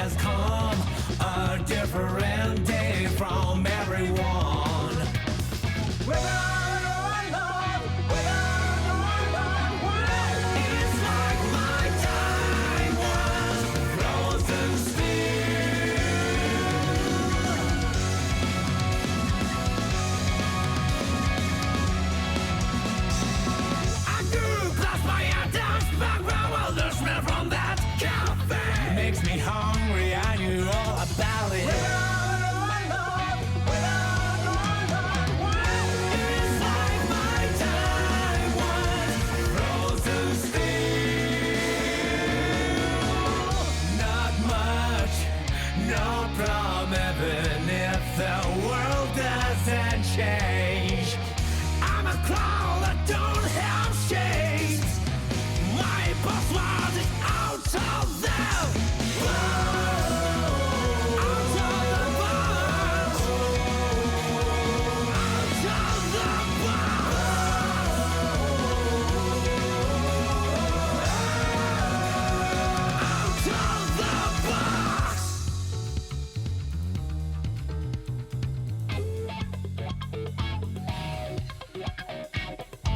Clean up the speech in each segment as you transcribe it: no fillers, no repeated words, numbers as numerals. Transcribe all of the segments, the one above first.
has come, a different day from everyone. It's like my time was frozen still. I grew past my atoms, background while the smell from that cafe makes me hungry. I knew all about it. It's like my time was frozen still. Not much, no problem, even if the world doesn't change. I'm a cloud that don't have shades. My boss was out of there. Out of the box. Out of the box. Out of the box.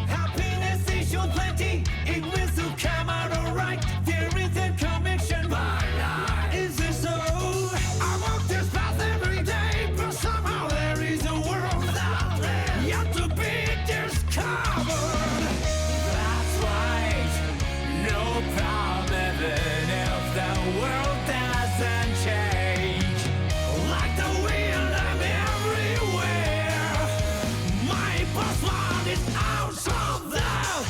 Happiness is your plenty, it will still come out alright. There is a conviction, but is this so? I walk this path every day, but somehow there is a world out there yet to be discovered. That's right, no problem, even if the world doesn't change. Like the wind, I'm everywhere. My boss one is out of there.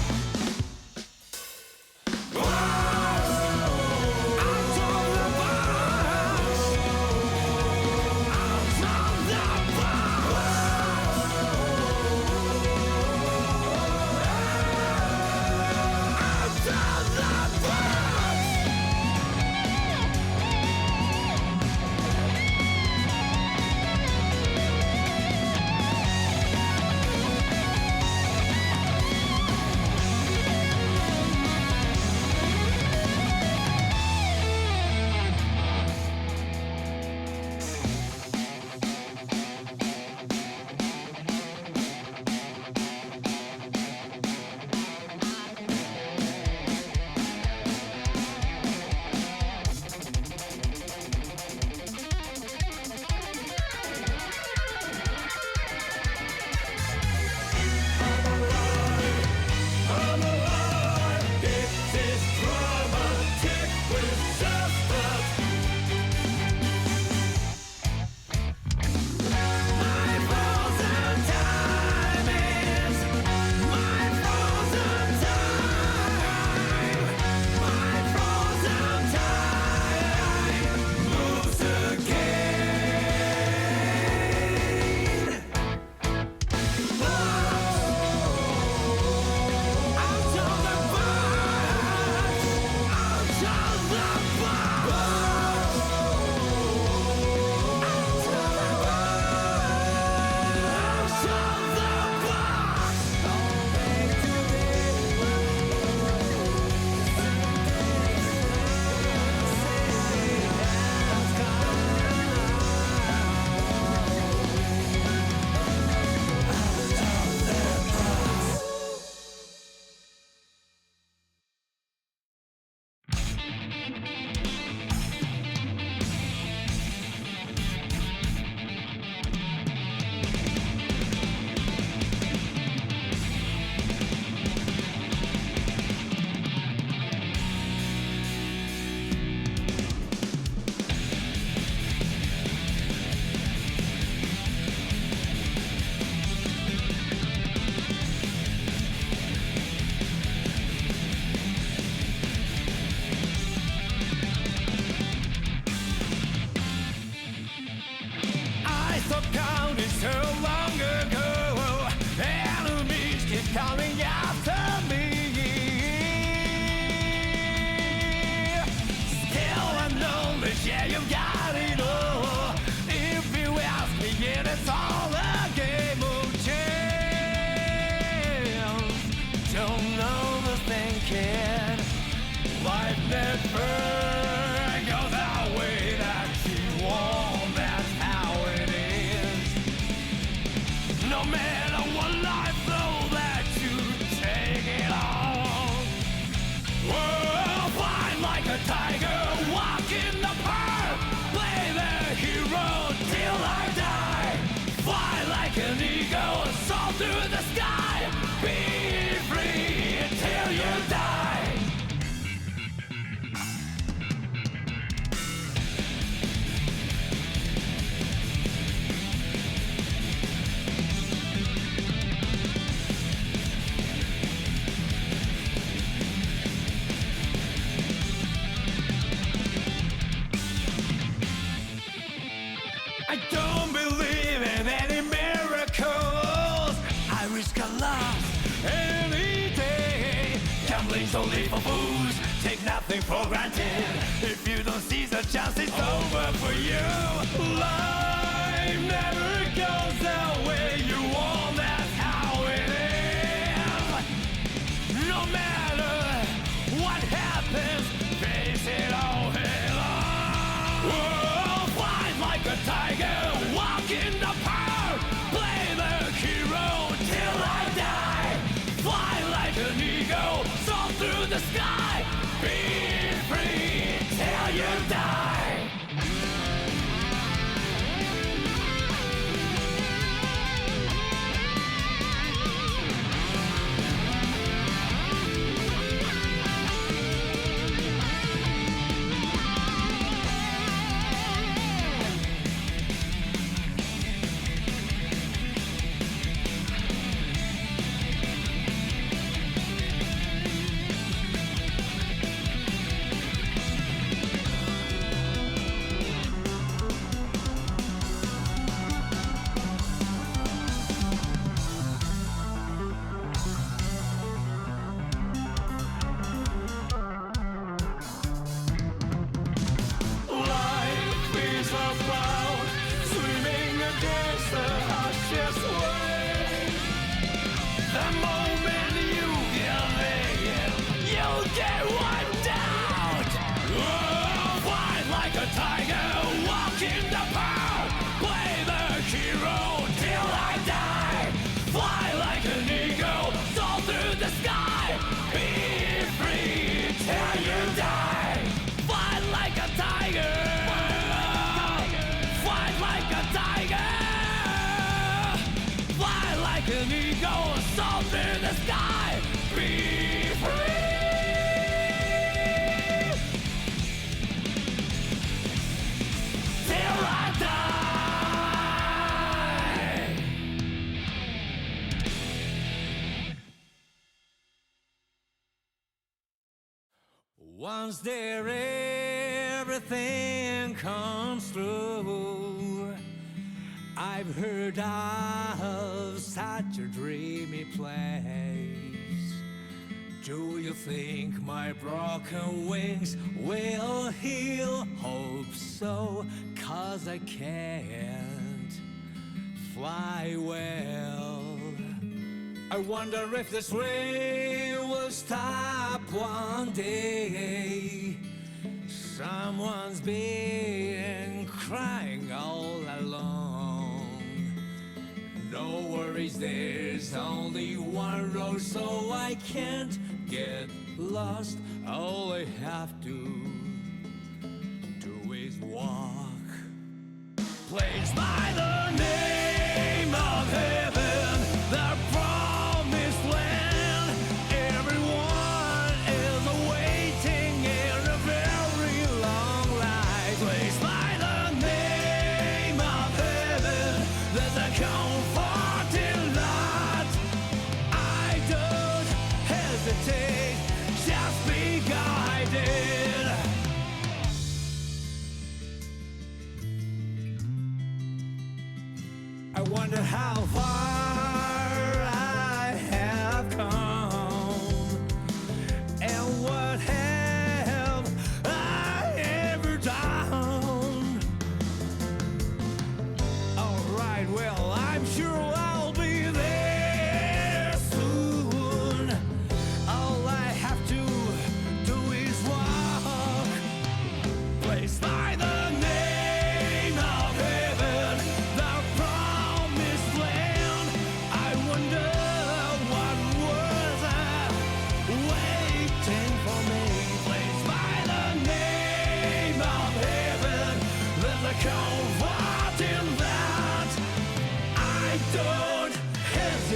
through the sky. Be free till you die. I don't believe in any miracles. I risk a lot any day. Gambling's only for fools. Take nothing for granted. If you don't seize the chance, it's over for you. Life never goes the way you want. That's how it is. No matter what happens, face it all head on. Whoa, fight like a tiger, walk in the power, play the hero till I die. Fly like an eagle, soar through the sky. Be free till you die. Life is about swimming against the harshest wave. The moment you give in, you get wiped out. Oh, fight like a tiger, walk in the power, play the hero till I die. Fly like an eagle, soar through the sky. Be free till you die. Fight like a tiger. Fight like a tiger. Fly like an eagle, soar through the sky. Be free till I die. Once there, everything comes through. I've heard of such a dreamy place. Do you think my broken wings will heal? Hope so, 'cause I can't fly well. I wonder if this rain will stop one day. Someone's been crying all along. No worries, there's only one road, so I can't get lost. All I have to do is walk. Placed by the name of heaven, the promised land. Everyone is waiting in a very long line. Placed by the name of heaven, there's a comforting lot. I don't hesitate, just be guided.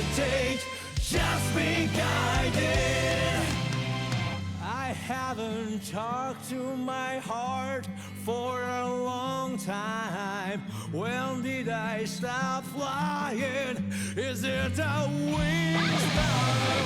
hesitate, just be guided. I haven't talked to my heart for a long time. When did I stop flying? Is it a wings that are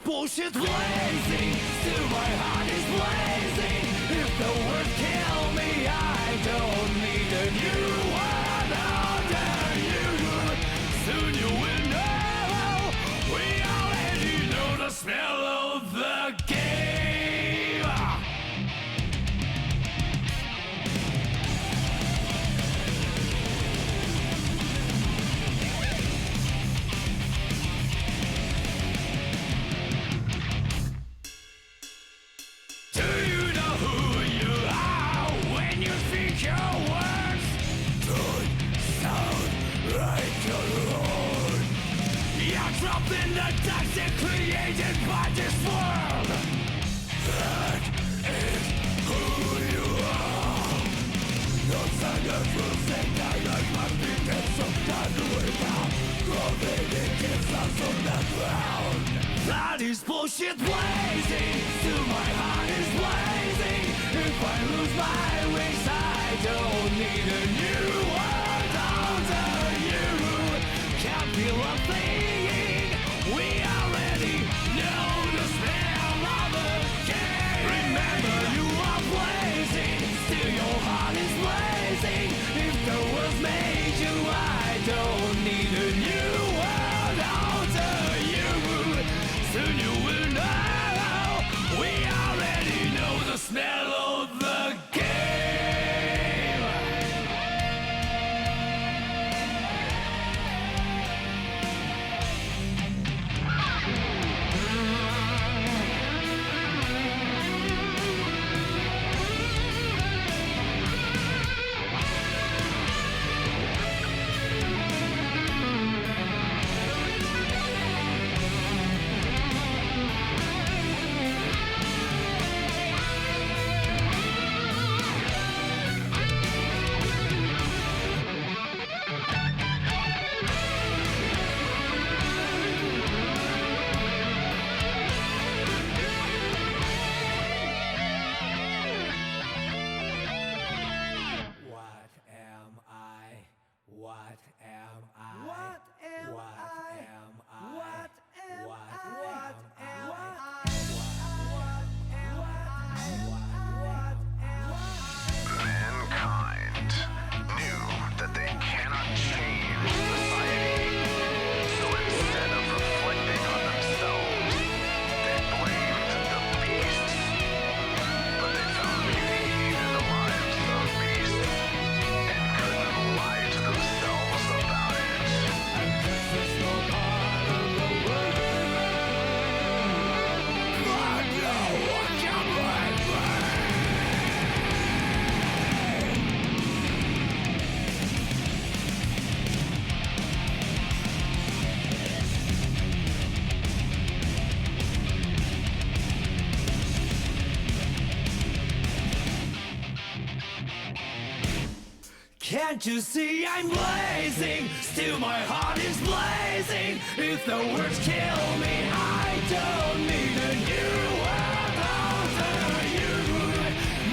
bullshit lazy, still my heart is blazing. If the words kill me, I don't need a new one under you. Soon you will know, we already know the smell of the game. In the toxic created by this world, that is who you are. No silence will say that I must be dead. Sometimes without clothing it gets us on the ground. That is bullshit blazing, still my heart is blazing. If I lose my wings, I don't need a new world under you. Can't feel a thing. We already know the smell of the game. Remember, you are blazing, still your heart is blazing. If the world made you, I don't need a new world under you. Soon you will know, we already know the smell of the game. Can't you see I'm blazing? Still my heart is blazing. If the words kill me, I don't need a new world after you.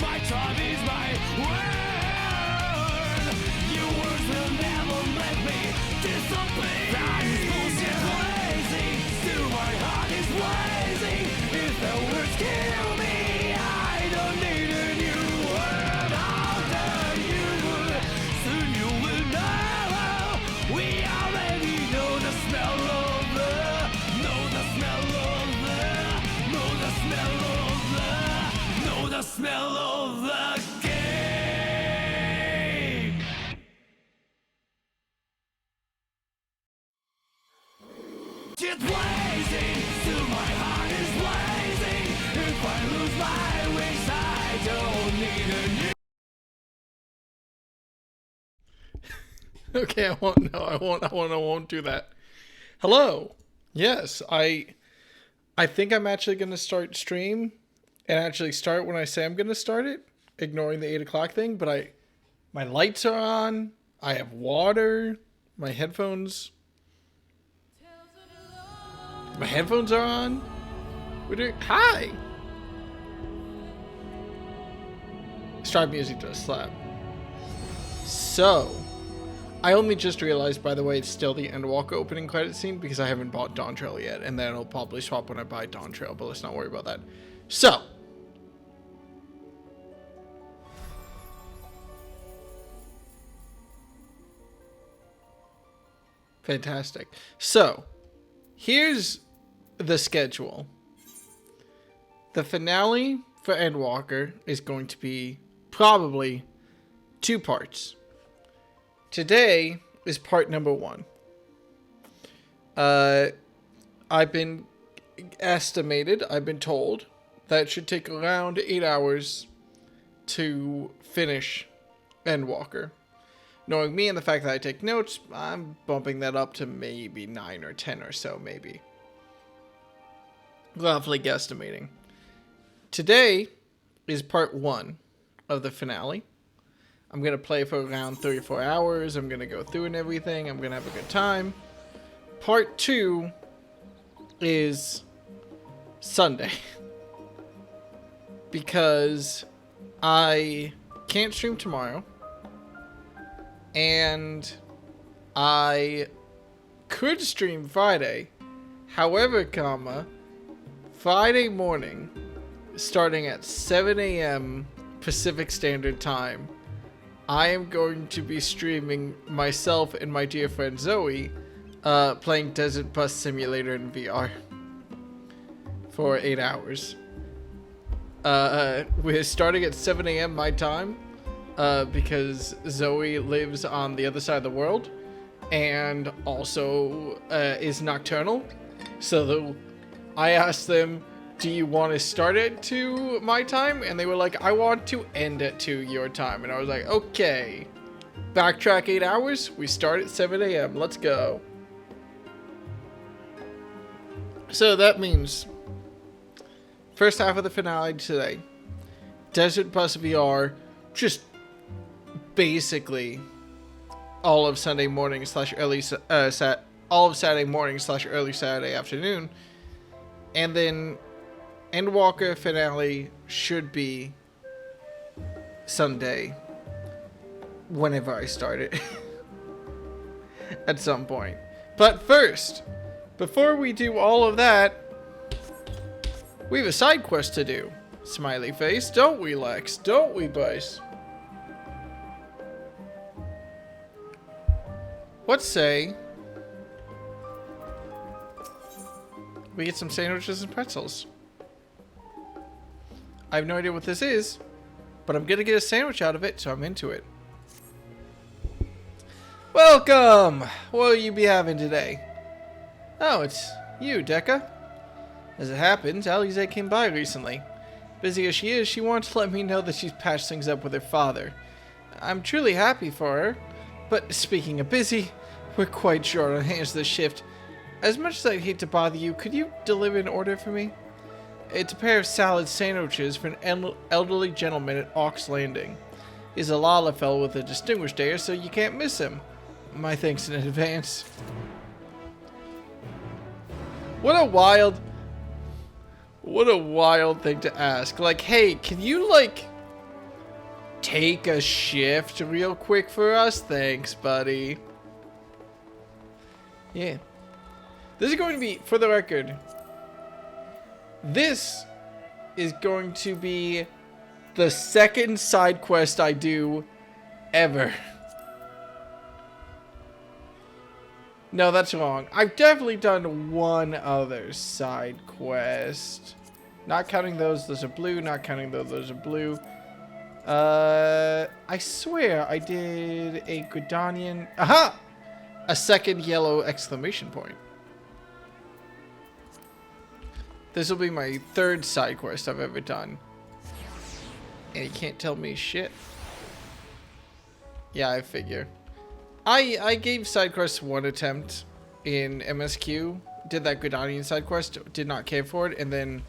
My tribe is my word. Your words will never let me disobey. That is bullshit blazing. Still my heart is blazing. If the words kill me, I don't need a new world after you. Soon you will know. We already know the smell of the, know the smell of the, know the smell of the, know the smell of the game. It's blazing, still my heart is blazing. If I lose my wings, I don't need a new. Okay, I won't. No, I won't do that. Hello. Yes, I think I'm actually gonna start stream, and actually start when I say I'm gonna start it, ignoring the 8 o'clock thing. But my lights are on. I have water. My headphones are on. We're doing. Hi. Strive music does slap. So. I only just realized, by the way, it's still the Endwalker opening credit scene because I haven't bought Dawn Trail yet, and then it'll probably swap when I buy Dawn Trail, but let's not worry about that. So, fantastic. So, here's the schedule. The finale for Endwalker is going to be probably 2 parts. Today is part number 1. I've been told that it should take around 8 hours to finish Endwalker. Knowing me and the fact that I take notes, I'm bumping that up to maybe 9 or 10 or so, maybe. Roughly guesstimating. Today is part 1 of the finale. I'm going to play for around 3 or 4 hours. I'm going to go through and everything. I'm going to have a good time. Part 2 is Sunday. Because I can't stream tomorrow. And I could stream Friday. However, Friday morning, starting at 7 a.m. Pacific Standard Time, I am going to be streaming myself and my dear friend Zoe playing Desert Bus Simulator in VR for 8 hours. We're starting at 7 a.m. my time because Zoe lives on the other side of the world and also is nocturnal. So I asked them, do you want to start at 2 my time? And they were like, I want to end at 2 your time. And I was like, okay. Backtrack 8 hours. We start at 7 a.m. Let's go. So that means first half of the finale today. Desert Bus VR. Just basically all of Sunday morning / early all of Saturday morning / early Saturday afternoon. And then Endwalker finale should be Sunday, whenever I start it, at some point. But first, before we do all of that, we have a side quest to do. Smiley face, don't we, Lex? Don't we, Bryce? What say we get some sandwiches and pretzels? I have no idea what this is, but I'm gonna get a sandwich out of it, so I'm into it. Welcome! What will you be having today? Oh, it's you, Dekka. As it happens, Alize came by recently. Busy as she is, she wanted to let me know that she's patched things up with her father. I'm truly happy for her, but speaking of busy, we're quite short on hands this shift. As much as I'd hate to bother you, could you deliver an order for me? It's a pair of salad sandwiches for an elderly gentleman at Ox Landing. He's a Lalafell with a distinguished air, so you can't miss him. My thanks in advance. What a wild thing to ask. Like, hey, can you, like, take a shift real quick for us? Thanks, buddy. Yeah. This is going to be, for the record, this is going to be the second side quest I do ever. No, that's wrong. I've definitely done one other side quest. Not counting those are blue. Not counting those are blue. I swear I did a Gridanian. Aha! A second yellow exclamation point. This will be my third side quest I've ever done. And you can't tell me shit. Yeah, I figure. I gave side quest one attempt in MSQ. Did that Gridanian side quest. Did not care for it. And then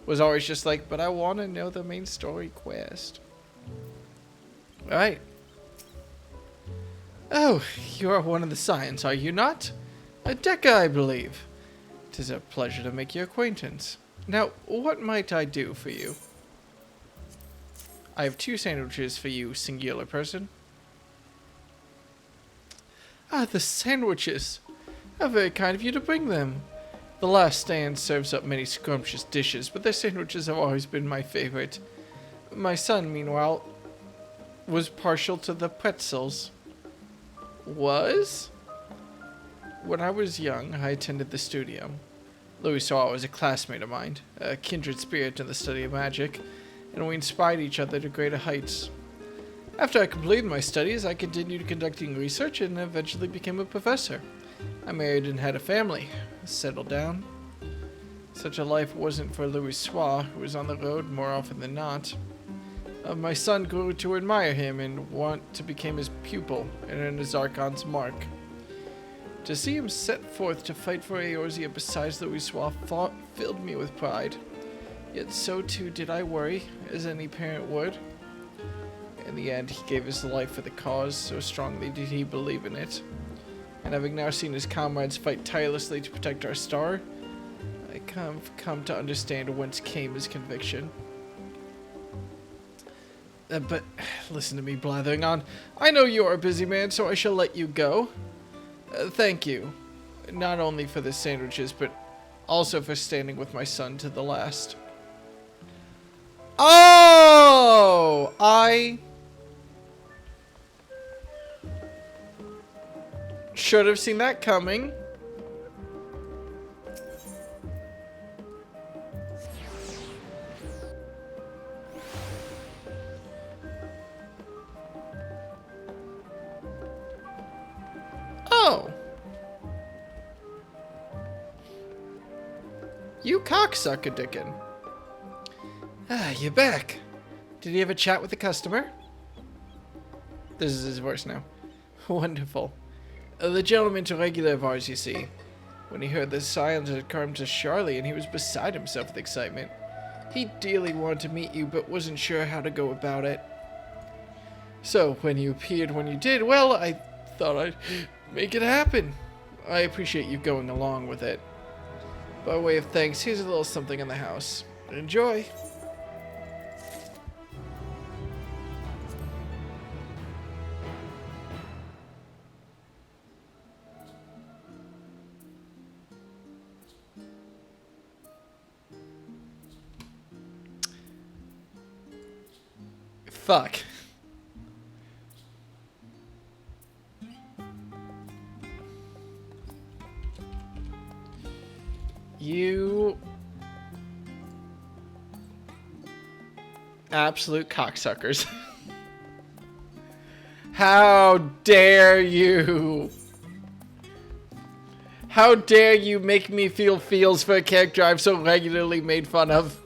was always just like, but I want to know the main story quest. Alright. Oh, you are one of the Scions, are you not? A Deca, I believe. 'Tis a pleasure to make your acquaintance. Now, what might I do for you? I have 2 sandwiches for you, singular person. Ah, the sandwiches. How very kind of you to bring them. The last stand serves up many scrumptious dishes, but their sandwiches have always been my favorite. My son, meanwhile, was partial to the pretzels. Was? When I was young, I attended the studio. Louis Saw was a classmate of mine, a kindred spirit in the study of magic, and we inspired each other to greater heights. After I completed my studies, I continued conducting research and eventually became a professor. I married and had a family, settled down. Such a life wasn't for Louis Soir, who was on the road more often than not. My son grew to admire him and want to become his pupil and earn his Archon's mark. To see him set forth to fight for Eorzea besides Louis Soir filled me with pride. Yet so too did I worry, as any parent would. In the end, he gave his life for the cause, so strongly did he believe in it. And having now seen his comrades fight tirelessly to protect our star, I come to understand whence came his conviction. But listen to me blathering on. I know you are a busy man, so I shall let you go. Thank you. Not only for the sandwiches, but also for standing with my son to the last. Oh! I should have seen that coming. Oh. You cocksucker, Dickon. Ah, you're back. Did he have a chat with the customer? This is his voice now. Wonderful. The gentleman's a regular of ours, you see. When he heard the Scions had come to Charlie, and he was beside himself with excitement. He dearly wanted to meet you, but wasn't sure how to go about it. So, when you appeared when you did, well, I thought I'd make it happen. I appreciate you going along with it. By way of thanks, here's a little something in the house. Enjoy. Fuck. You absolute cocksuckers. How dare you? How dare you make me feel feels for a character I've so regularly made fun of?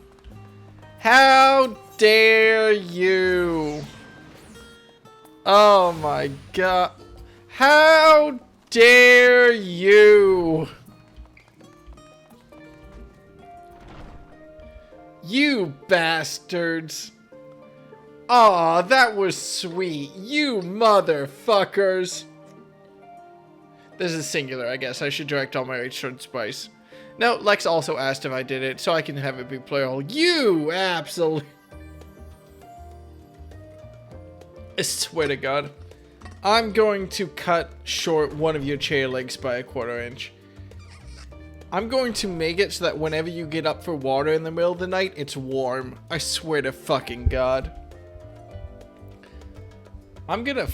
How dare you? Oh my god. How dare you? You bastards. Aw, that was sweet. You motherfuckers. This is singular, I guess. I should direct all my rage towards Spice. No, Lex also asked if I did it, so I can have it be plural. You absolutely. I swear to God. I'm going to cut short one of your chair legs by 1/4 inch. I'm going to make it so that whenever you get up for water in the middle of the night, it's warm. I swear to fucking God. I'm gonna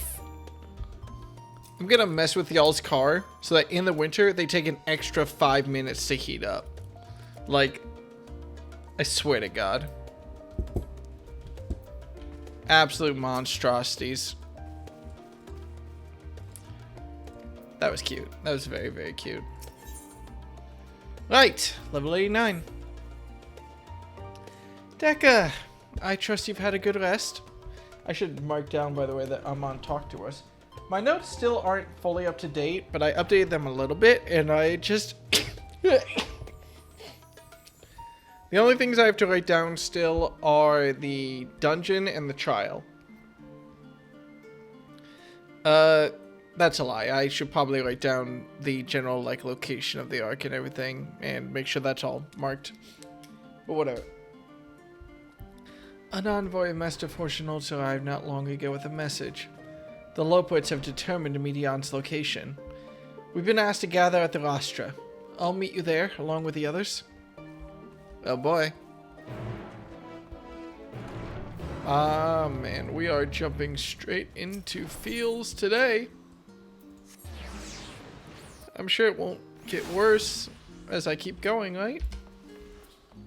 mess with y'all's car so that in the winter, they take an extra 5 minutes to heat up. Like, I swear to God. Absolute monstrosities. That was cute. That was very, very cute. Right, level 89. Decca, I trust you've had a good rest. I should mark down, by the way, that Amon talked to us. My notes still aren't fully up to date, but I updated them a little bit, and I just... The only things I have to write down still are the dungeon and the trial. That's a lie. I should probably write down the general, like, location of the arc and everything, and make sure that's all marked. But whatever. An envoy of Master Fortunato arrived not long ago with a message. The Lopots have determined Medion's location. We've been asked to gather at the Rostra. I'll meet you there, along with the others. Oh boy. Ah man, we are jumping straight into fields today. I'm sure it won't get worse as I keep going, right?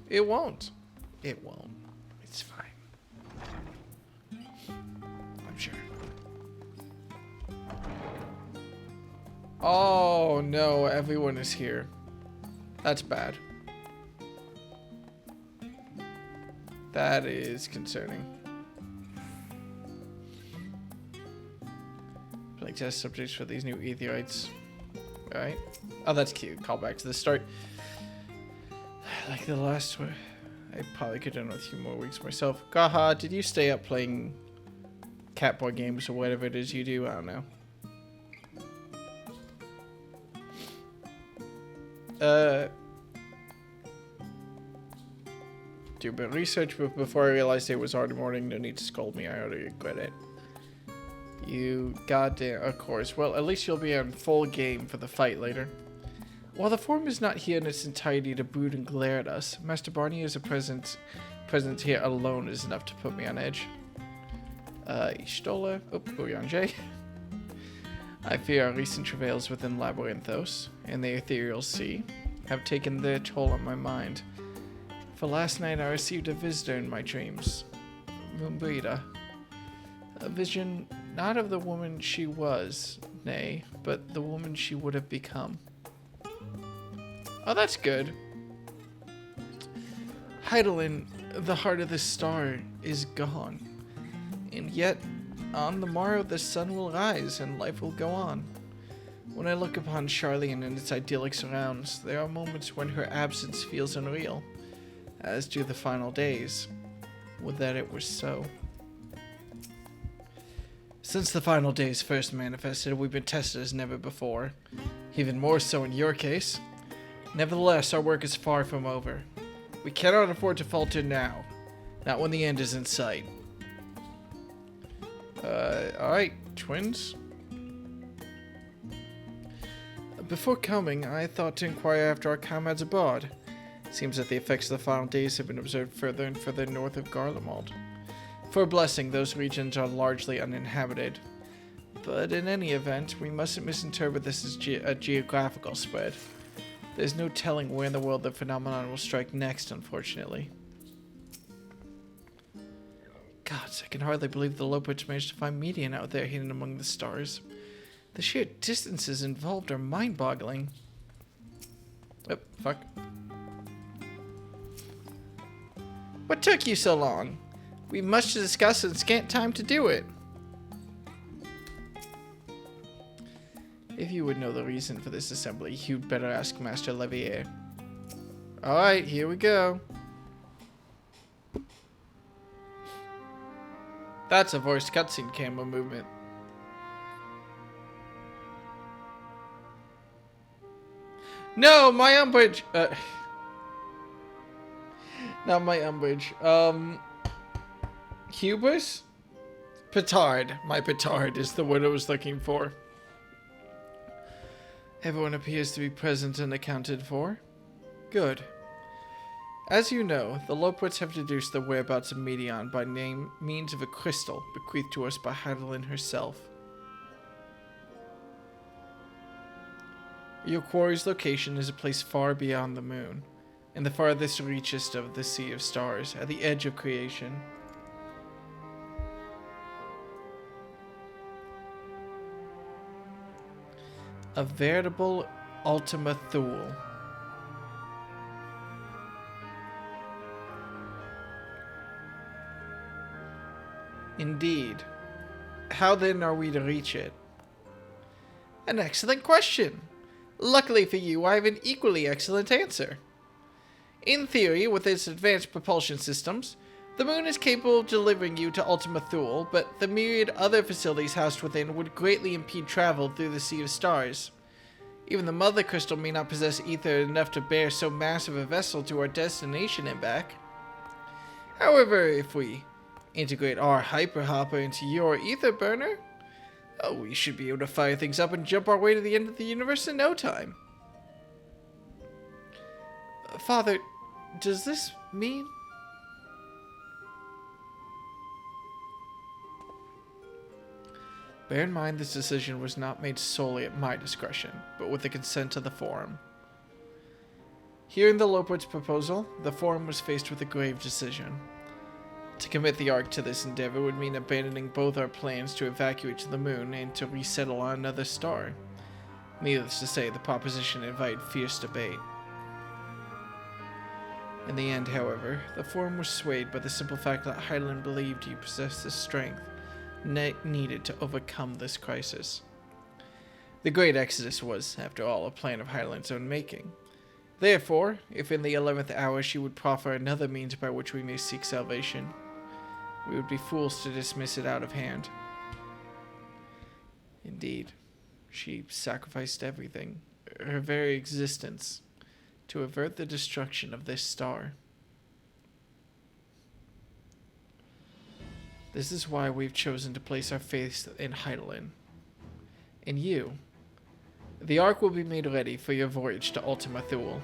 It won't. It won't. It's fine. I'm sure. Oh no, everyone is here. That's bad. That is concerning. Like test subjects for these new Aetherites. Alright. Oh, that's cute. Call back to the start. Like the last one. I probably could have done a few more weeks myself. Gaha, did you stay up playing Catboy games or whatever it is you do? I don't know. Do a bit of research, but before I realized it was already morning, no need to scold me. I already regret it. You goddamn, of course. Well, at least you'll be on full game for the fight later. While the form is not here in its entirety to brood and glare at us, Master Barney's presence here alone is enough to put me on edge. Ishtola, Boyanjay. I fear our recent travails within Labyrinthos and the ethereal sea have taken their toll on my mind. For last night I received a visitor in my dreams. Mumbrita. A vision not of the woman she was, nay, but the woman she would have become. Oh, that's good. Heidelin, the heart of the star, is gone. And yet, on the morrow the sun will rise and life will go on. When I look upon Charlene and its idyllic surrounds, there are moments when her absence feels unreal, as do the final days. Would that it were so. Since the final days first manifested, we've been tested as never before. Even more so in your case. Nevertheless, our work is far from over. We cannot afford to falter now. Not when the end is in sight. Alright, twins. Before coming, I thought to inquire after our comrades abroad. Seems that the effects of the final days have been observed further and further north of Garlemald. For a blessing, those regions are largely uninhabited. But in any event, we mustn't misinterpret this as a geographical spread. There's no telling where in the world the phenomenon will strike next, unfortunately. Gods, I can hardly believe the Lopots managed to find Median out there hidden among the stars. The sheer distances involved are mind-boggling. Oh, fuck. What took you so long? We've much to discuss and scant time to do it. If you would know the reason for this assembly, you'd better ask Master Levier. Alright, here we go. That's a voiced cutscene camera movement. No, my umbrage. Not my umbrage. Hubris? Petard. My petard is the word I was looking for. Everyone appears to be present and accounted for. Good. As you know, the Lopwits have deduced the whereabouts of Medion by means of a crystal bequeathed to us by Heidelin herself. Your quarry's location is a place far beyond the moon, in the farthest reaches of the Sea of Stars, at the edge of creation. A veritable Ultima Thule. Indeed. How then are we to reach it? An excellent question. Luckily for you, I have an equally excellent answer. In theory, with its advanced propulsion systems, the moon is capable of delivering you to Ultima Thule, but the myriad other facilities housed within would greatly impede travel through the Sea of Stars. Even the Mother Crystal may not possess ether enough to bear so massive a vessel to our destination and back. However, if we integrate our hyperhopper into your ether burner, we should be able to fire things up and jump our way to the end of the universe in no time. Father, does this mean... Bear in mind this decision was not made solely at my discretion, but with the consent of the Forum. Hearing the Lopwit's proposal, the Forum was faced with a grave decision. To commit the Ark to this endeavor would mean abandoning both our plans to evacuate to the moon and to resettle on another star. Needless to say, the proposition invited fierce debate. In the end, however, the Forum was swayed by the simple fact that Heidelin believed you possessed the strength needed to overcome this crisis. The Great Exodus was, after all, a plan of Heidelin's own making. Therefore, if in the 11th hour she would proffer another means by which we may seek salvation, we would be fools to dismiss it out of hand. Indeed, she sacrificed everything, her very existence, to avert the destruction of this star. This is why we've chosen to place our faith in Heidelin. In you. The Ark will be made ready for your voyage to Ultima Thule.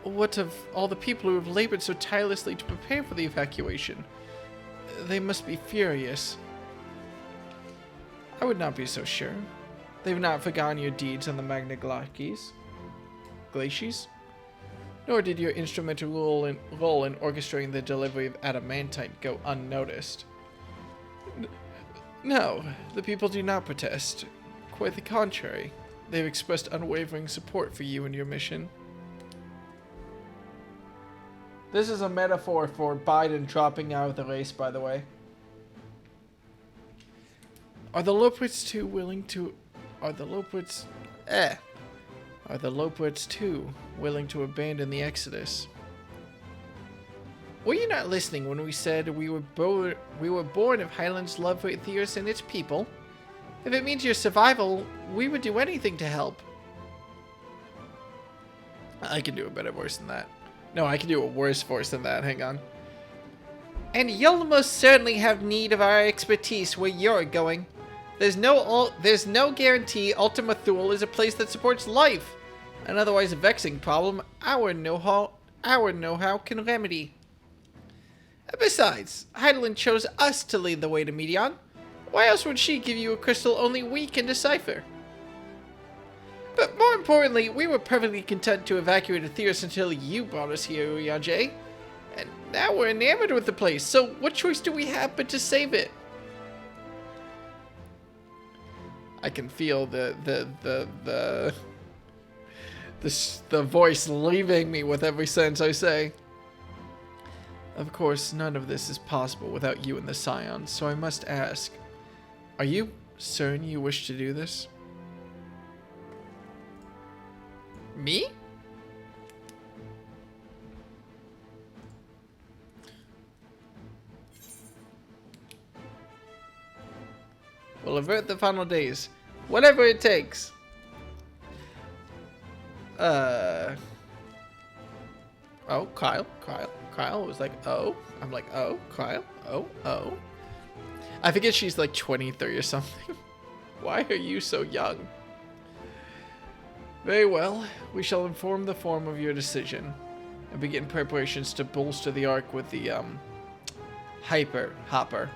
What of all the people who have labored so tirelessly to prepare for the evacuation? They must be furious. I would not be so sure. They've not forgotten your deeds on the Magna Glacies. Nor did your instrumental role in orchestrating the delivery of adamantite go unnoticed. No, the people do not protest. Quite the contrary. They've expressed unwavering support for you and your mission. This is a metaphor for Biden dropping out of the race, by the way. Are the Lopwits too willing to... Are the Lopwits too willing to abandon the Exodus? Were you not listening when we said we were born of Heidelin's love for Aetheris and its people? If it means your survival, we would do anything to help. I can do a better voice than that. No, I can do a worse voice than that. Hang on. And you'll most certainly have need of our expertise where you're going. There's no guarantee Ultima Thule is a place that supports life. An otherwise vexing problem our know-how can remedy. Besides, Heidelin chose us to lead the way to Medion. Why else would she give you a crystal only we can decipher? But more importantly, we were perfectly content to evacuate Aetheris until you brought us here, Urianger. And now we're enamored with the place, so what choice do we have but to save it? I can feel the voice leaving me with every sentence I say. Of course, none of this is possible without you and the Scions, so I must ask, are you certain you wish to do this? Me? We'll avert the final days. Whatever it takes. Oh, Kyle was like, oh. I'm like, oh, Kyle. Oh. I forget she's like 23 or something. Why are you so young? Very well. We shall inform the form of your decision and begin preparations to bolster the Ark with the, hopper.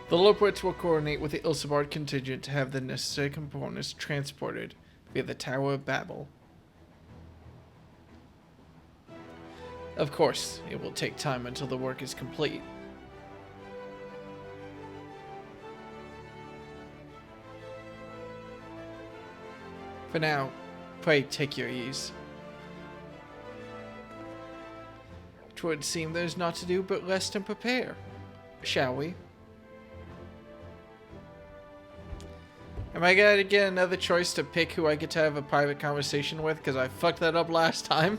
The Loports will coordinate with the Ilsabard contingent to have the necessary components transported via the Tower of Babel. Of course, it will take time until the work is complete. For now, pray take your ease. Twould seem there's naught to do but rest and prepare. Shall we? Am I gonna get another choice to pick who I get to have a private conversation with? Because I fucked that up last time.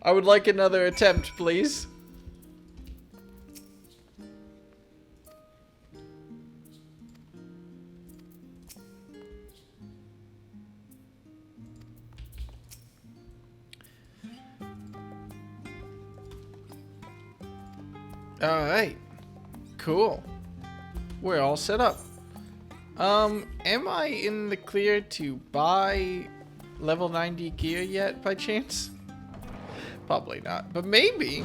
I would like another attempt, please. Alright. Cool. We're all set up. Am I in the clear to buy level 90 gear yet by chance? Probably not, but maybe.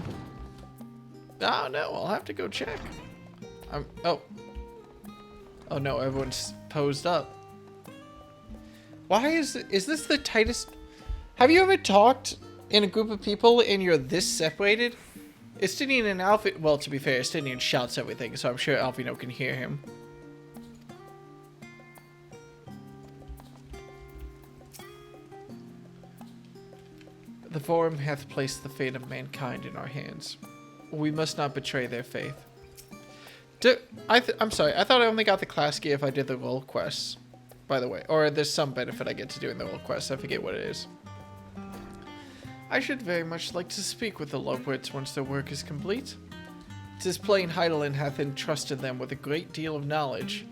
Oh no, I'll have to go check. Oh no, everyone's posed up. Why is this the tightest? Have you ever talked in a group of people and you're this separated? Estinian and Alfie, well, to be fair, Estinian shouts everything, so I'm sure Alfino can hear him. The Forum hath placed the fate of mankind in our hands. We must not betray their faith. I'm sorry, I thought I only got the class gear if I did the role quests, by the way. Or there's some benefit I get to doing the role quests, I forget what it is. I should very much like to speak with the Loports once their work is complete. 'Tis plain Heidelin hath entrusted them with a great deal of knowledge,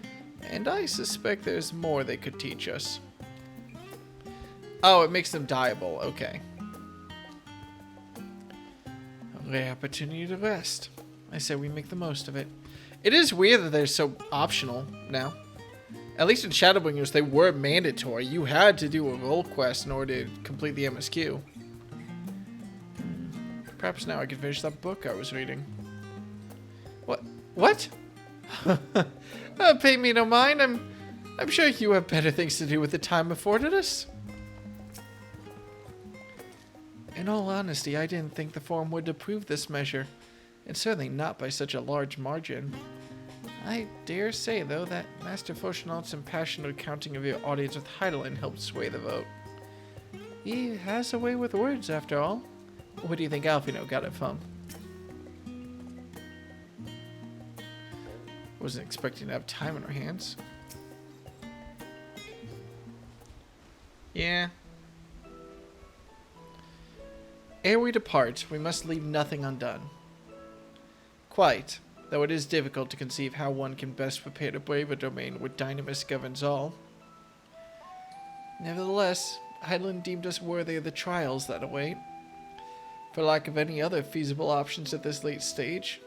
and I suspect there's more they could teach us. Oh, it makes them dieable, okay. A rare opportunity to rest. I say we make the most of it. It is weird that they're so optional now. At least in Shadowbringers, they were mandatory. You had to do a role quest in order to complete the MSQ. Perhaps now I can finish that book I was reading. What? Pay me no mind. I'm sure you have better things to do with the time afforded us. In all honesty, I didn't think the Forum would approve this measure, and certainly not by such a large margin. I dare say, though, that Master Foshenault's impassioned recounting of your audience with Heidelin helped sway the vote. He has a way with words, after all. Where do you think Alfino got it from? Wasn't expecting to have time on our hands. Yeah. Ere we depart, we must leave nothing undone. Quite, though it is difficult to conceive how one can best prepare to brave a domain where Dynamis governs all. Nevertheless, Heidelin deemed us worthy of the trials that await. For lack of any other feasible options at this late stage,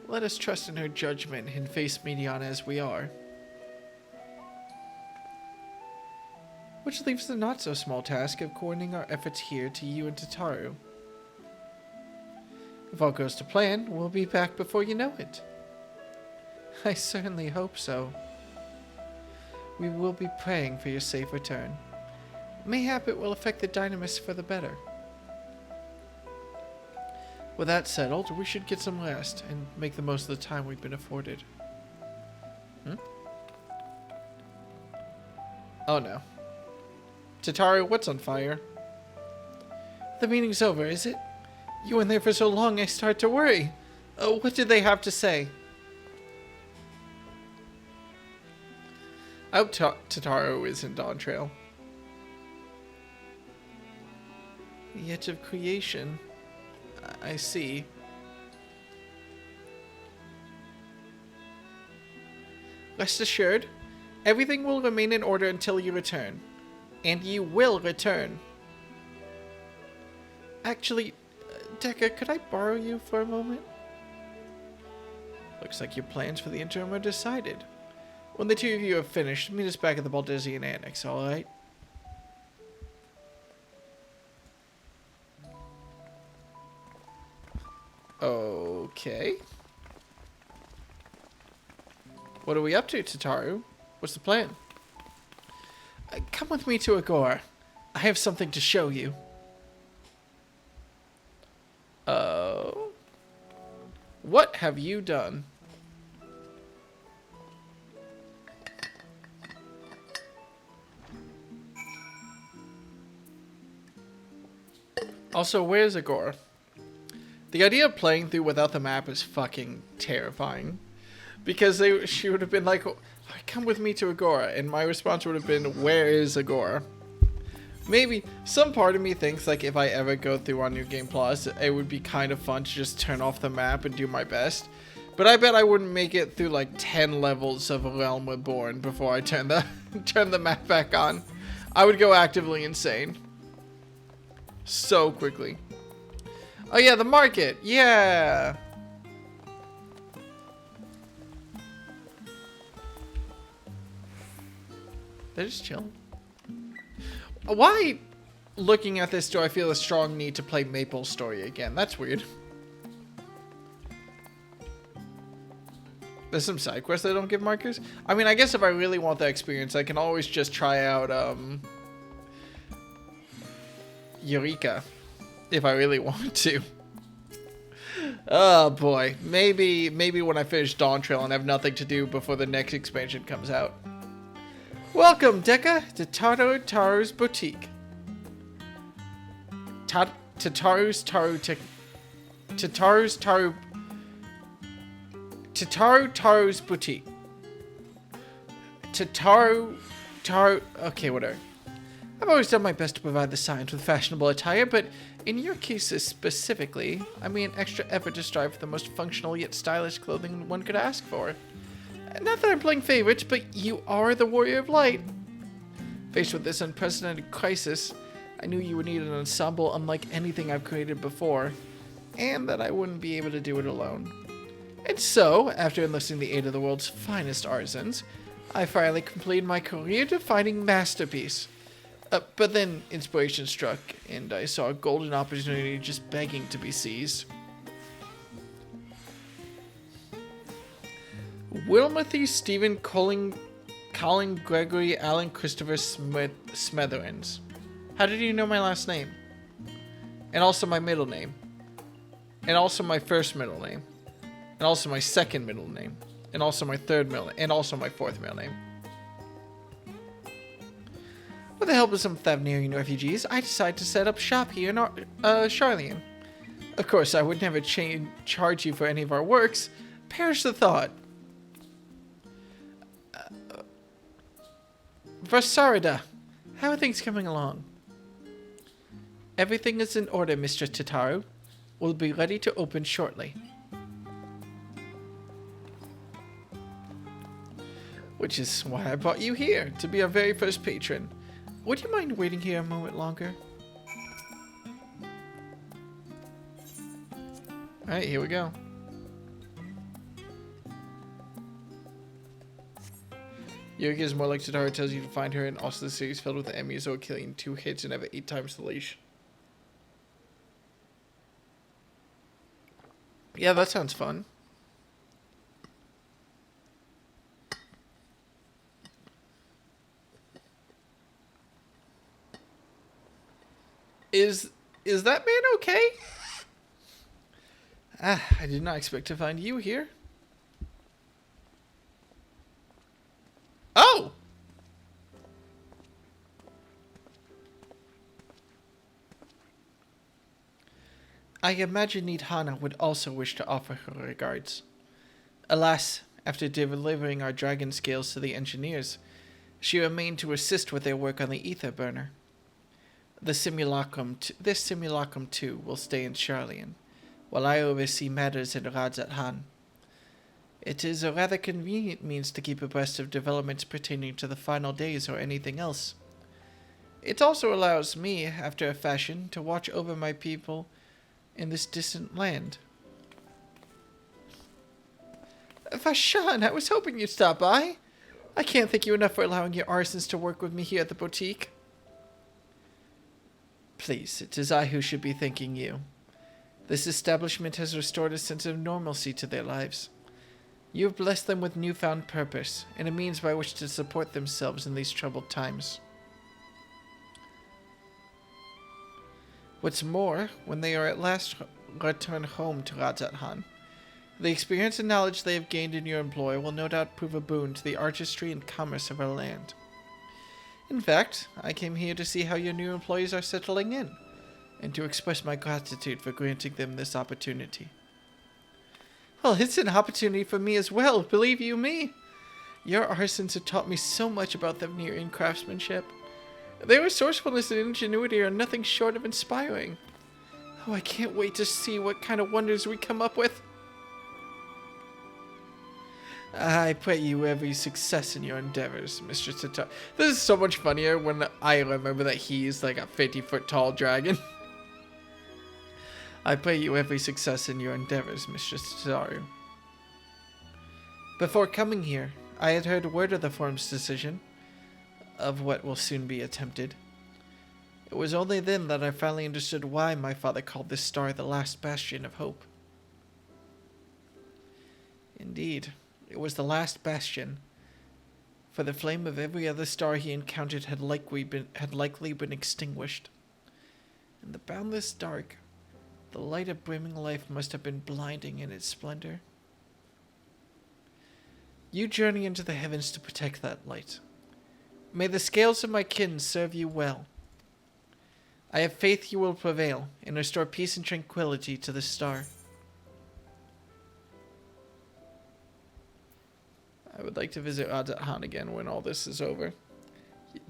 let us trust in her judgment and face Medion as we are. Which leaves the not-so-small task of coordinating our efforts here to you and Tataru. If all goes to plan, we'll be back before you know it. I certainly hope so. We will be praying for your safe return. Mayhap it will affect the Dynamis for the better. With that settled, we should get some rest and make the most of the time we've been afforded. Oh no. Tataru, what's on fire? The meeting's over, is it? You were there for so long, I start to worry. What did they have to say? I hope Tataru is in Dawn Trail. The edge of creation. I see. Rest assured, everything will remain in order until you return. And you will return. Actually, Decker, could I borrow you for a moment? Looks like your plans for the interim are decided. When the two of you have finished, meet us back at the Baldezian Annex, alright? Okay. What are we up to, Tataru? What's the plan? Come with me to Agora. I have something to show you. Oh? What have you done? Also, where's Agora? The idea of playing through without the map is fucking terrifying. Because she would have been like, oh, come with me to Agora. And my response would have been, where is Agora? Maybe some part of me thinks like if I ever go through on New Game Plus, it would be kind of fun to just turn off the map and do my best. But I bet I wouldn't make it through like 10 levels of A Realm Reborn before I turn the map back on. I would go actively insane. So quickly. Oh yeah, the market. Yeah. They're just chilling. Why, looking at this, do I feel a strong need to play Maple's story again? That's weird. There's some side quests that don't give markers. I mean, I guess if I really want that experience, I can always just try out Eureka. If I really want to. Oh boy. Maybe when I finish Dawn Trail and have nothing to do before the next expansion comes out. Welcome, Dekka, to Tataru's Boutique. Tataru's Boutique. Okay, whatever. I've always done my best to provide the signs with fashionable attire, but in your cases specifically, I mean extra effort to strive for the most functional yet stylish clothing one could ask for. Not that I'm playing favorites, but you are the Warrior of Light. Faced with this unprecedented crisis, I knew you would need an ensemble unlike anything I've created before, and that I wouldn't be able to do it alone. And so, after enlisting the aid of the world's finest artisans, I finally completed my career-defining masterpiece. But then inspiration struck, and I saw a golden opportunity just begging to be seized. Wilmothy Stephen Colin Gregory Allen Christopher Smetherins. How did you know my last name? And also my middle name. And also my first middle name. And also my second middle name. And also my third middle name. And also my fourth middle name. With the help of some Thavnerian refugees, I decided to set up shop here in Charlian. Of course, I would never charge you for any of our works. Perish the thought. Varsarada, how are things coming along? Everything is in order, Mr. Tataru. We'll be ready to open shortly. Which is why I brought you here, to be our very first patron. Would you mind waiting here a moment longer? Alright, here we go. Yogi is more like Tataru tells you to find her, and also the city is filled with enemies who will kill you in 2 hits and have 8 times the leash. Yeah, that sounds fun. Is that man okay? Ah, I did not expect to find you here. Oh! I imagine Nidhana would also wish to offer her regards. Alas, after delivering our dragon scales to the engineers, she remained to assist with their work on the ether burner. This simulacrum too will stay in Charlian, while I oversee matters in Radzat Han. It is a rather convenient means to keep abreast of developments pertaining to the final days or anything else. It also allows me, after a fashion, to watch over my people in this distant land. Fashan, I was hoping you'd stop by. I can't thank you enough for allowing your arsons to work with me here at the boutique. Please, it is I who should be thanking you. This establishment has restored a sense of normalcy to their lives. You have blessed them with newfound purpose, and a means by which to support themselves in these troubled times. What's more, when they are at last returned home to Rajathan, the experience and knowledge they have gained in your employ will no doubt prove a boon to the artistry and commerce of our land. In fact, I came here to see how your new employees are settling in, and to express my gratitude for granting them this opportunity. Well, it's an opportunity for me as well, believe you me. Your arsons have taught me so much about the Near-In craftsmanship. Their resourcefulness and ingenuity are nothing short of inspiring. Oh, I can't wait to see what kind of wonders we come up with. I pray you every success in your endeavors, Mr. Tatar. This is so much funnier when I remember that he's like a 50-foot tall dragon. I pray you every success in your endeavors, Mr. Tataru. Before coming here, I had heard word of the forum's decision, of what will soon be attempted. It was only then that I finally understood why my father called this star the last bastion of hope. Indeed, it was the last bastion, for the flame of every other star he encountered had likely been extinguished. In the boundless dark, the light of brimming life must have been blinding in its splendor. You journey into the heavens to protect that light. May the scales of my kin serve you well. I have faith you will prevail and restore peace and tranquility to the star. I would like to visit Rajathan again when all this is over.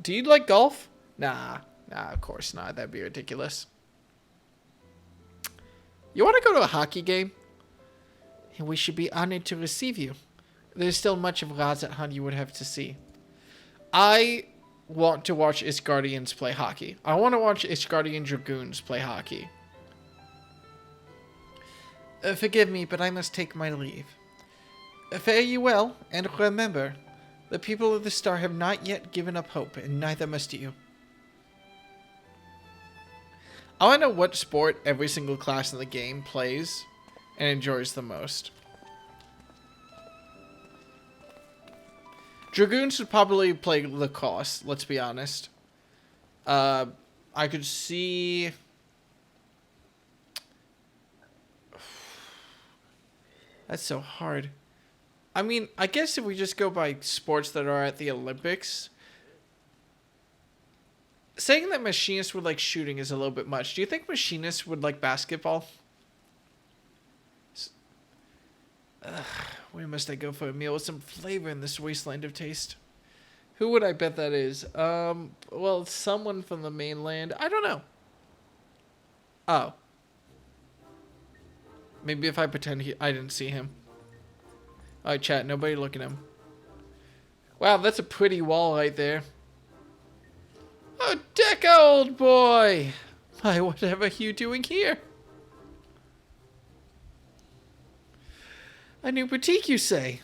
Do you like golf? Nah, of course not. That'd be ridiculous. You want to go to a hockey game? And we should be honored to receive you. There's still much of Rajathan you would have to see. I want to watch Ishgardians play hockey. I want to watch Ishgardian Dragoons play hockey. Forgive me, but I must take my leave. Fare you well, and remember, the people of the star have not yet given up hope, and neither must you. I want to know what sport every single class in the game plays and enjoys the most. Dragoons would probably play lacrosse, let's be honest. I could see... That's so hard. I mean, I guess if we just go by sports that are at the Olympics... Saying that machinists would like shooting is a little bit much. Do you think machinists would like basketball? Where must I go for a meal with some flavor in this wasteland of taste? Who would I bet that is? Well, someone from the mainland. I don't know. Oh. Maybe if I pretend I didn't see him. Alright, chat. Nobody look at him. Wow, that's a pretty wall right there. Oh, Deca, old boy! Why, whatever are you doing here? A new boutique, you say?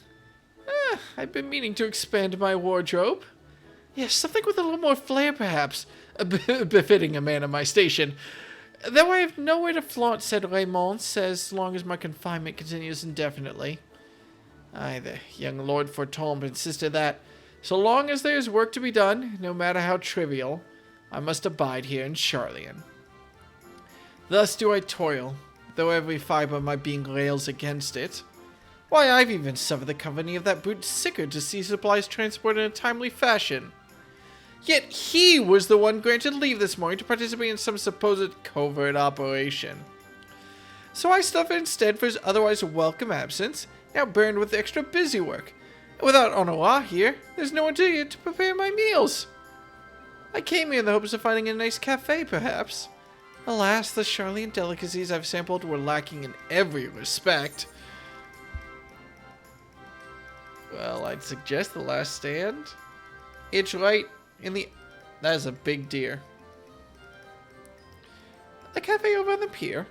I've been meaning to expand my wardrobe. Yes, something with a little more flair, perhaps. Befitting a man of my station. Though I have nowhere to flaunt, said Raymond, as long as my confinement continues indefinitely. Aye, the young Lord Fortombe insisted that, so long as there is work to be done, no matter how trivial, I must abide here in Charlian. Thus do I toil, though every fibre of my being rails against it. Why, I've even suffered the company of that brute Sickard to see supplies transported in a timely fashion. Yet he was the one granted leave this morning to participate in some supposed covert operation. So I suffered instead for his otherwise welcome absence, now burned with extra busy work. Without Onoa here, there's no one to prepare my meals. I came here in the hopes of finding a nice cafe, perhaps. Alas, the Charlian delicacies I've sampled were lacking in every respect. Well, I'd suggest the last stand. It's right in the... That is a big deer. The cafe over on the pier.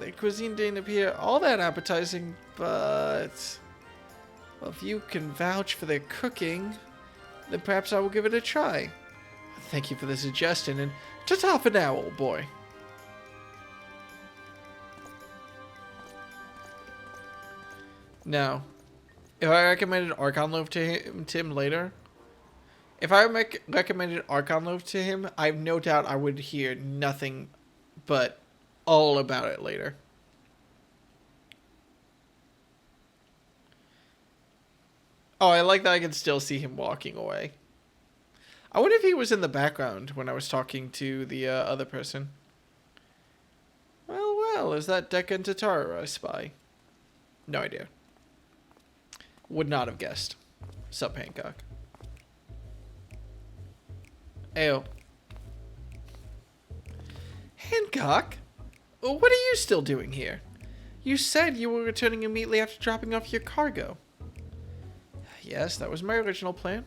The cuisine didn't appear all that appetizing, but... Well, if you can vouch for their cooking, then perhaps I will give it a try. Thank you for the suggestion, and ta-ta for now, old boy. Now, if I recommended Archon Loaf to him later, if I recommended Archon Loaf to him, I have no doubt I would hear nothing but all about it later. Oh, I like that I can still see him walking away. I wonder if he was in the background when I was talking to the other person. Well, is that Dekka and Tataru I spy? No idea. Would not have guessed. Sup, Hancock. Ayo. Hancock? What are you still doing here? You said you were returning immediately after dropping off your cargo. Yes, that was my original plan.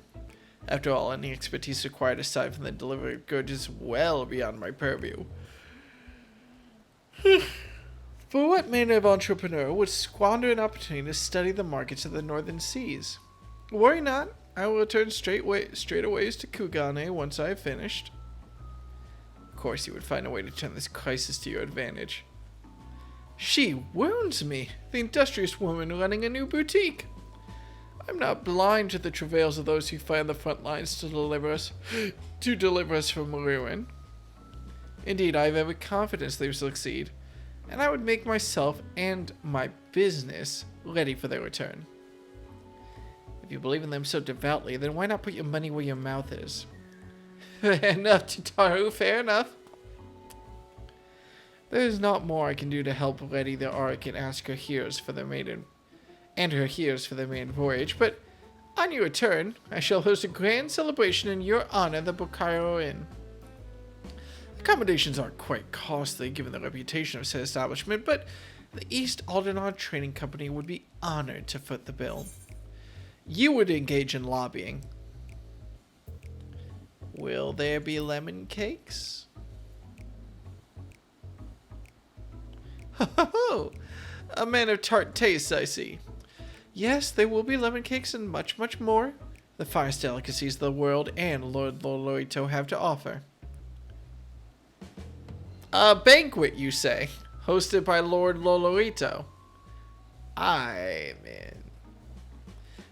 After all, any expertise required aside from the delivery of goods is well beyond my purview. For what manner of entrepreneur would squander an opportunity to study the markets of the northern seas? Worry not, I will return straight away to Kugane once I have finished. Of course, you would find a way to turn this crisis to your advantage. She wounds me, the industrious woman running a new boutique. I'm not blind to the travails of those who fight on the front lines to deliver us from ruin. Indeed, I have every confidence they will succeed, and I would make myself and my business ready for their return. If you believe in them so devoutly, then why not put your money where your mouth is? Fair enough, Tataru, fair enough. There is not more I can do to help ready the Ark and ask her heroes for their maiden voyage, but on your return, I shall host a grand celebration in your honor at the Bokairo Inn. Accommodations aren't quite costly given the reputation of said establishment, but the East Aldernaud Trading Company would be honored to foot the bill. You would engage in lobbying. Will there be lemon cakes? Ho ho ho! A man of tart tastes, I see. Yes, there will be lemon cakes and much, much more. The finest delicacies the world and Lord Lolorito have to offer. A banquet, you say? Hosted by Lord Lolorito? I'm in.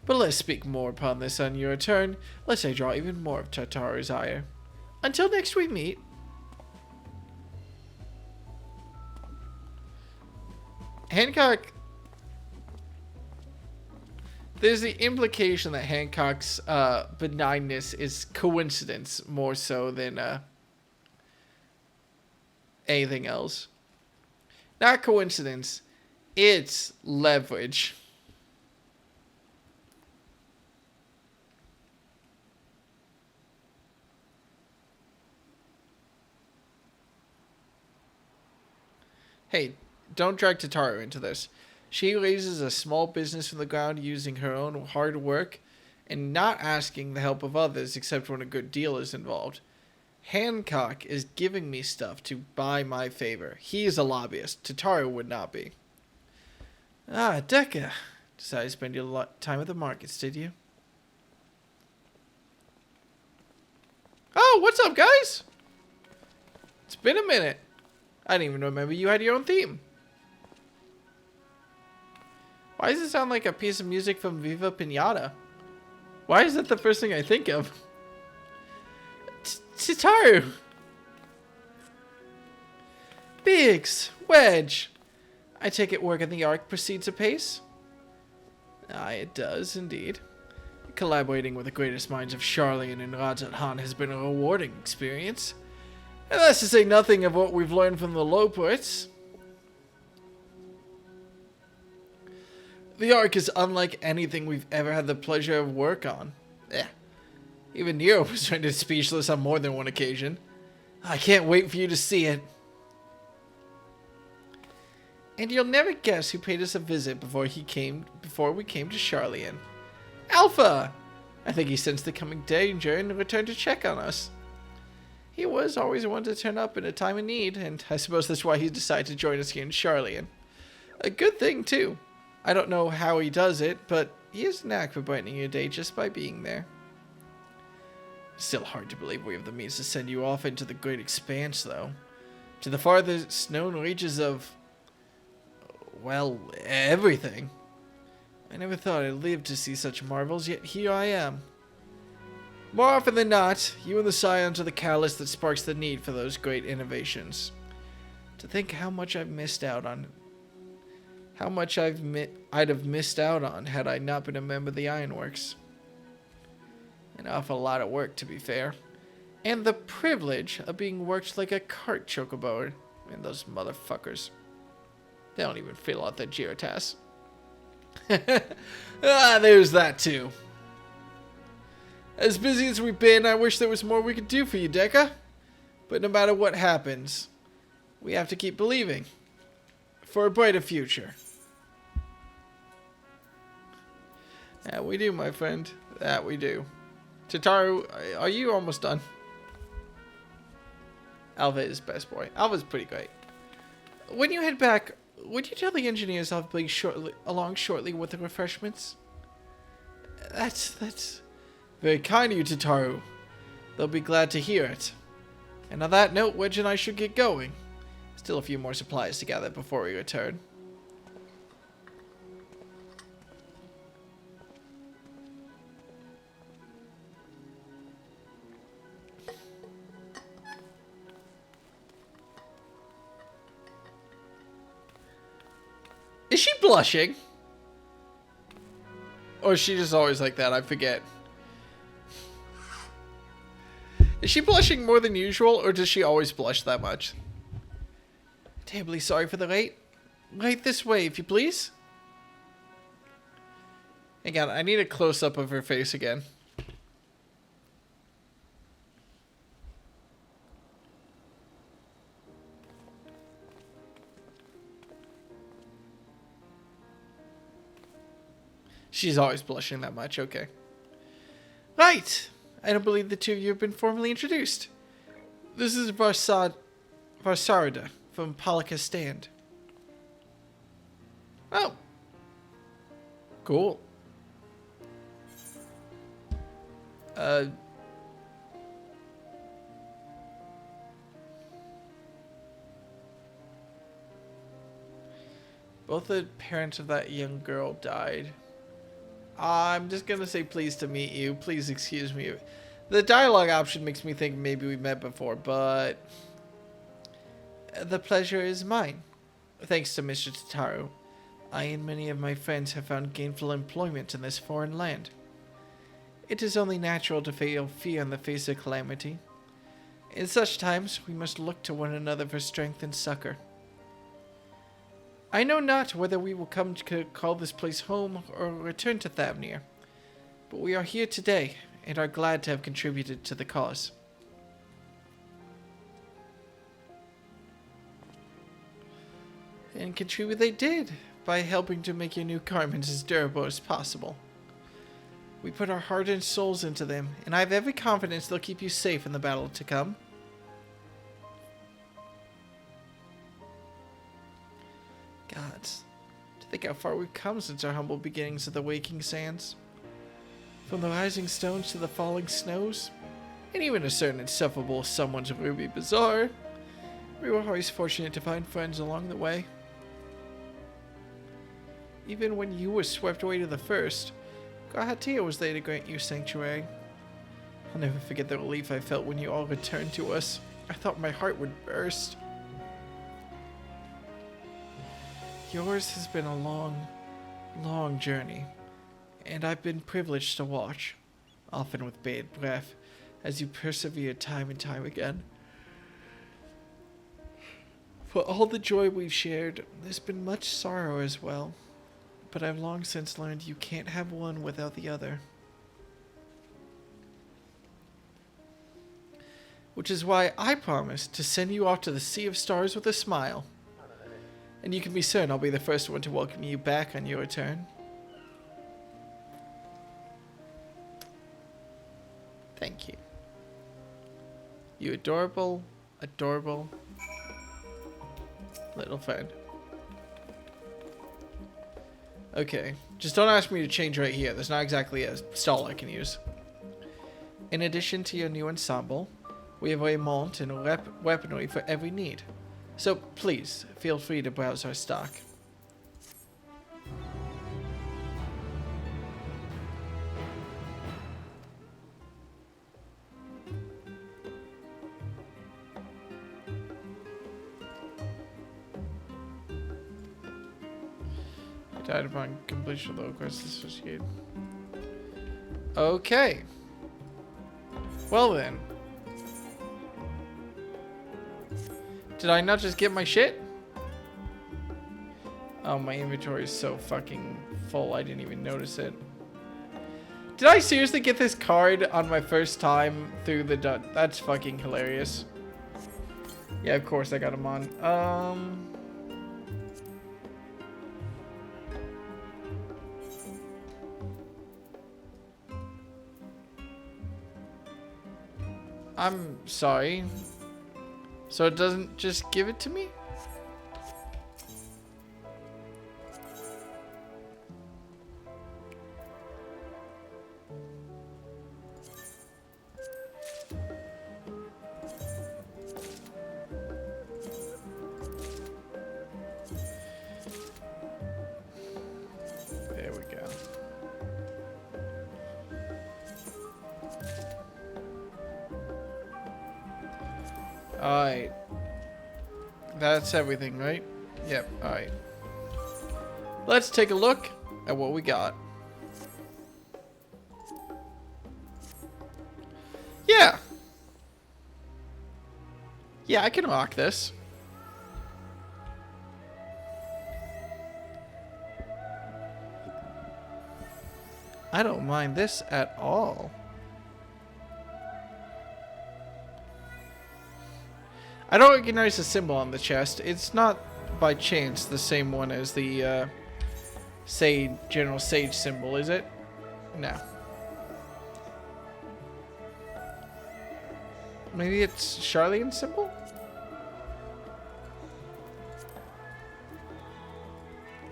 But let's speak more upon this on your return, lest I draw even more of Tataru's ire. Until next we meet. Hancock... There's the implication that Hancock's benignness is coincidence more so than anything else. Not coincidence, it's leverage. Hey, don't drag Tataru into this. She raises a small business from the ground using her own hard work and not asking the help of others except when a good deal is involved. Hancock is giving me stuff to buy my favor. He is a lobbyist. Tataru would not be. Ah, Dekka. Decided to spend your time at the markets, did you? Oh, what's up, guys? It's been a minute. I didn't even remember you had your own theme. Why does it sound like a piece of music from Viva Pinata? Why is that the first thing I think of? Tataru! Biggs! Wedge! I take it work on the Ark proceeds apace? Aye, it does, indeed. Collaborating with the greatest minds of Charlian and Rajat Han has been a rewarding experience. And that's to say nothing of what we've learned from the Loports. The Ark is unlike anything we've ever had the pleasure of work on. Even Nero was rendered speechless on more than one occasion. I can't wait for you to see it. And you'll never guess who paid us a visit before we came to Charlian. Alpha! I think he sensed the coming danger and returned to check on us. He was always one to turn up in a time of need, and I suppose that's why he decided to join us here in Charlian. A good thing, too. I don't know how he does it, but he has a knack for brightening your day just by being there. Still hard to believe we have the means to send you off into the great expanse, though. To the farthest known reaches of, well, everything. I never thought I'd live to see such marvels, yet here I am. More often than not, you and the Scions are the catalyst that sparks the need for those great innovations. To think how much I've missed out on. How much I'd have missed out on had I not been a member of the Ironworks. An awful lot of work, to be fair. And the privilege of being worked like a cart chocobo. And those motherfuckers. They don't even fill out their geotasks. There's that too. As busy as we've been, I wish there was more we could do for you, Deca. But no matter what happens, we have to keep believing. For a brighter future. That we do, my friend. That we do. Tataru, are you almost done? Alva is best boy. Alva's pretty great. When you head back, would you tell the engineers I'll be along shortly with the refreshments? That's very kind of you, Tataru. They'll be glad to hear it. And on that note, Wedge and I should get going. Still a few more supplies to gather before we return. Is she blushing? Or is she just always like that? I forget. Is she blushing more than usual, or does she always blush that much? Terribly sorry for the wait. Right this way, if you please. Hang on, I need a close-up of her face again. She's always blushing that much, okay. Right! I don't believe the two of you have been formally introduced. This is Varsarda from Polika's stand. Oh. Cool. Both the parents of that young girl died. I'm just gonna say pleased to meet you. Please excuse me. The dialogue option makes me think maybe we met before, but the pleasure is mine. Thanks to Mr. Tataru, I and many of my friends have found gainful employment in this foreign land. It is only natural to feel fear in the face of calamity. In such times, we must look to one another for strength and succor. I know not whether we will come to call this place home or return to Thavnir, but we are here today and are glad to have contributed to the cause. And contribute they did, by helping to make your new garments as durable as possible. We put our heart and souls into them, and I have every confidence they'll keep you safe in the battle to come. Gods, to think how far we've come since our humble beginnings at the Waking Sands. From the rising stones to the falling snows, and even a certain insufferable someone's Ruby Bazaar, we were always fortunate to find friends along the way. Even when you were swept away to the first, Gahatia was there to grant you sanctuary. I'll never forget the relief I felt when you all returned to us. I thought my heart would burst. Yours has been a long, long journey, and I've been privileged to watch, often with bated breath, as you persevere time and time again. For all the joy we've shared, there's been much sorrow as well, but I've long since learned you can't have one without the other. Which is why I promised to send you off to the Sea of Stars with a smile. And you can be certain I'll be the first one to welcome you back on your return. Thank you. You adorable, adorable little friend. Okay, just don't ask me to change right here. There's not exactly a stall I can use. In addition to your new ensemble, we have a mount and weaponry for every need. So please, feel free to browse our stock. Died upon completion of the quest associated. Okay. Well then. Did I not just get my shit? Oh, my inventory is so fucking full, I didn't even notice it. Did I seriously get this card on my first time through the That's fucking hilarious. Yeah, of course I got him on. I'm sorry. So it doesn't just give it to me? There we go. Alright. That's everything, right? Yep, alright. Let's take a look at what we got. Yeah! Yeah, I can rock this. I don't mind this at all. I don't recognize the symbol on the chest. It's not by chance the same one as the Sage, General Sage symbol, is it? No. Maybe it's Charlene's symbol?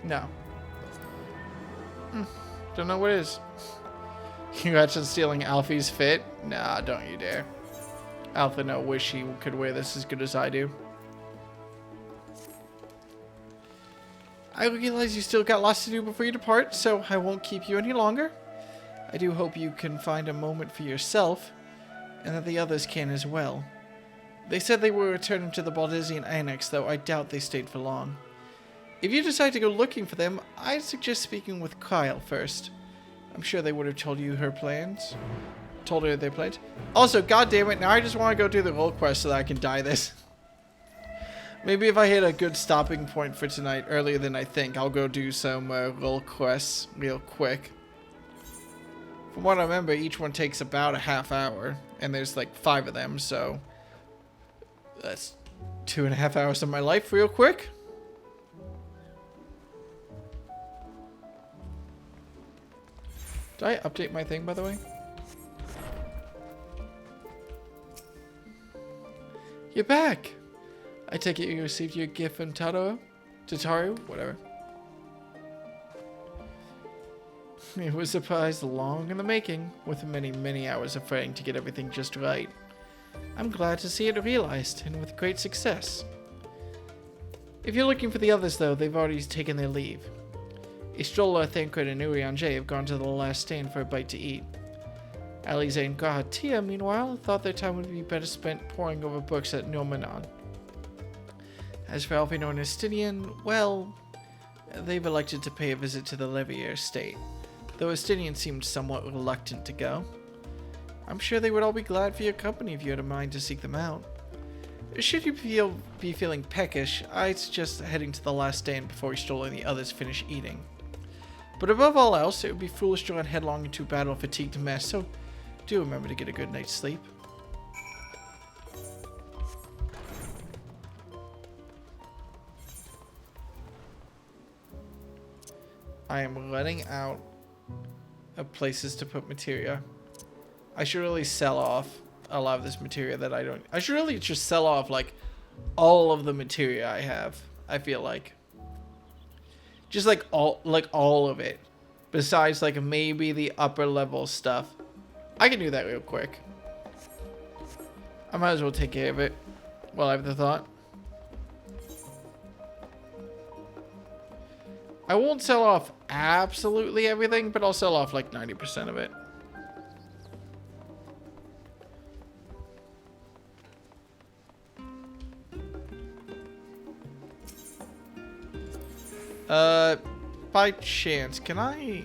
No. Don't know what it is. Congrats on stealing Alfie's fit. Nah, don't you dare. Alpha no wish he could wear this as good as I do. I realize you still got lots to do before you depart, so I won't keep you any longer. I do hope you can find a moment for yourself, and that the others can as well. They said they were returning to the Baldizian Annex, though I doubt they stayed for long. If you decide to go looking for them, I'd suggest speaking with Kyle first. I'm sure they would have told you her plans. Told her their plans. Also, goddammit, now I just want to go do the role quest so that I can die this. Maybe if I hit a good stopping point for tonight earlier than I think, I'll go do some role quests real quick. From what I remember, each one takes about a half hour, and there's like 5 of them, so that's 2.5 hours of my life real quick. Did I update my thing, by the way? You're back! I take it you received your gift from Tataru? Whatever. It was a surprise long in the making, with many, many hours of praying to get everything just right. I'm glad to see it realized, and with great success. If you're looking for the others, though, they've already taken their leave. Istrola, Thancred, and Urianger have gone to the last stand for a bite to eat. Alize and Gahatia, meanwhile, thought their time would be better spent poring over books at Normanon. As for Alfino and Estinian, well, they've elected to pay a visit to the Levier estate, though Estinian seemed somewhat reluctant to go. I'm sure they would all be glad for your company if you had a mind to seek them out. Should you be feeling peckish, I'd suggest heading to the last stand before Istrola and the others finish eating. But above all else, it would be foolish to run headlong into a battle-fatigued mess, so do remember to get a good night's sleep. I am running out of places to put materia. I should really sell off a lot of this material that I don't. I should really just sell off like all of the material I have. I feel like just like all of it, besides like maybe the upper level stuff. I can do that real quick. I might as well take care of it while I have the thought. I won't sell off absolutely everything, but I'll sell off like 90% of it. By chance, can I...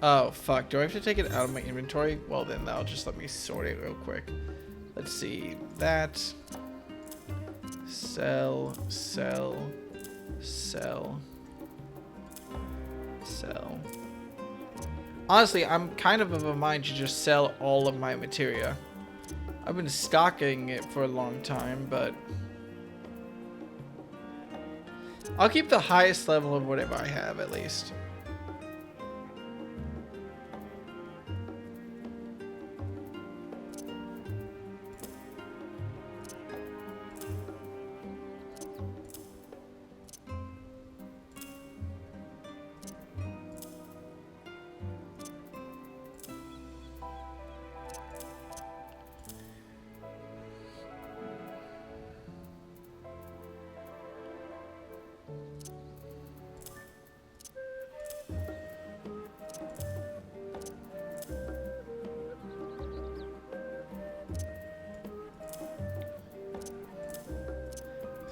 Oh, fuck. Do I have to take it out of my inventory? Well, then that'll just let me sort it real quick. Let's see. That. Sell, sell, sell, sell. Honestly, I'm kind of a mind to just sell all of my materia. I've been stocking it for a long time, but... I'll keep the highest level of whatever I have, at least.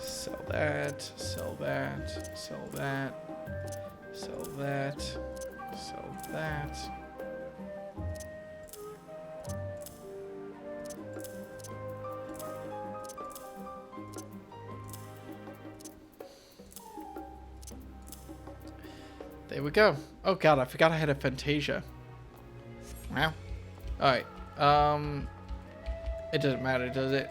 Sell that, sell that, sell that, sell that, sell that. There we go. Oh god, I forgot I had a Fantasia. Wow. Alright. It doesn't matter, does it?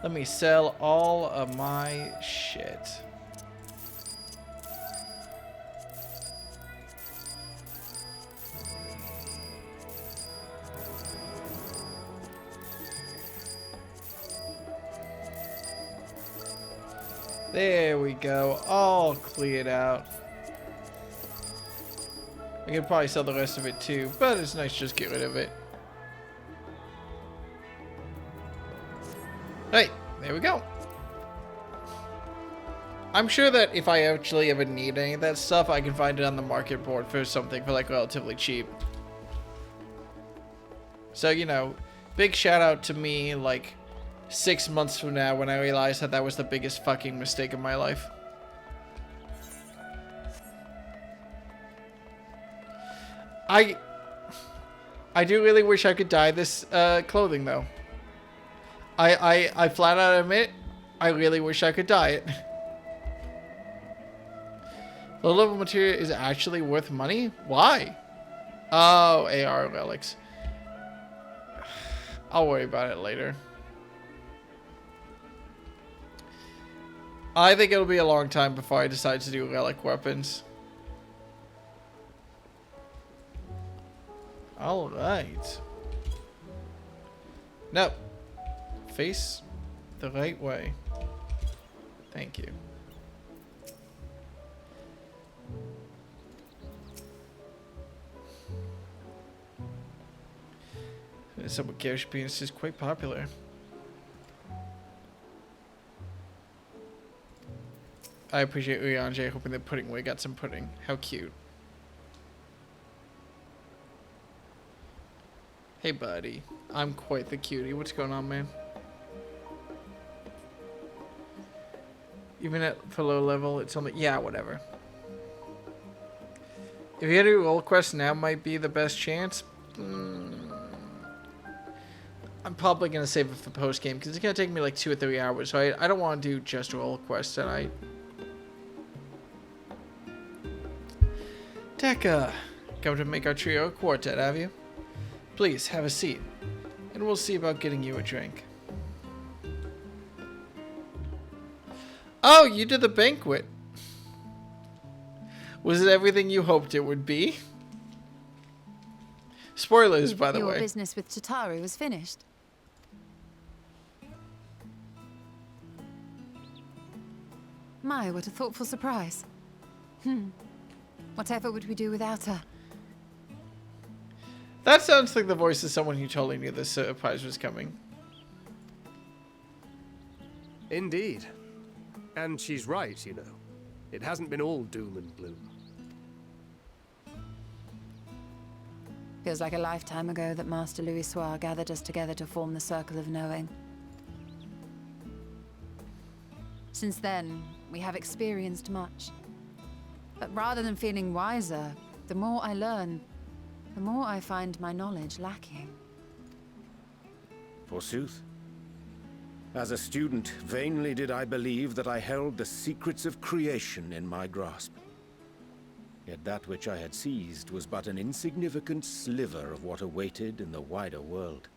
Let me sell all of my shit. There we go. All cleared out. I could probably sell the rest of it too, but it's nice to just get rid of it. Hey, there we go. I'm sure that if I actually ever need any of that stuff, I can find it on the market board for something for like relatively cheap. So, you know, big shout out to me like 6 months from now when I realized that that was the biggest fucking mistake of my life. I do really wish I could dye this clothing though. I flat out admit, I really wish I could dye it. Low level material is actually worth money? Why? Oh, AR relics. I'll worry about it later. I think it'll be a long time before I decide to do relic weapons. Alright. No. Face the right way. Thank you. Some garish penis is quite popular. I appreciate Uyanje hoping that Pudding Way got some pudding. How cute. Hey buddy, I'm quite the cutie. What's going on, man? Even for low level, it's only... Yeah, whatever. If you had to do roll quest now might be the best chance. I'm probably going to save it for post game because it's going to take me like 2 or 3 hours. So I don't want to do just roll quests tonight. Tekka, come to make our trio a quartet, have you? Please, have a seat. And we'll see about getting you a drink. Oh, you did the banquet. Was it everything you hoped it would be? Spoilers, by the Your way. business with Chitauri was finished. My, what a thoughtful surprise. Whatever would we do without her? That sounds like the voice of someone who totally knew the surprise was coming. Indeed. And she's right, you know. It hasn't been all doom and gloom. Feels like a lifetime ago that Master Louis Soir gathered us together to form the Circle of Knowing. Since then, we have experienced much. But rather than feeling wiser, the more I learn, the more I find my knowledge lacking. Forsooth. As a student, vainly did I believe that I held the secrets of creation in my grasp. Yet that which I had seized was but an insignificant sliver of what awaited in the wider world.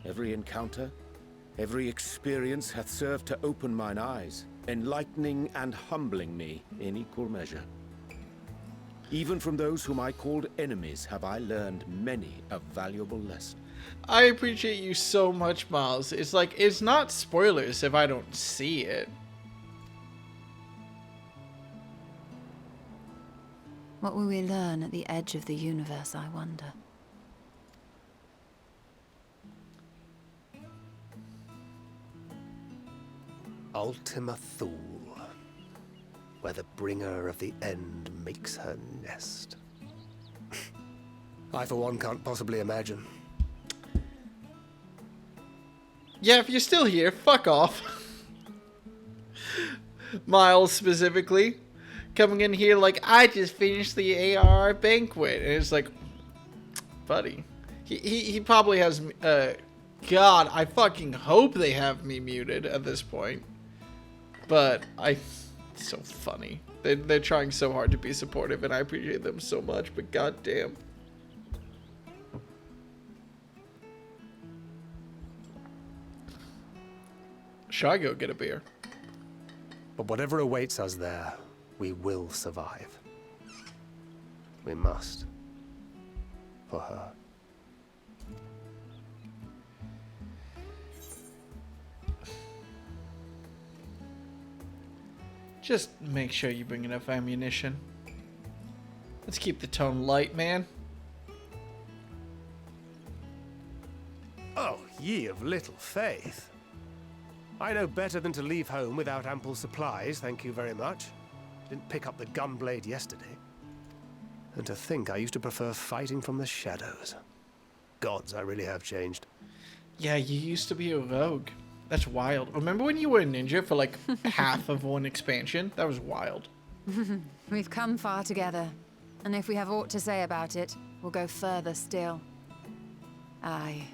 Every encounter, every experience hath served to open mine eyes, enlightening and humbling me in equal measure. Even from those whom I called enemies have I learned many a valuable lesson. I appreciate you so much, Miles. It's like, it's not spoilers if I don't see it. What will we learn at the edge of the universe, I wonder? Ultima Thule, where the bringer of the end makes her nest. I, for one, can't possibly imagine. Yeah, if you're still here, fuck off. Miles specifically. Coming in here like, I just finished the AR banquet. And it's like, buddy. He probably has... God, I fucking hope they have me muted at this point. But it's so funny. They're trying so hard to be supportive, and I appreciate them so much, but goddamn. Should I go get a beer? But whatever awaits us there, we will survive. We must. For her. Just make sure you bring enough ammunition. Let's keep the tone light, man. Oh, ye of little faith. I know better than to leave home without ample supplies, thank you very much. Didn't pick up the gunblade yesterday. And to think I used to prefer fighting from the shadows. Gods, I really have changed. Yeah, you used to be a rogue. That's wild. Remember when you were a ninja for like half of one expansion? That was wild. We've come far together, and if we have aught to say about it, we'll go further still. Aye,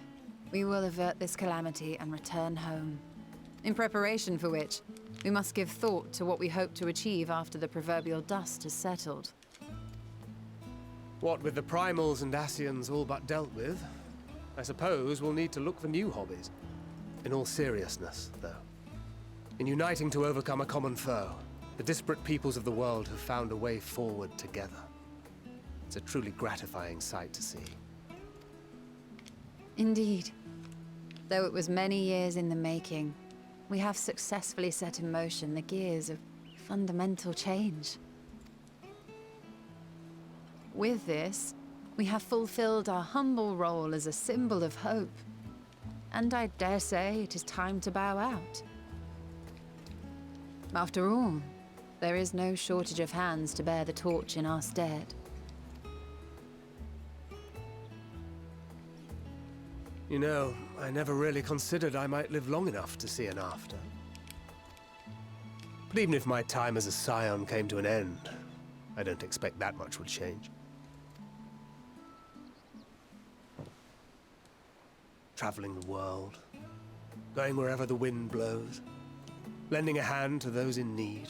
we will avert this calamity and return home. In preparation for which, we must give thought to what we hope to achieve after the proverbial dust has settled. What with the primals and Asians all but dealt with, I suppose we'll need to look for new hobbies. In all seriousness, though. In uniting to overcome a common foe, the disparate peoples of the world have found a way forward together. It's a truly gratifying sight to see. Indeed. Though it was many years in the making, we have successfully set in motion the gears of fundamental change. With this, we have fulfilled our humble role as a symbol of hope. And I dare say it is time to bow out. After all, there is no shortage of hands to bear the torch in our stead. You know, I never really considered I might live long enough to see an after. But even if my time as a scion came to an end, I don't expect that much would change. Traveling the world, going wherever the wind blows, lending a hand to those in need.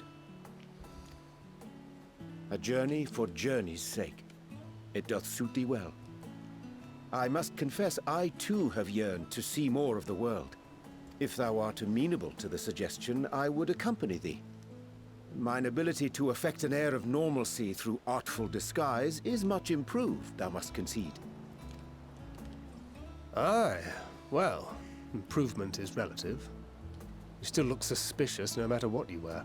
A journey for journey's sake. It doth suit thee well. I must confess I too have yearned to see more of the world. If thou art amenable to the suggestion, I would accompany thee. mine ability to affect an air of normalcy through artful disguise is much improved, thou must concede. Aye. Well, improvement is relative. You still look suspicious no matter what you wear.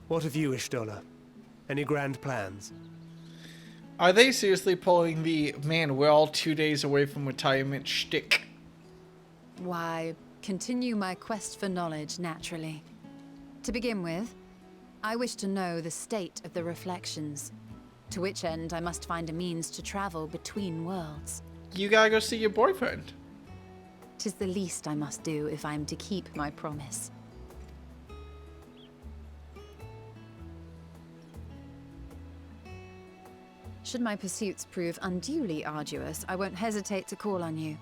What of you, Ishtola? Any grand plans? Are they seriously pulling the man, we're all 2 days away from retirement shtick? Why, continue my quest for knowledge, naturally. To begin with, I wish to know the state of the reflections, to which end I must find a means to travel between worlds. You gotta go see your boyfriend. 'Tis the least I must do if I am to keep my promise. Should my pursuits prove unduly arduous, I won't hesitate to call on you.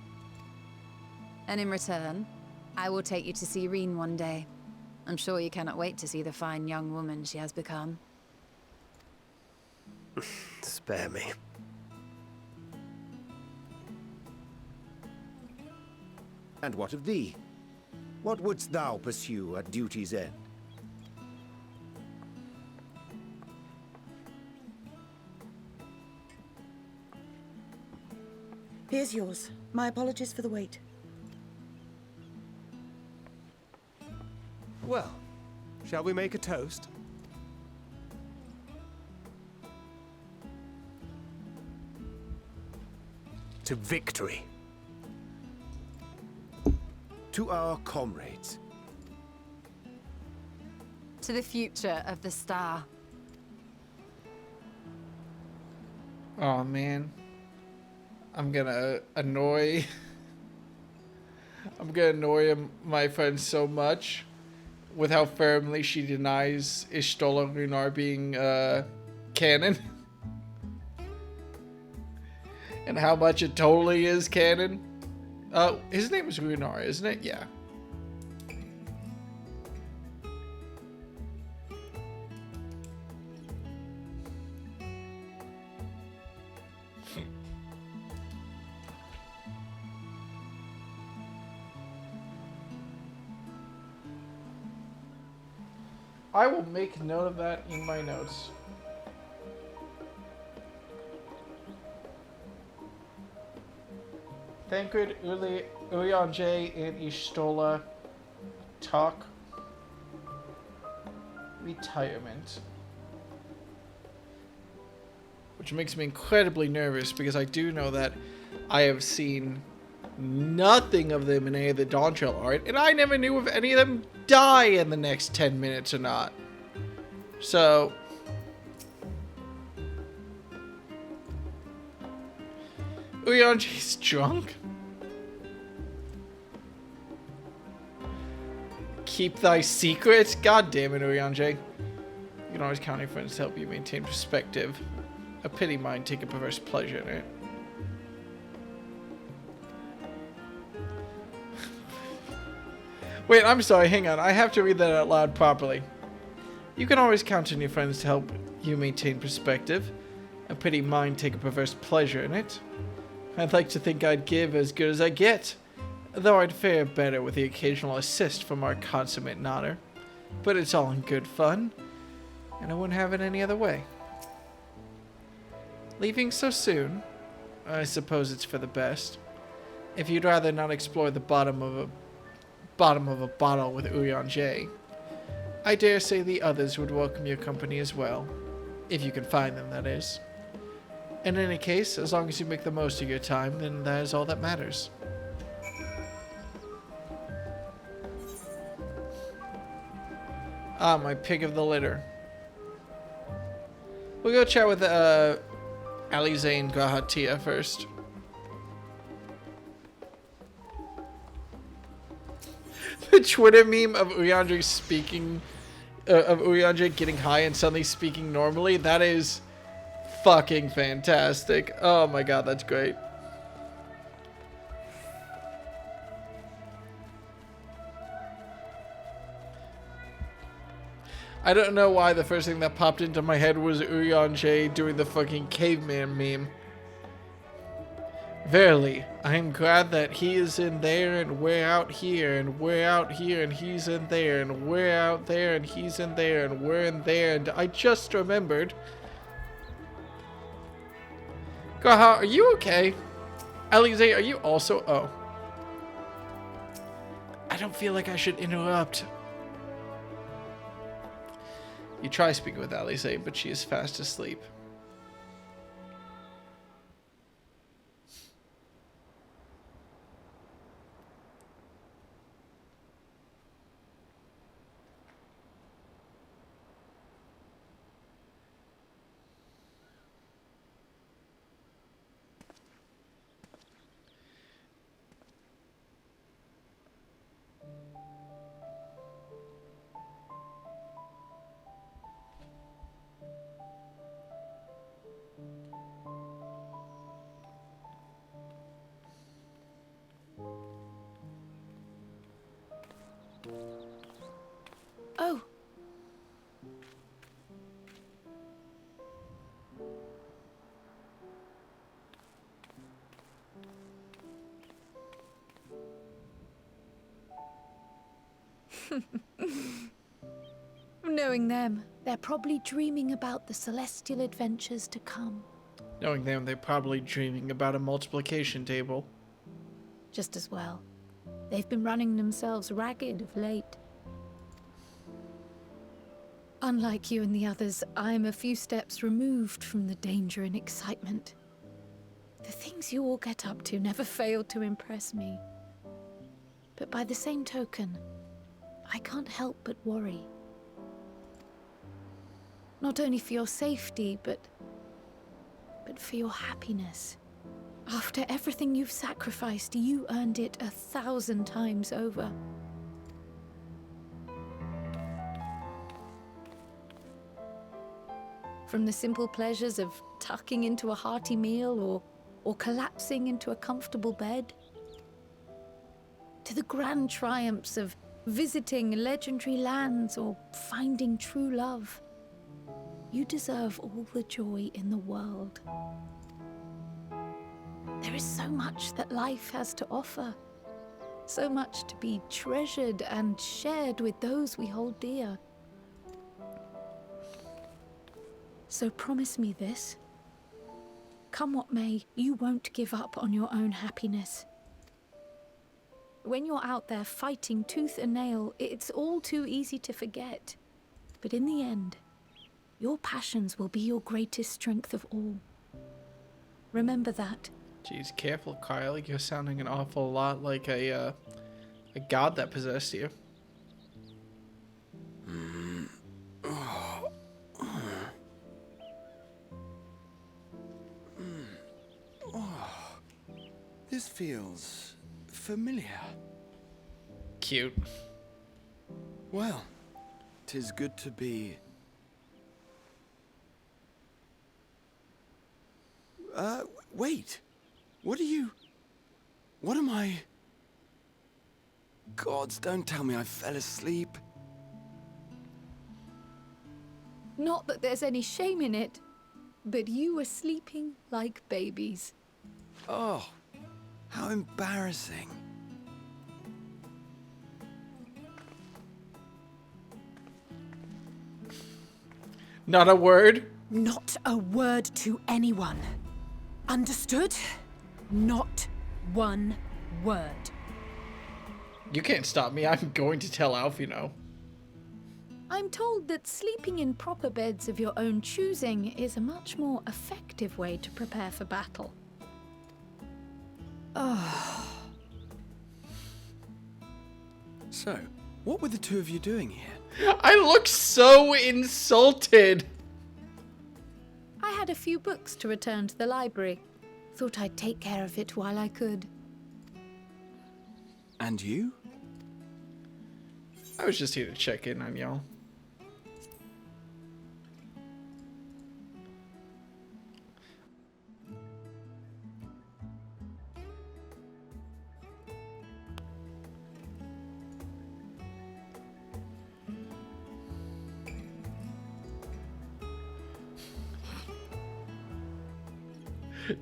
And in return, I will take you to see Reen one day. I'm sure you cannot wait to see the fine young woman she has become. Spare me. And what of thee? What wouldst thou pursue at duty's end? Here's yours. My apologies for the wait. Well, shall we make a toast? To victory. To our comrades. To the future of the star. Oh man. I'm gonna annoy my friend so much with how firmly she denies Ishtola Runar being canon. And how much it totally is canon. His name is Runar, isn't it? Yeah. I will make note of that in my notes. Thancred, Urian J, and Ishtola talk retirement. Which makes me incredibly nervous because I do know that I have seen nothing of them in any of the Dawntrail art, and I never knew if any of them die in the next 10 minutes or not. So Uyanji's drunk? Keep thy secret? God damn it, Uyanji. You can always count on your friends to help you maintain perspective. A pity mine take a perverse pleasure in it. Wait, I'm sorry, hang on. I have to read that out loud properly. You can always count on your friends to help you maintain perspective. A pity mine take a perverse pleasure in it. I'd like to think I'd give as good as I get, though I'd fare better with the occasional assist from our consummate nodder. But it's all in good fun, and I wouldn't have it any other way. Leaving so soon? I suppose it's for the best. If you'd rather not explore the bottom of a bottle with Urian J, I dare say the others would welcome your company as well. If you can find them, that is. In any case, as long as you make the most of your time, then that is all that matters. Ah, my pig of the litter. We'll go chat with Alize and Grahatia first. The Twitter meme of Uyandre speaking, of Uyandre getting high and suddenly speaking normally, that is fucking fantastic. Oh my god, that's great. I don't know why the first thing that popped into my head was Uyandre doing the fucking caveman meme. Verily, I am glad that he is in there and we're out here and we're out here and he's in there and we're out there and he's in there and we're in there and I just remembered. Gaha, are you okay? Alize, are you also? Oh. I don't feel like I should interrupt. You try speaking with Alize, but she is fast asleep. Oh, Knowing them, they're probably dreaming about the celestial adventures to come. Knowing them, they're probably dreaming about a multiplication table. Just as well. They've been running themselves ragged of late. Unlike you and the others, I'm a few steps removed from the danger and excitement. The things you all get up to never fail to impress me. But by the same token, I can't help but worry. Not only for your safety, but for your happiness. After everything you've sacrificed, you earned it 1,000 times over. From the simple pleasures of tucking into a hearty meal or collapsing into a comfortable bed, to the grand triumphs of visiting legendary lands or finding true love. You deserve all the joy in the world. There is so much that life has to offer, so much to be treasured and shared with those we hold dear. So promise me this. Come what may, you won't give up on your own happiness. When you're out there fighting tooth and nail, it's all too easy to forget. But in the end, your passions will be your greatest strength of all. Remember that. Jeez, careful, Kyle. You're sounding an awful lot like a god that possessed you. This feels familiar. Cute. Well, 'tis good to be... wait. What am I... Gods, don't tell me I fell asleep. Not that there's any shame in it, but you were sleeping like babies. Oh, how embarrassing. Not a word? not a word to anyone. Understood? Not one word. You can't stop me. I'm going to tell Alf, you know. I'm told that sleeping in proper beds of your own choosing is a much more effective way to prepare for battle. So, what were the two of you doing here? I look so insulted. I had a few books to return to the library. Thought I'd take care of it while I could. And you? I was just here to check in on y'all.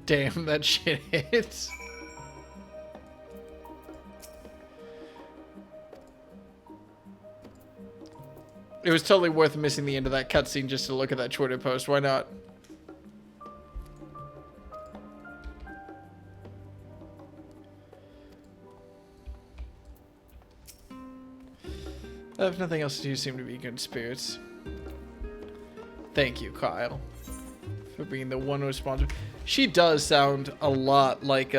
Damn, that shit hits. It was totally worth missing the end of that cutscene just to look at that Twitter post. Why not? If nothing else to do, seem to be good spirits. Thank you, Kyle, for being the one responsible. She does sound a lot like,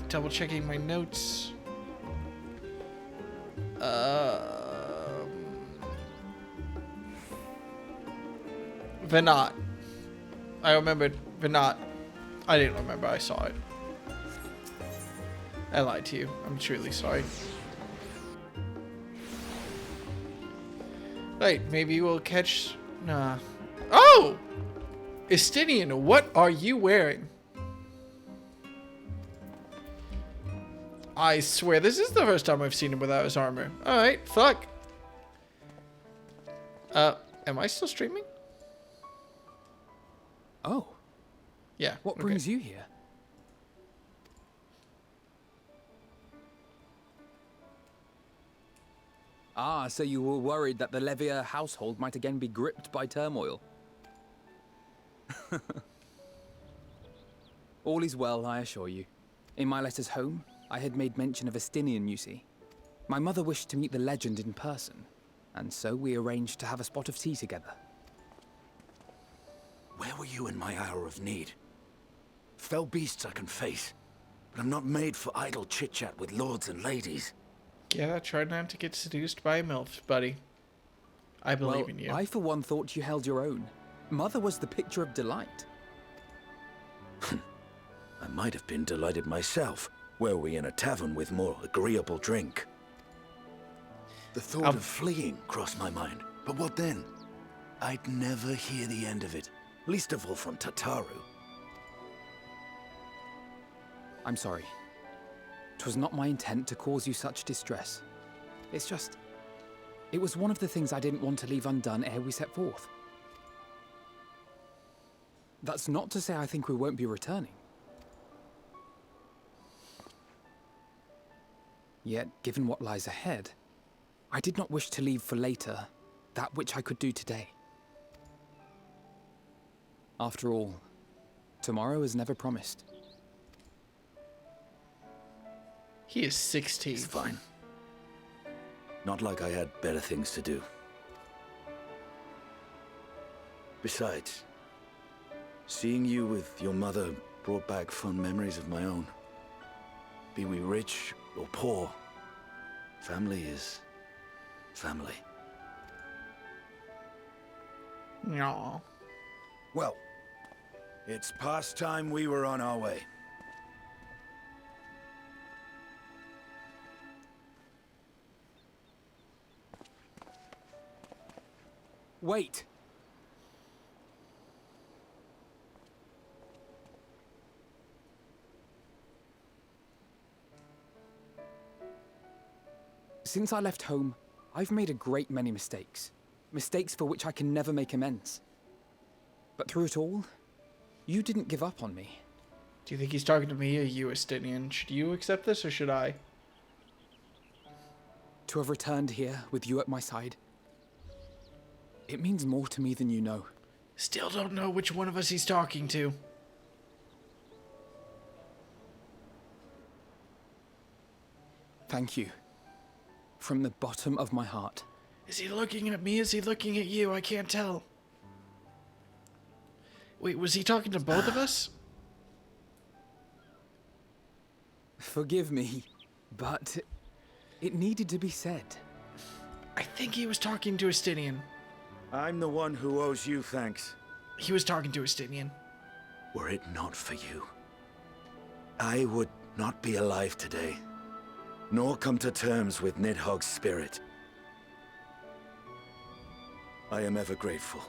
double checking my notes. Venat. I remembered Venat. I didn't remember. I saw it. I lied to you. I'm truly sorry. Right, maybe we'll catch... Nah. Oh! Estinian, what are you wearing? I swear, this is the first time I've seen him without his armor. Alright, fuck. Am I still streaming? Oh, Yeah. what brings you here? Ah, so you were worried that the Levier household might again be gripped by turmoil. All is well, I assure you. In my letters home, I had made mention of Estinian, you see. My mother wished to meet the legend in person, and so we arranged to have a spot of tea together. Where were you in my hour of need? Fell beasts I can face, but I'm not made for idle chit-chat with lords and ladies. Yeah, try not to get seduced by MILFs, buddy. I believe in you. I for one thought you held your own. Mother was the picture of delight. I might have been delighted myself, were we in a tavern with more agreeable drink. The thought of fleeing crossed my mind, but what then? I'd never hear the end of it, least of all from Tataru. I'm sorry. 'Twas not my intent to cause you such distress. It's just... It was one of the things I didn't want to leave undone ere we set forth. That's not to say I think we won't be returning. Yet, given what lies ahead, I did not wish to leave for later that which I could do today. After all, tomorrow is never promised. He is 16. It's fine. Not like I had better things to do. Besides, seeing you with your mother brought back fond memories of my own. Be we rich or poor, family is family. Aw. Well, it's past time we were on our way. Wait! Since I left home, I've made a great many mistakes. Mistakes for which I can never make amends. But through it all, you didn't give up on me. Do you think he's talking to me or you, Estinian? Should you accept this or should I? To have returned here with you at my side, it means more to me than you know. Still don't know which one of us he's talking to. Thank you. From the bottom of my heart. Is he looking at me? Is he looking at you? I can't tell. Wait, was he talking to both of us? Forgive me, but it needed to be said. I think he was talking to Estinian. I'm the one who owes you thanks. He was talking to Estinian. Were it not for you, I would not be alive today, nor come to terms with Nidhogg's spirit. I am ever grateful.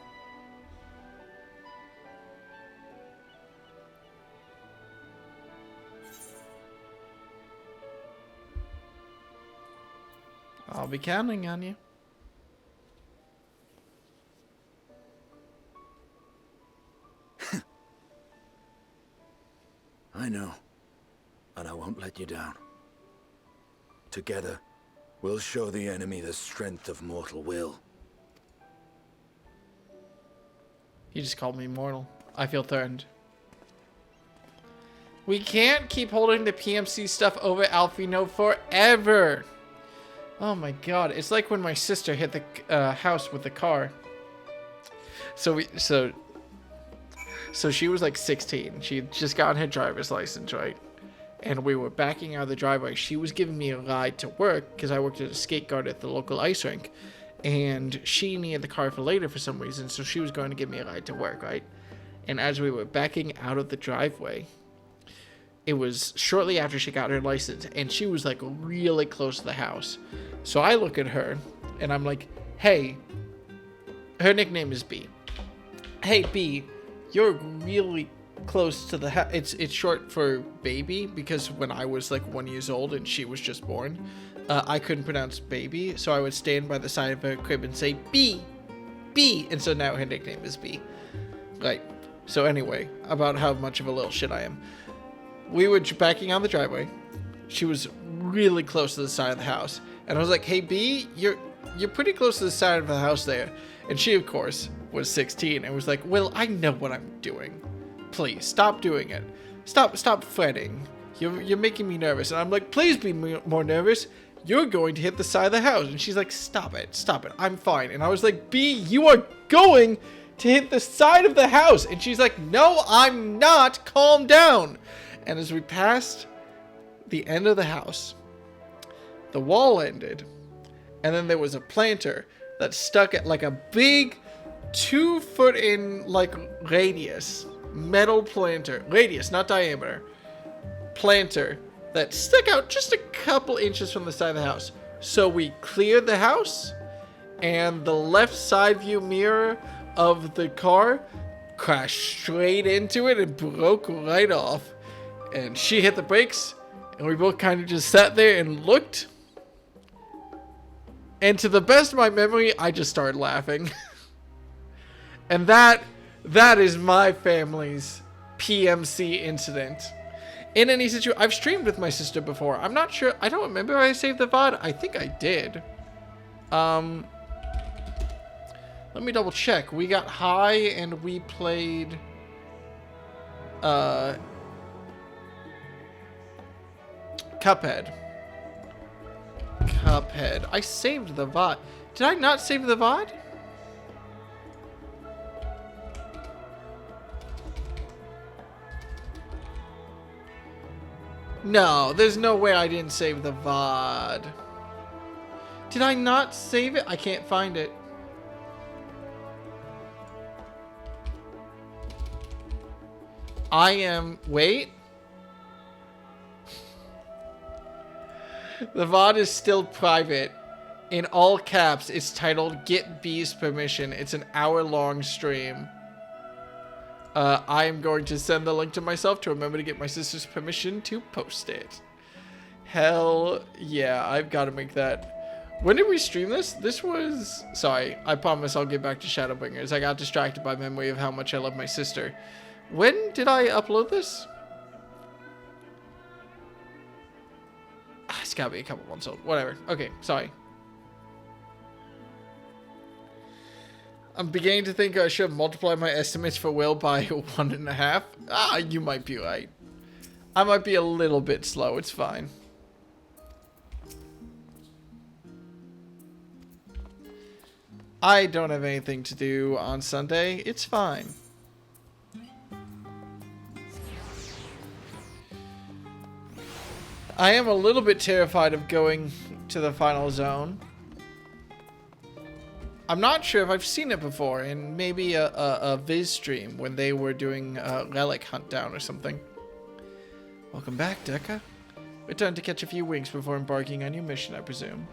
I'll be counting on you. I know, and I won't let you down. Together, we'll show the enemy the strength of mortal will. You just called me mortal. I feel threatened. We can't keep holding the PMC stuff over Alfino forever. Oh my god. It's like when my sister hit the house with the car. So she was like 16. She had just gotten her driver's license, right? And we were backing out of the driveway. She was giving me a ride to work because I worked at a skate guard at the local ice rink. And she needed the car for later for some reason, so she was going to give me a ride to work, right? And as we were backing out of the driveway, it was shortly after she got her license, and she was like really close to the house. So I look at her, and I'm like, hey, her nickname is B. Hey, B, you're really close to the house. It's short for baby, because when I was like 1 year old and she was just born, I couldn't pronounce baby, so I would stand by the side of her crib and say, B, B, and so now her nickname is B. Right. So anyway, about how much of a little shit I am. We were backing on the driveway. She was really close to the side of the house, and I was like, hey, B, you're pretty close to the side of the house there. And she, of course, was 16 and was like, well, I know what I'm doing. Please, stop doing it. Stop fretting. You're making me nervous. And I'm like, please be more nervous. You're going to hit the side of the house. And she's like, stop it. I'm fine. And I was like, B, you are going to hit the side of the house. And she's like, no, I'm not. Calm down. And as we passed the end of the house, the wall ended. And then there was a planter that stuck at like a big 2 foot in like radius metal planter. Radius, not diameter. Planter that stuck out just a couple inches from the side of the house. So we cleared the house, and the left side view mirror of the car crashed straight into it and broke right off. And she hit the brakes, and we both kind of just sat there and looked. And to the best of my memory, I just started laughing. And that is my family's PMC incident. In any situation, I've streamed with my sister before. I'm not sure. I don't remember if I saved the VOD. I think I did. Let me double check. We got high and we played Cuphead. I saved the VOD. Did I not save the VOD? No, there's no way I didn't save the VOD. Did I not save it? I can't find it. Wait. The VOD is still private. In all caps, it's titled Get B's Permission. It's an hour-long stream. I am going to send the link to myself to remember to get my sister's permission to post it. Hell yeah, I've got to make that. When did we stream this? This was... Sorry, I promise I'll get back to Shadowbringers. I got distracted by memory of how much I love my sister. When did I upload this? It's gotta be a couple months old. Whatever. Okay, sorry. I'm beginning to think I should multiply my estimates for Will by 1.5. Ah, you might be right. I might be a little bit slow. It's fine. I don't have anything to do on Sunday. It's fine. I am a little bit terrified of going to the final zone. I'm not sure if I've seen it before in maybe a Viz stream when they were doing a relic hunt down or something. Welcome back, Deca. Return to catch a few winks before embarking on your mission, I presume.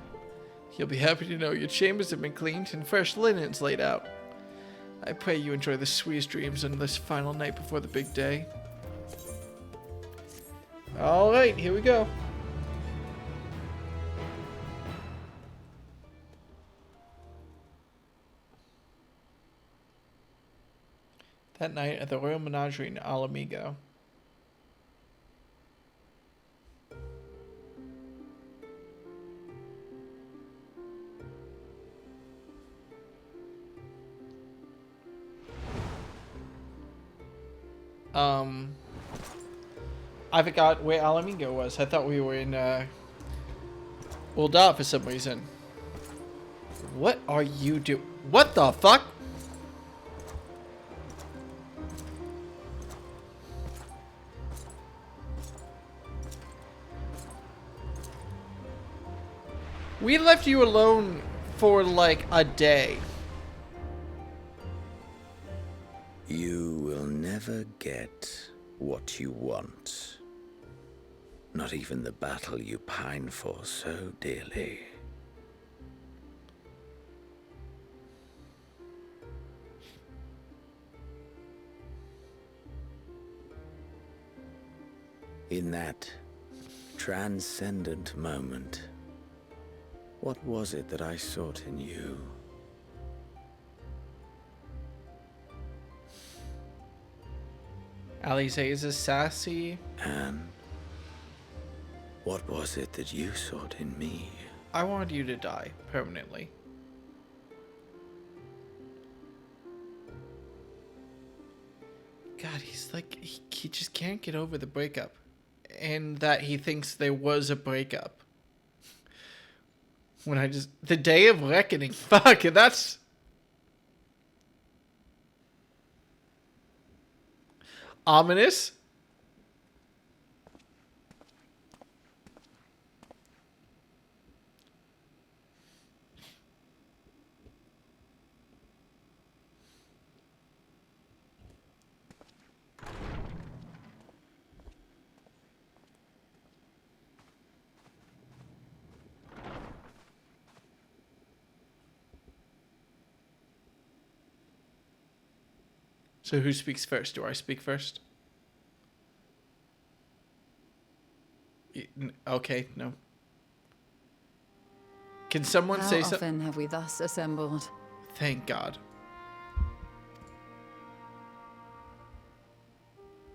You'll be happy to know your chambers have been cleaned and fresh linens laid out. I pray you enjoy the sweetest dreams on this final night before the big day. Alright, here we go. That night at the Royal Menagerie in Alamigo. I forgot where Alamigo was. I thought we were in Ul'dah for some reason. What are you doing? What the fuck? We left you alone for like a day. You will never get what you want. Not even the battle you pine for so dearly. In that transcendent moment, what was it that I sought in you? Alize is a sassy. And what was it that you sought in me? I wanted you to die permanently. God, he's like, he just can't get over the breakup. And that he thinks there was a breakup. When the day of reckoning. Fuck, that's... ominous. So who speaks first? Do I speak first? Okay, no. Can someone How say something? often have we thus assembled? Thank God.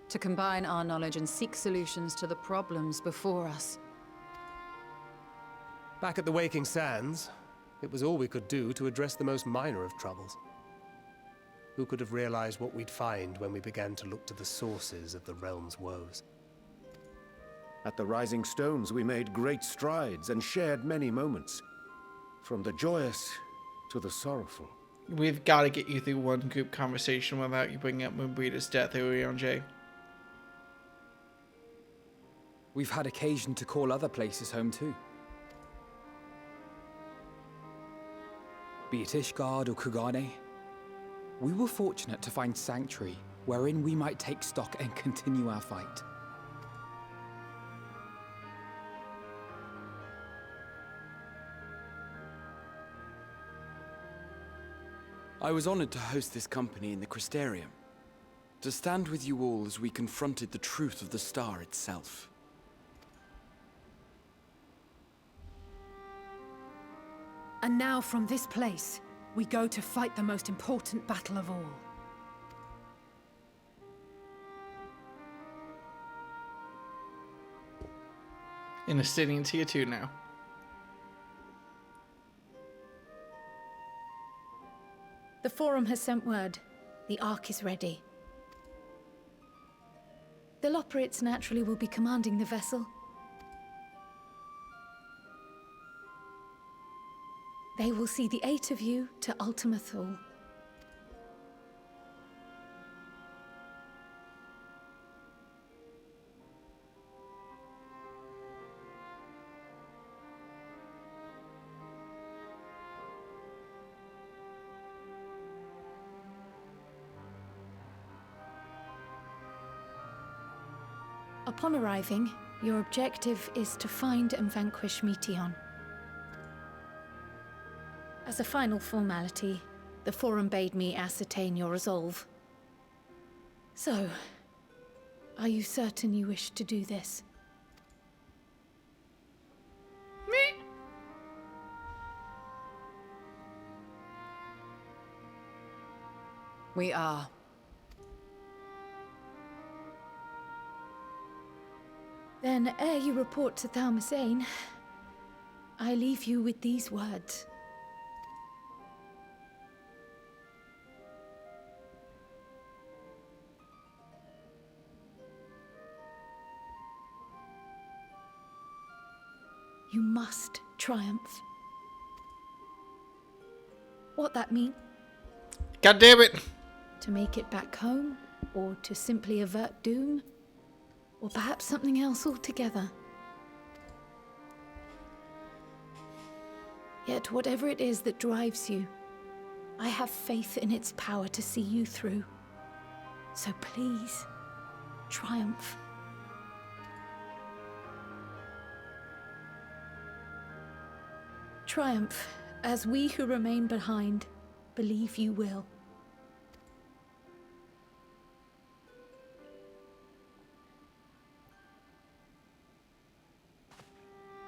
To combine our knowledge and seek solutions to the problems before us. Back at the Waking Sands, it was all we could do to address the most minor of troubles. Who could have realized what we'd find when we began to look to the sources of the realm's woes? At the Rising Stones, we made great strides and shared many moments. From the joyous to the sorrowful. We've got to get you through one group conversation without you bringing up Moonbreeder's death early on, Jay. We've had occasion to call other places home too. Be it Ishgard or Kugane, we were fortunate to find sanctuary wherein we might take stock and continue our fight. I was honored to host this company in the Crystarium, to stand with you all as we confronted the truth of the star itself. And now from this place, we go to fight the most important battle of all. In a Estinian tier 2 now. The Forum has sent word. The Ark is ready. The Loporrits naturally will be commanding the vessel. They will see the 8 of you to Ultima Thule. Upon arriving, your objective is to find and vanquish Meteon. As a final formality, the Forum bade me ascertain your resolve. So, are you certain you wish to do this? We are. Then, ere you report to Thalmasane, I leave you with these words. You must triumph. What that mean? God damn it! To make it back home? Or to simply avert doom? Or perhaps something else altogether? Yet whatever it is that drives you, I have faith in its power to see you through. So please, triumph. Triumph, as we who remain behind believe you will.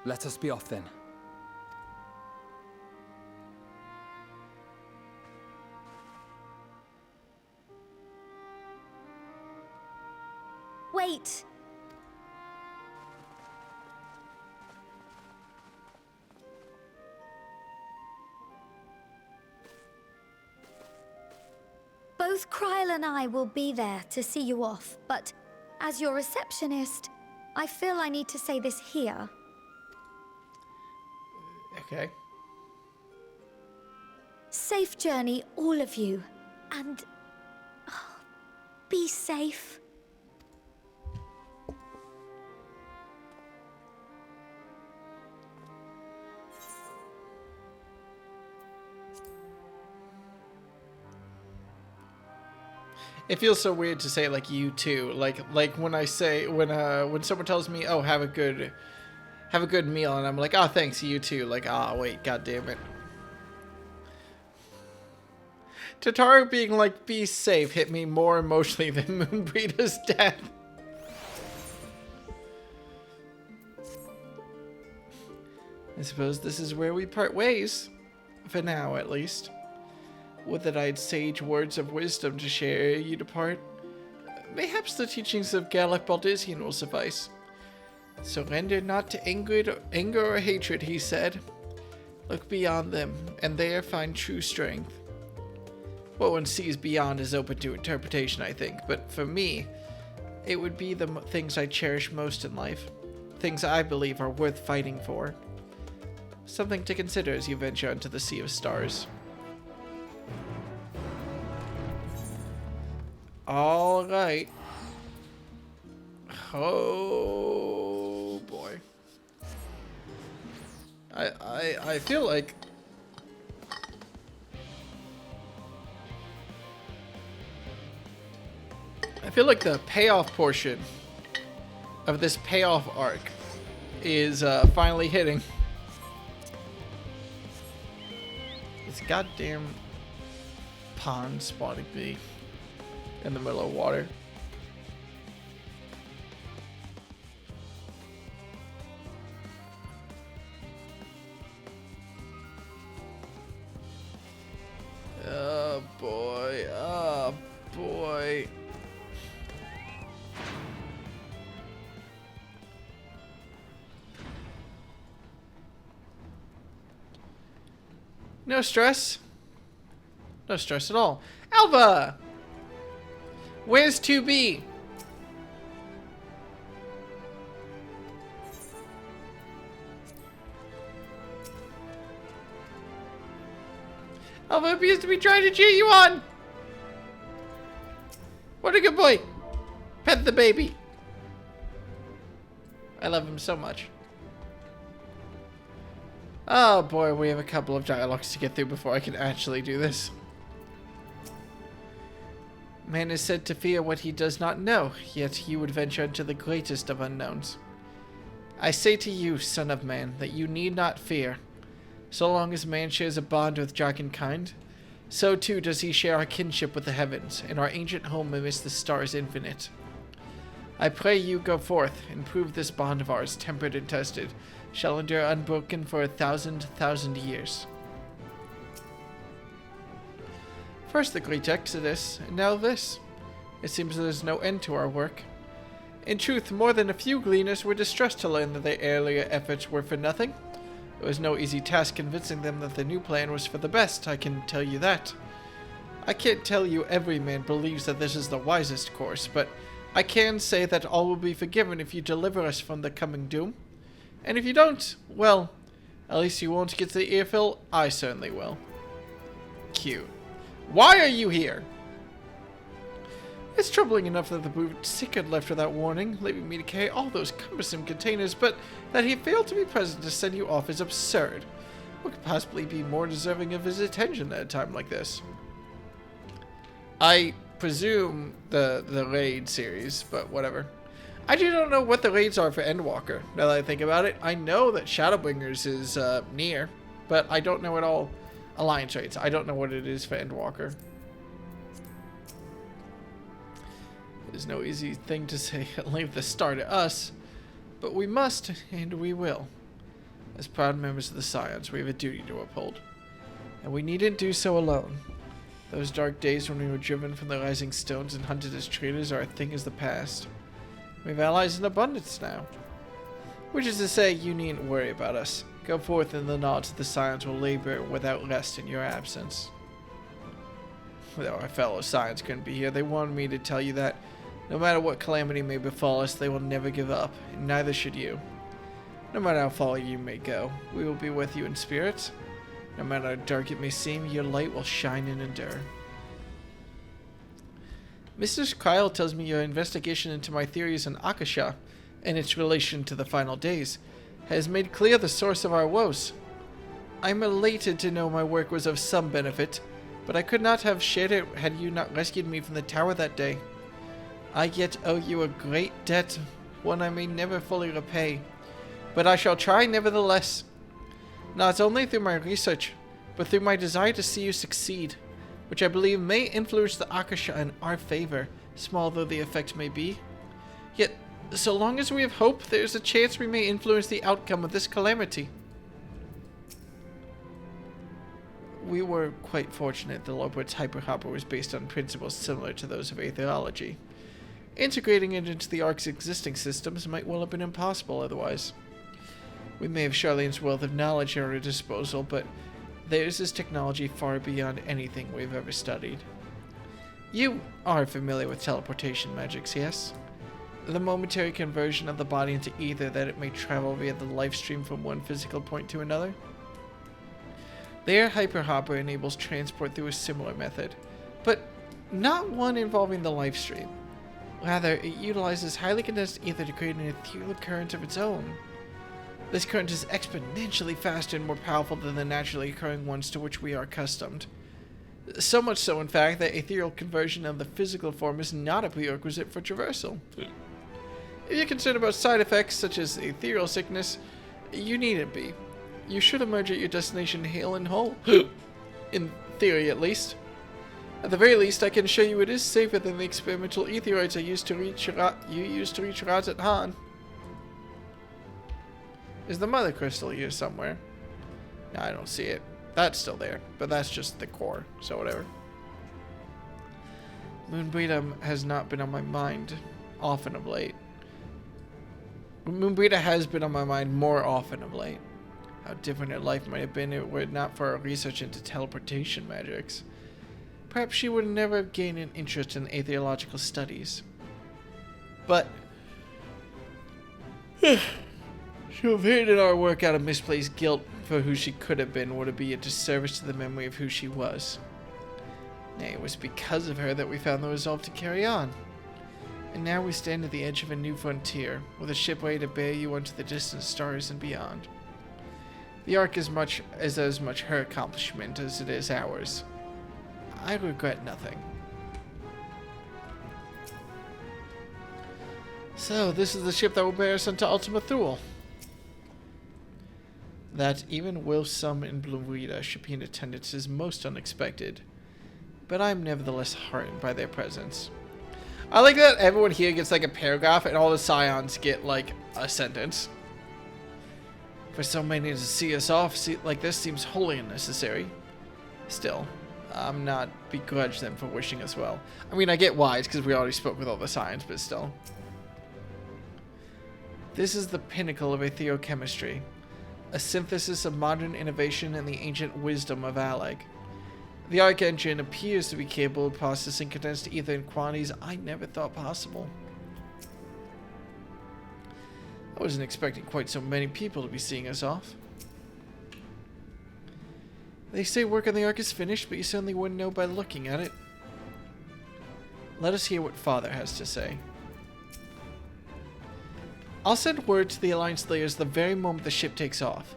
Let us be off then. Wait! Both Kryl and I will be there to see you off, but as your receptionist, I feel I need to say this here. Okay. Safe journey, all of you, and be safe. It feels so weird to say like you too. Like when I say when someone tells me, "Oh, have a good meal," and I'm like, "Oh, thanks, you too." Like, "Ah, wait, god damn it." Tataru being like, "Be safe," hit me more emotionally than Moonbreeder's death. I suppose this is where we part ways. For now, at least. Would that I had sage words of wisdom to share ere you depart. Mayhaps the teachings of Gallic Baldizian will suffice. Surrender not to anger or hatred, he said. Look beyond them, and there find true strength. What one sees beyond is open to interpretation, I think, but for me, it would be the things I cherish most in life. Things I believe are worth fighting for. Something to consider as you venture into the sea of stars. All right. Oh boy. I feel like the payoff portion of this payoff arc is finally hitting. This goddamn pond spawning me in the middle of water. Oh boy, oh boy. No stress. No stress at all. Alva! Where's 2B? Alva appears to be trying to cheer you on. What a good boy. Pet the baby. I love him so much. Oh boy, we have a couple of dialogues to get through before I can actually do this. Man is said to fear what he does not know, yet you would venture into the greatest of unknowns. I say to you, son of man, that you need not fear. So long as man shares a bond with dragonkind, so too does he share our kinship with the heavens, and our ancient home amidst the stars infinite. I pray you go forth, and prove this bond of ours, tempered and tested, shall endure unbroken for 1,000 years. First the great Exodus, and now this. It seems there's no end to our work. In truth, more than a few gleaners were distressed to learn that their earlier efforts were for nothing. It was no easy task convincing them that the new plan was for the best, I can tell you that. I can't tell you every man believes that this is the wisest course, but I can say that all will be forgiven if you deliver us from the coming doom. And if you don't, well, at least you won't get the earful. I certainly will. Cute. Why are you here? It's troubling enough that the boot sick had left without warning, leaving me to carry all those cumbersome containers, but that he failed to be present to send you off is absurd. What could possibly be more deserving of his attention at a time like this? I presume the raid series, but whatever. I do not know what the raids are for Endwalker, now that I think about it. I know that Shadowbringers is near, but I don't know at all Alliance raids. I don't know what it is for Endwalker. There's no easy thing to say, leave the star to us, but we must, and we will. As proud members of the Scions, we have a duty to uphold, and we needn't do so alone. Those dark days when we were driven from the rising stones and hunted as traitors are a thing as the past. We have allies in abundance now. Which is to say, you needn't worry about us. Go forth in the knowledge that the Scions will labor without rest in your absence. Though our fellow Scions couldn't be here, they wanted me to tell you that no matter what calamity may befall us, they will never give up, and neither should you. No matter how far you may go, we will be with you in spirit. No matter how dark it may seem, your light will shine and endure. Mr. Kyle tells me your investigation into my theories on Akasha and its relation to the final days has made clear the source of our woes. I'm elated to know my work was of some benefit, but I could not have shared it had you not rescued me from the tower that day. I yet owe you a great debt, one I may never fully repay, but I shall try nevertheless. Not only through my research, but through my desire to see you succeed, which I believe may influence the Akasha in our favor, small though the effect may be. Yet, so long as we have hope, there is a chance we may influence the outcome of this calamity. We were quite fortunate that Lorbert's hyperhopper was based on principles similar to those of aetherology. Integrating it into the Ark's existing systems might well have been impossible otherwise. We may have Charlene's wealth of knowledge at our disposal, but theirs is technology far beyond anything we've ever studied. You are familiar with teleportation magics, yes? The momentary conversion of the body into ether that it may travel via the life stream from one physical point to another. Their hyperhopper enables transport through a similar method, but not one involving the life stream. Rather, it utilizes highly condensed ether to create an ethereal current of its own. This current is exponentially faster and more powerful than the naturally occurring ones to which we are accustomed. So much so, in fact, that ethereal conversion of the physical form is not a prerequisite for traversal. If you're concerned about side effects such as ethereal sickness, you needn't be. You should emerge at your destination hale and whole. In theory, at least. At the very least, I can assure you it is safer than the experimental etheroids you used to reach Raz at Han. Is the mother crystal here somewhere? No, I don't see it. That's still there, but that's just the core, so whatever. Moonbreeda has not been on my mind often of late. Moonbreeda has been on my mind more often of late. How different her life might have been were it not for our research into teleportation magics. Perhaps she would never have gained an interest in atheological studies. But she'll have hated our work out of misplaced guilt for who she could have been would it be a disservice to the memory of who she was. Nay, it was because of her that we found the resolve to carry on. And now we stand at the edge of a new frontier, with a ship ready to bear you unto the distant stars and beyond. The Ark is as much her accomplishment as it is ours. I regret nothing. So, this is the ship that will bear us unto Ultima Thule. That, even whilst some in Blumrita should be in attendance, is most unexpected. But I am nevertheless heartened by their presence. I like that everyone here gets like a paragraph and all the Scions get like a sentence. For so many to see us off like this seems wholly unnecessary. Still, I'm not begrudge them for wishing us well. I mean, I get why, it's because we already spoke with all the Scions, but still. This is the pinnacle of aetherochemistry, a synthesis of modern innovation and the ancient wisdom of Alag. The Arc Engine appears to be capable of processing condensed ether in quantities I never thought possible. I wasn't expecting quite so many people to be seeing us off. They say work on the Ark is finished, but you certainly wouldn't know by looking at it. Let us hear what Father has to say. I'll send word to the Alliance Slayers the very moment the ship takes off.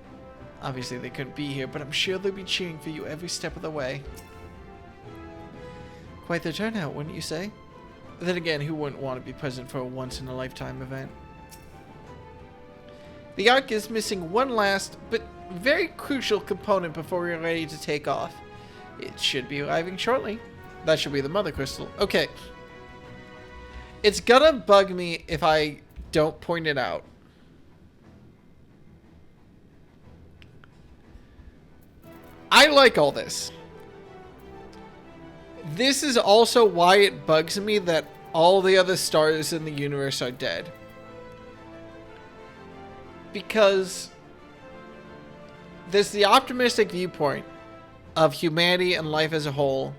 Obviously they couldn't be here, but I'm sure they'll be cheering for you every step of the way. Quite the turnout, wouldn't you say? Then again, who wouldn't want to be present for a once-in-a-lifetime event? The Ark is missing one last, but very crucial component before we're ready to take off. It should be arriving shortly. That should be the Mother Crystal. Okay. It's gonna bug me if I don't point it out. I like all this. This is also why it bugs me that all the other stars in the universe are dead. Because there's the optimistic viewpoint of humanity and life as a whole,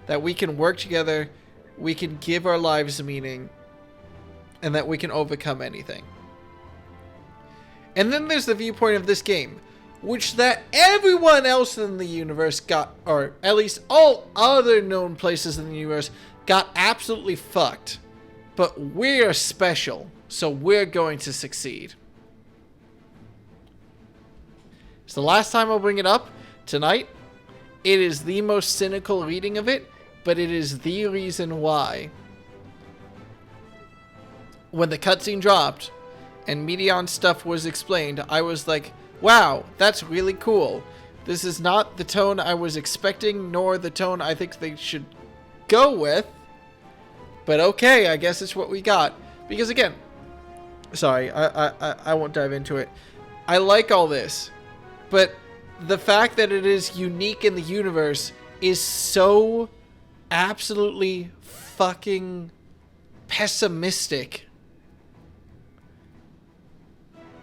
that we can work together, we can give our lives a meaning, and that we can overcome anything. And then there's the viewpoint of this game, which that everyone else in the universe got, or at least all other known places in the universe, got absolutely fucked. But we're special, so we're going to succeed. It's the last time I'll bring it up tonight. It is the most cynical reading of it, but it is the reason why. When the cutscene dropped and Meteon stuff was explained, I was like, wow, that's really cool. This is not the tone I was expecting, nor the tone I think they should go with. But okay, I guess it's what we got. Because again, sorry, I won't dive into it. I like all this, but the fact that it is unique in the universe is so absolutely fucking pessimistic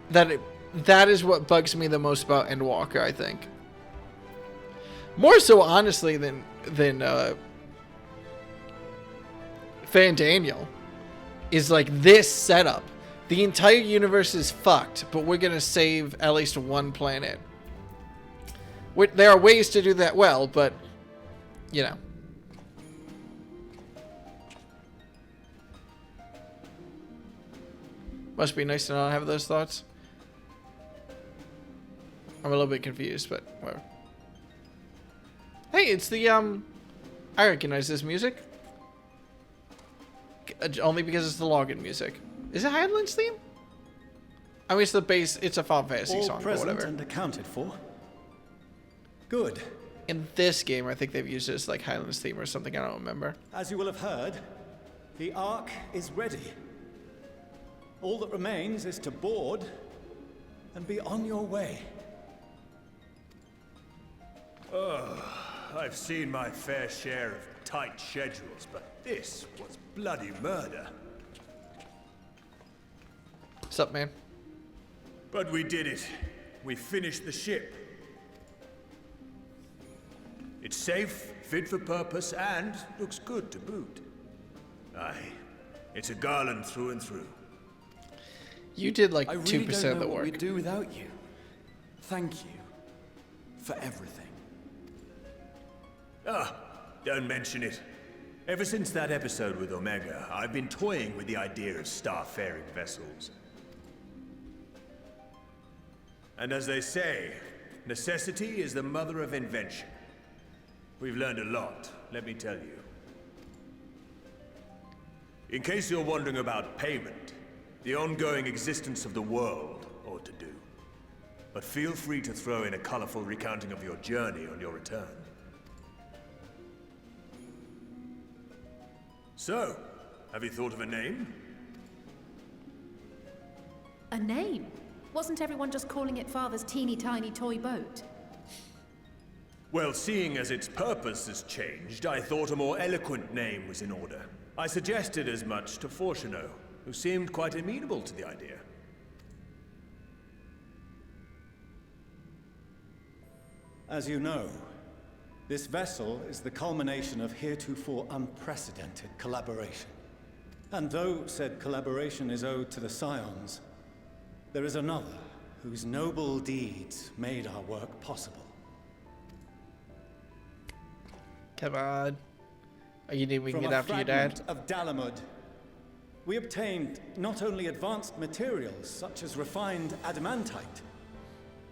that is what bugs me the most about Endwalker, I think. More so, honestly, than Fan Daniel, is like this setup. The entire universe is fucked, but we're gonna save at least one planet. There are ways to do that well, but, you know. Must be nice to not have those thoughts. I'm a little bit confused, but whatever. Hey, it's the, I recognize this music. Only because it's the login music. Is it Highlands theme? I mean, it's the base, it's a Final Fantasy song, or whatever. And accounted for. Good. In this game, I think they've used it as like Highlands theme or something, I don't remember. As you will have heard, the Ark is ready. All that remains is to board and be on your way. I've seen my fair share of tight schedules, but this was bloody murder. What's up, man? But we did it. We finished the ship. It's safe, fit for purpose, and looks good to boot. Aye, it's a garland through and through. You did like I really 2% don't of know the what work. we'd do without you. Thank you for everything. Ah, don't mention it. Ever since that episode with Omega, I've been toying with the idea of star-faring vessels. And as they say, necessity is the mother of invention. We've learned a lot, let me tell you. In case you're wondering about payment, the ongoing existence of the world ought to do. But feel free to throw in a colorful recounting of your journey on your return. So, have you thought of a name? A name? Wasn't everyone just calling it Father's teeny tiny toy boat? Well, seeing as its purpose has changed, I thought a more eloquent name was in order. I suggested as much to Fortuno, who seemed quite amenable to the idea. As you know, this vessel is the culmination of heretofore unprecedented collaboration. And though said collaboration is owed to the Scions, there is another whose noble deeds made our work possible. Come on. Are you naming From it a after your dad? fragment of Dalamud, we obtained not only advanced materials such as refined adamantite,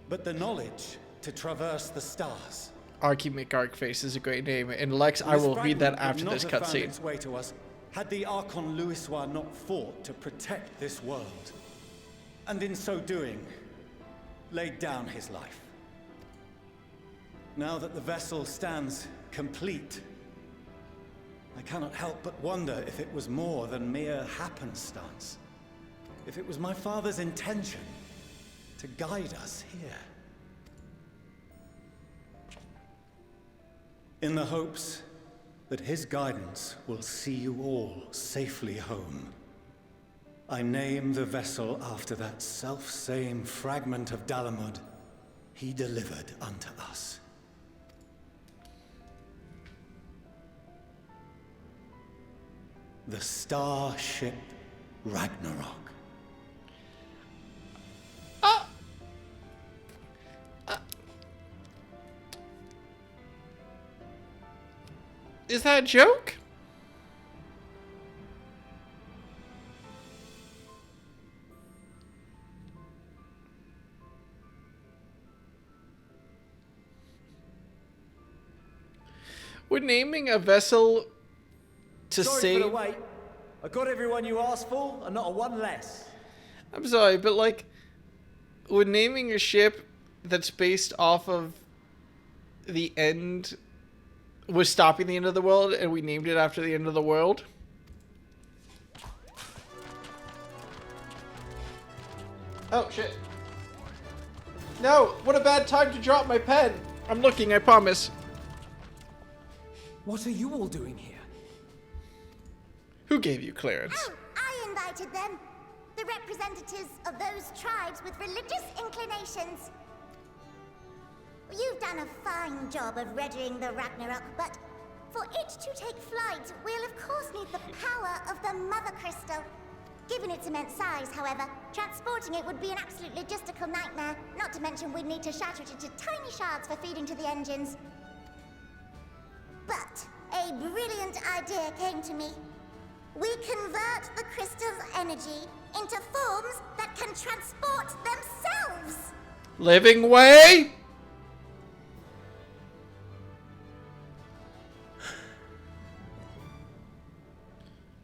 but the knowledge to traverse the stars. Arky McArkface is a great name, and Lex, I will read that after this Would not have found cutscene. its way to us had the Archon Louisois not fought to protect this world, and in so doing, laid down his life. Now that the vessel stands complete, I cannot help but wonder if it was more than mere happenstance. If it was my father's intention to guide us here. In the hopes that his guidance will see you all safely home, I name the vessel after that self-same fragment of Dalamud he delivered unto us. The starship Ragnarok. Is that a joke? We're naming a vessel to Sorry save. for the wait. I got everyone you asked for, and not a one less. I'm sorry, but like, we're naming a ship that's based off of the end. We're stopping the end of the world, and we named it after the end of the world. Oh, shit. No, what a bad time to drop my pen. I'm looking, I promise. What are you all doing here? Who gave you clearance? Oh, I invited them. The representatives of those tribes with religious inclinations. You've done a fine job of readying the Ragnarok, but for it to take flight, we'll of course need the power of the Mother Crystal. Given its immense size, however, transporting it would be an absolute logistical nightmare, not to mention we'd need to shatter it into tiny shards for feeding to the engines. But a brilliant idea came to me. We convert the crystal's energy into forms that can transport themselves! Living way?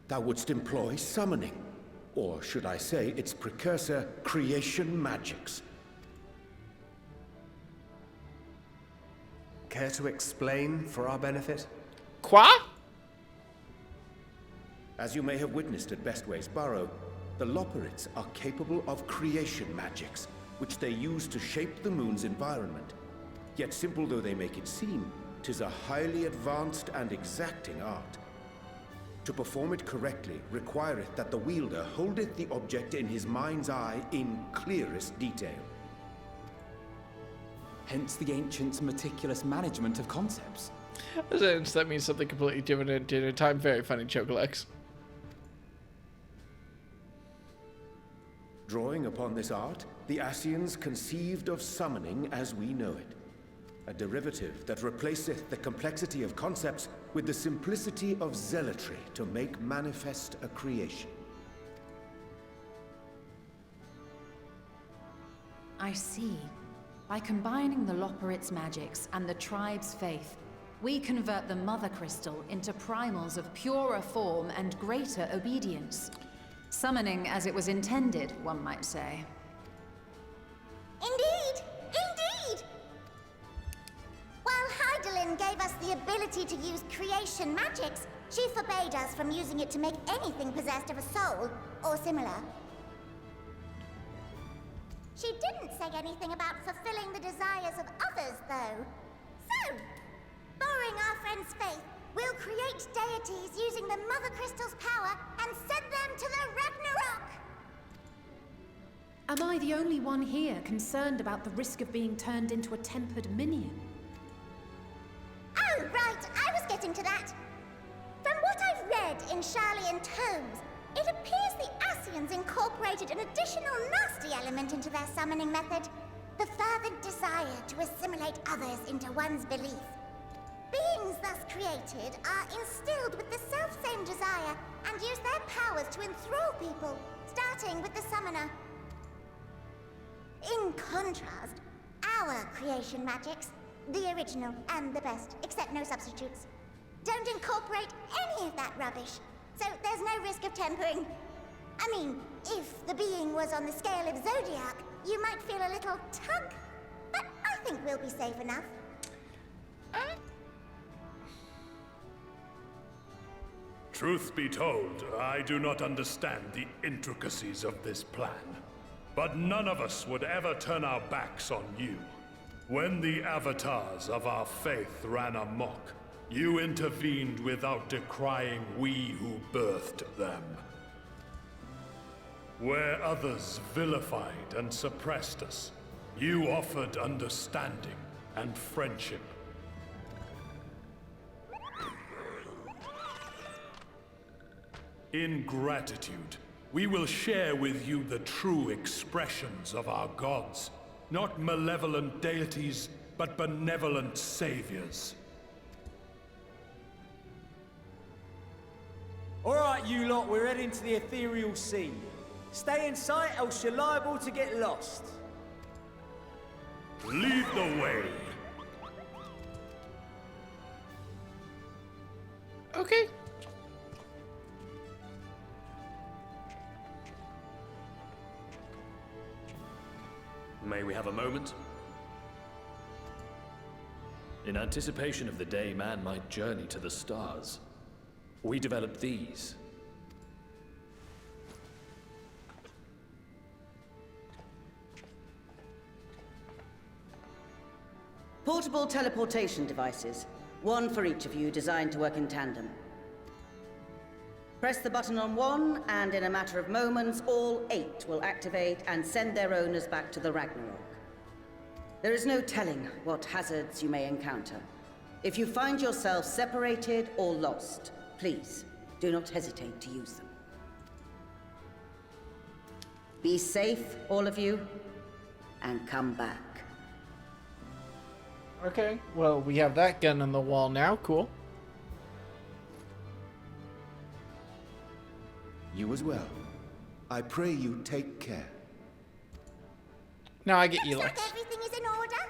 Thou wouldst employ summoning, or should I say its precursor, creation magics. Care to explain for our benefit? Quoi? As you may have witnessed at Bestway's Burrow, the Loporrits are capable of creation magics, which they use to shape the moon's environment. Yet simple though they make it seem, 'tis a highly advanced and exacting art. To perform it correctly requireth that the wielder holdeth the object in his mind's eye in clearest detail. Hence the ancients' meticulous management of concepts. That means something completely different at dinner time. Very funny joke, Lex. Drawing upon this art, the Ascians conceived of summoning as we know it. A derivative that replaceth the complexity of concepts with the simplicity of zealotry to make manifest a creation. I see. By combining the Loporrit's magics and the tribe's faith, we convert the Mother Crystal into primals of purer form and greater obedience. Summoning as it was intended, one might say. Indeed! Indeed! While Hydaelyn gave us the ability to use creation magics, she forbade us from using it to make anything possessed of a soul, or similar. She didn't say anything about fulfilling the desires of others, though. So, borrowing our friend's faith, we'll create deities using the Mother Crystal's power and send them to the Ragnarok! Am I the only one here concerned about the risk of being turned into a tempered minion? into that. From what I've read in Charlian tomes, it appears the Ascians incorporated an additional nasty element into their summoning method. The fervent desire to assimilate others into one's belief. Beings thus created are instilled with the self-same desire and use their powers to enthrall people, starting with the summoner. In contrast, our creation magics, the original and the best, except no substitutes, don't incorporate any of that rubbish, so there's no risk of tempering. I mean, if the being was on the scale of Zodiac, you might feel a little tug, but I think we'll be safe enough. Truth be told, I do not understand the intricacies of this plan. But none of us would ever turn our backs on you. When the avatars of our faith ran amok, you intervened without decrying we who birthed them. Where others vilified and suppressed us, you offered understanding and friendship. In gratitude, we will share with you the true expressions of our gods. Not malevolent deities, but benevolent saviors. Alright, you lot, we're heading to the ethereal sea. Stay in sight, else you're liable to get lost. Lead the way. Okay. May we have a moment? In anticipation of the day man might journey to the stars, we developed these. Portable teleportation devices. One for each of you, designed to work in tandem. Press the button on one, and in a matter of moments, all 8 will activate and send their owners back to the Ragnarok. There is no telling what hazards you may encounter. If you find yourself separated or lost, please do not hesitate to use them. Be safe, all of you, and come back. Okay, well, we have that gun on the wall now. Cool. You as well. I pray you take care. Now I get you, Looks Lex. like everything is in order,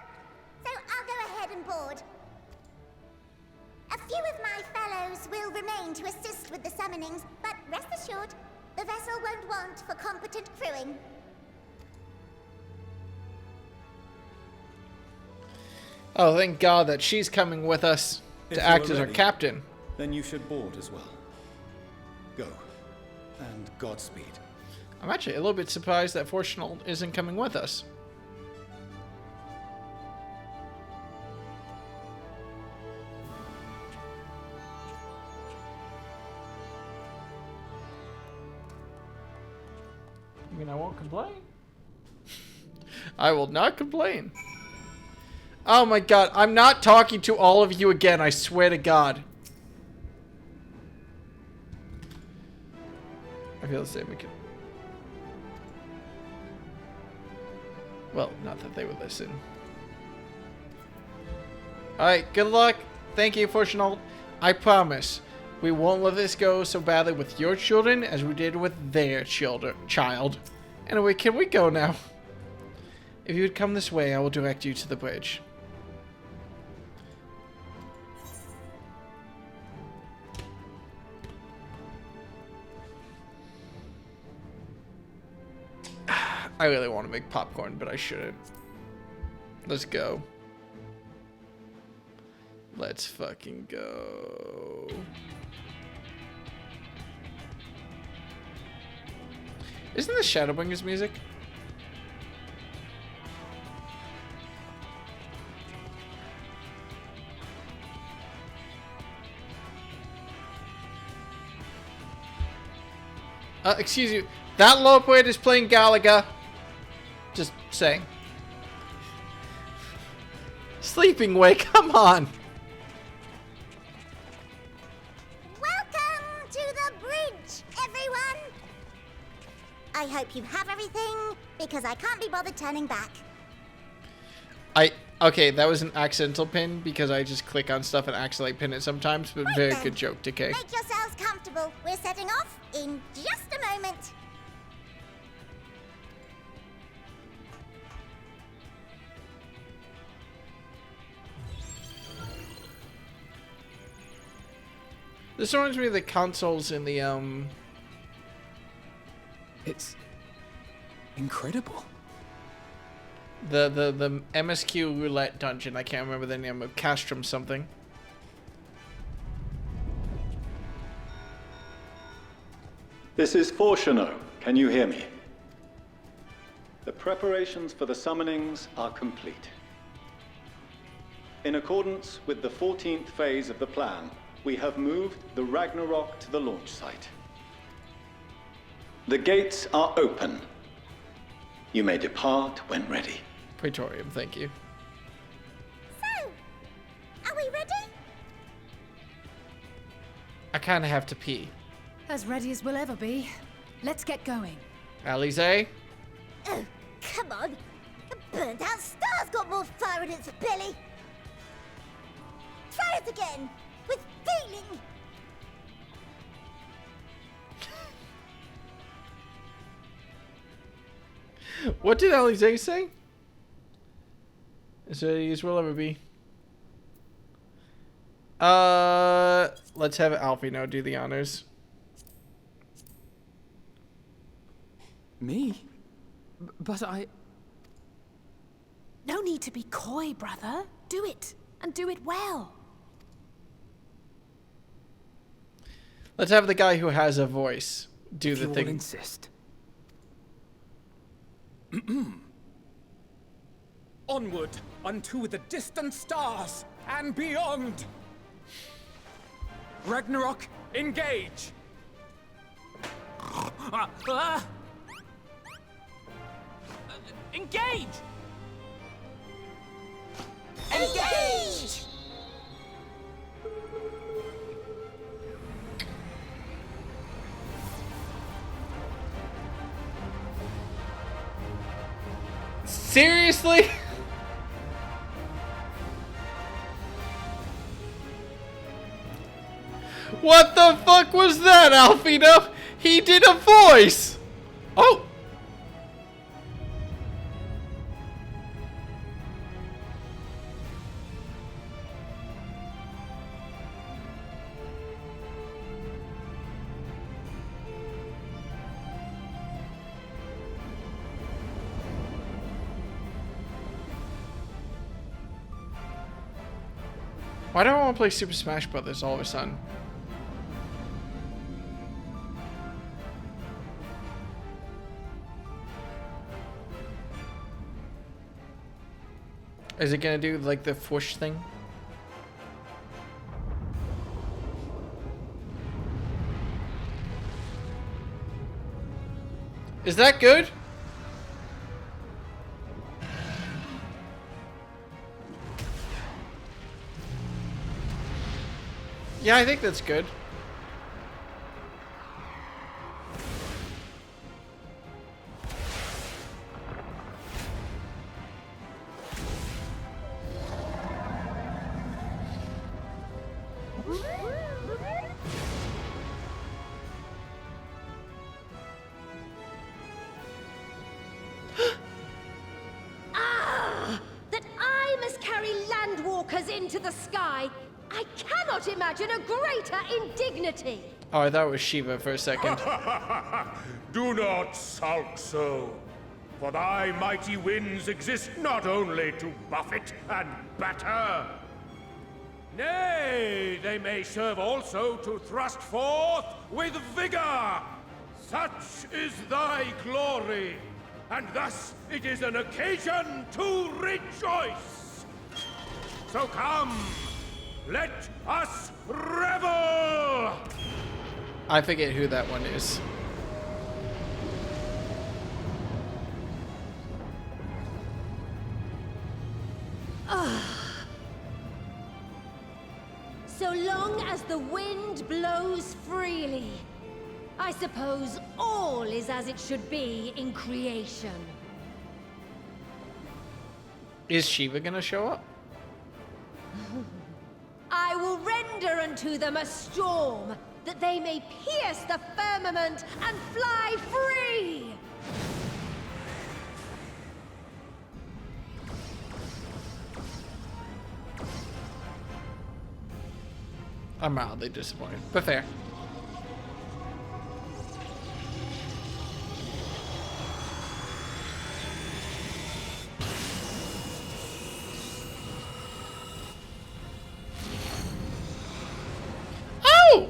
so I'll go ahead and board. A few of my fellows will remain to assist with the summonings, but rest assured, the vessel won't want for competent crewing. Oh, thank God that she's coming with us If to you act are as our ready, captain. Then you should board as well. Go. And Godspeed. I'm actually a little bit surprised that Fortunal isn't coming with us. I mean, I won't complain. I will not complain. Oh my God, I'm not talking to all of you again, I swear to God. I feel the same again. Well, not that they would listen. Alright, good luck. Thank you, Fortunal. I promise, we won't let this go so badly with your children as we did with their child. Anyway, can we go now? If you would come this way, I will direct you to the bridge. I really want to make popcorn, but I shouldn't. Let's go. Let's fucking go. Isn't this Shadowbringers music? Excuse you. That low poet is playing Galaga. Just saying. Sleeping Way, come on. I hope you have everything, because I can't be bothered turning back. Okay, that was an accidental pin because I just click on stuff and accidentally pin it sometimes, but very then. good joke, Decay. Make yourselves comfortable. We're setting off in just a moment. This reminds me of the consoles in the It's incredible. The MSQ roulette dungeon. I can't remember the name of Castrum something. This is Fortuno. Can you hear me? The preparations for the summonings are complete. In accordance with the 14th phase of the plan, we have moved the Ragnarok to the launch site. The gates are open. You may depart when ready. Praetorium, thank you. So, are we ready? I kind of have to pee. As ready as we'll ever be. Let's get going. Alize? Oh, come on. The burnt out star's got more fire in its belly. Try it again, with feeling. What did Alize say? As ready as we'll ever be. Let's have Alfino do the honors. Me? But I... No need to be coy, brother. Do it, and do it well. Let's have the guy who has a voice do If the you thing. all insist. Onward unto the distant stars and beyond. Ragnarok, engage. Engage! Engage! Seriously? What the fuck was that, Alfino? He did a voice! Oh! Why do I want to play Super Smash Brothers all of a sudden? Is it gonna do like the whoosh thing? Is that good? Yeah, I think that's good. That I must carry landwalkers into the sky. I cannot imagine a greater indignity. Oh, I thought it was Shiva for a second. Do not sulk so, for thy mighty winds exist not only to buffet and batter. Nay, they may serve also to thrust forth with vigor. Such is thy glory, and thus it is an occasion to rejoice. So come, let us revel! I forget who that one is. So long as the wind blows freely, I suppose all is as it should be in creation. Is Shiva gonna show up? I will render unto them a storm, that they may pierce the firmament and fly free! I'm mildly disappointed, but fair. Oh!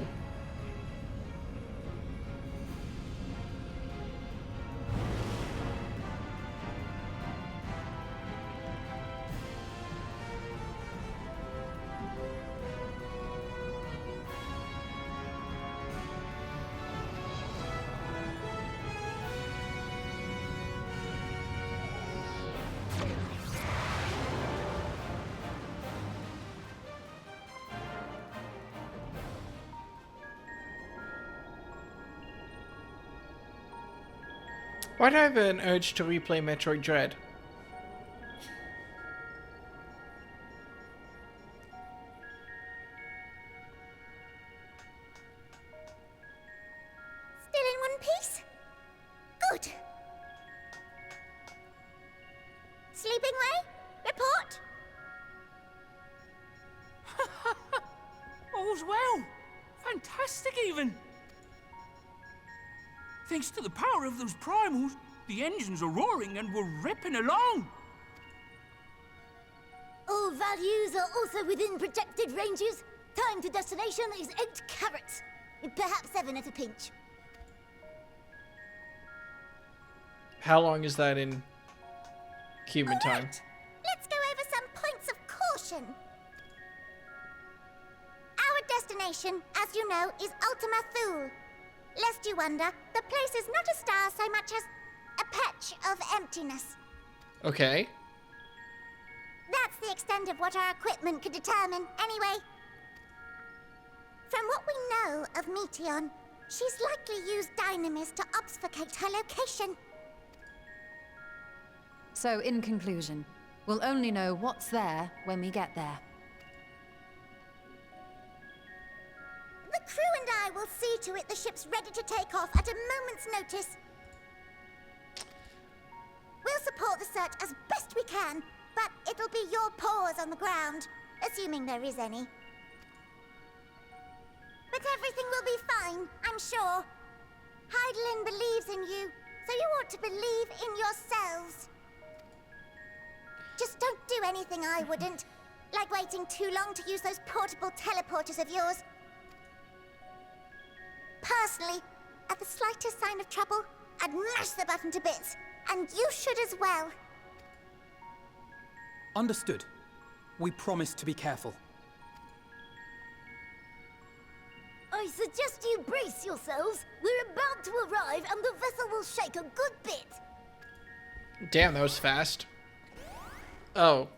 Why do I have an urge to replay Metroid Dread? Still in one piece? Good. Sleeping way? Report? All's well. Fantastic, even. Thanks to the power of those primals, the engines are roaring and we're ripping along. All values are also within protected ranges. Time to destination is 8 carats. Perhaps 7 at a pinch. How long is that in human time? Let's go over some points of caution. Our destination, as you know, is Ultima Thule. Lest you wonder, the place is not a star so much as a patch of emptiness. Okay. That's the extent of what our equipment could determine, anyway. From what we know of Meteion, she's likely used dynamis to obfuscate her location. So, in conclusion, we'll only know what's there when we get there. The crew and I will see to it the ship's ready to take off at a moment's notice. We'll support the search as best we can, but it'll be your paws on the ground, assuming there is any. But everything will be fine, I'm sure. Heidelin believes in you, so you ought to believe in yourselves. Just don't do anything I wouldn't, like waiting too long to use those portable teleporters of yours. Personally, at the slightest sign of trouble, I'd mash the button to bits, and you should as well. Understood. We promise to be careful. I suggest you brace yourselves. We're about to arrive, and the vessel will shake a good bit. Damn, that was fast. Oh.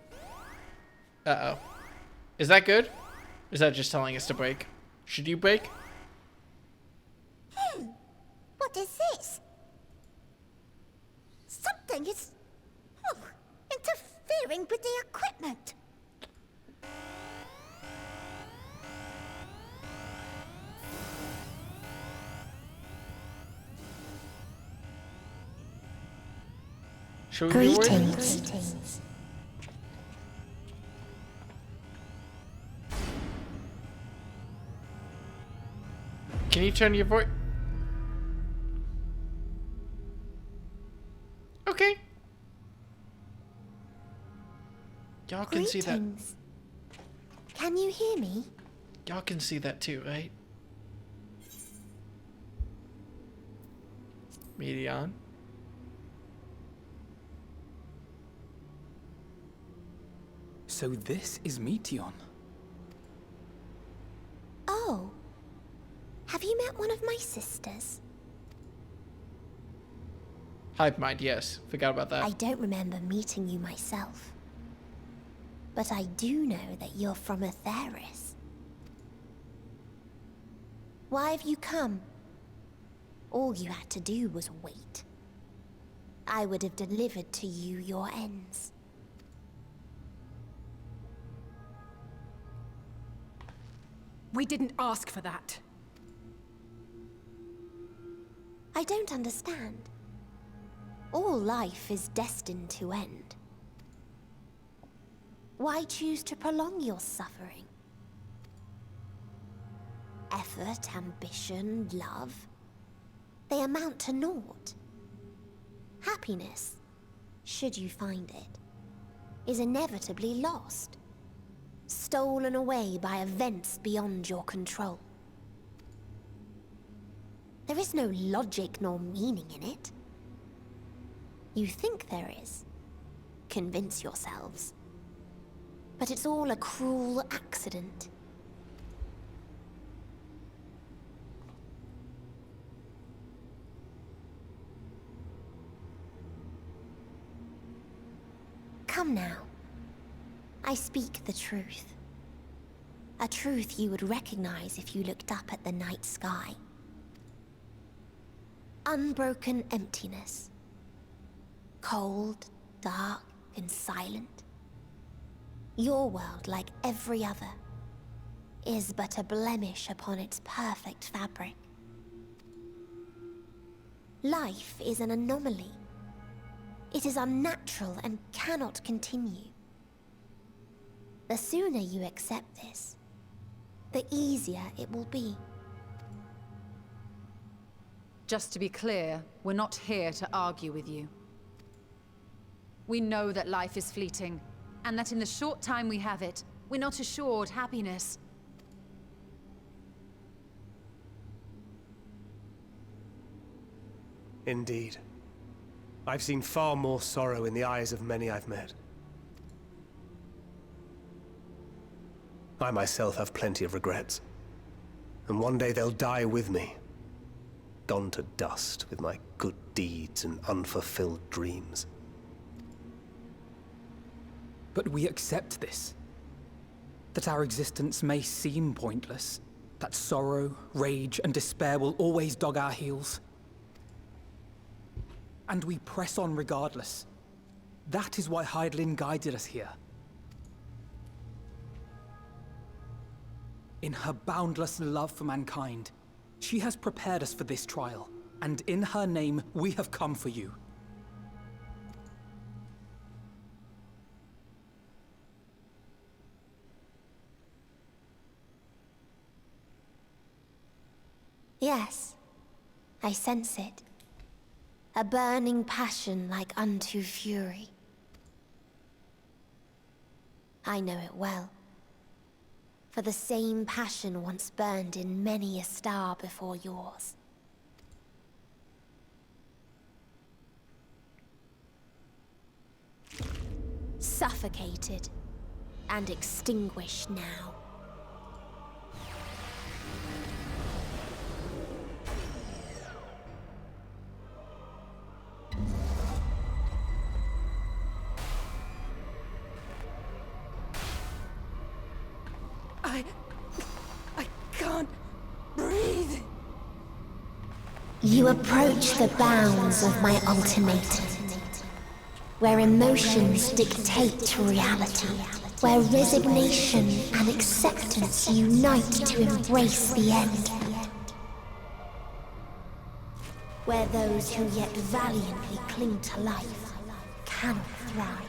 Uh-oh. Is that good? Is that just telling us to brake? Should you brake? What is this? Something is... interfering with the equipment. Should we be worried? Greetings. Can you turn your voice? Okay. Y'all can see that. Can you hear me? Y'all can see that too, right? Meteion. So this is Meteion. Oh. Have you met one of my sisters? Hive mind, yes. Forgot about that. I don't remember meeting you myself. But I do know that you're from Atheris. Why have you come? All you had to do was wait. I would have delivered to you your ends. We didn't ask for that. I don't understand. All life is destined to end. Why choose to prolong your suffering? Effort, ambition, love, they amount to naught. Happiness, should you find it, is inevitably lost, stolen away by events beyond your control. There is no logic nor meaning in it. You think there is. Convince yourselves. But it's all a cruel accident. Come now. I speak the truth. A truth you would recognize if you looked up at the night sky. Unbroken emptiness. Cold, dark, and silent. Your world, like every other, is but a blemish upon its perfect fabric. Life is an anomaly. It is unnatural and cannot continue. The sooner you accept this, the easier it will be. Just to be clear, we're not here to argue with you. We know that life is fleeting, and that in the short time we have it, we're not assured happiness. Indeed. I've seen far more sorrow in the eyes of many I've met. I myself have plenty of regrets. And one day they'll die with me. Gone to dust with my good deeds and unfulfilled dreams. But we accept this. That our existence may seem pointless. That sorrow, rage, and despair will always dog our heels. And we press on regardless. That is why Hydaelyn guided us here. In her boundless love for mankind, she has prepared us for this trial, and in her name, we have come for you. Yes, I sense it. A burning passion like unto fury. I know it well. For the same passion once burned in many a star before yours. Suffocated and extinguished now. I can't breathe. You approach the bounds of my ultimatum, where emotions dictate reality, where resignation and acceptance unite to embrace the end, where those who yet valiantly cling to life cannot thrive.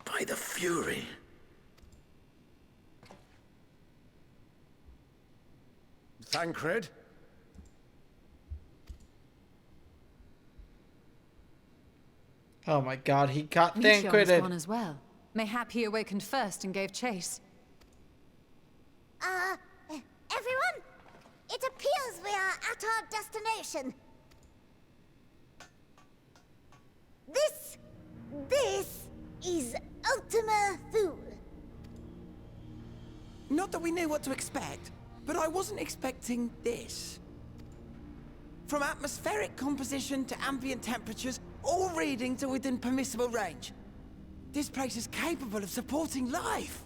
By the Fury. Thancred? Oh my god, he got Meteor was Thancred. gone as well. Mayhap he awakened first and gave chase. Everyone? It appears we are at our destination. This is Ultima Thule. Not that we knew what to expect, but I wasn't expecting this. From atmospheric composition to ambient temperatures, all reading to within permissible range. This place is capable of supporting life.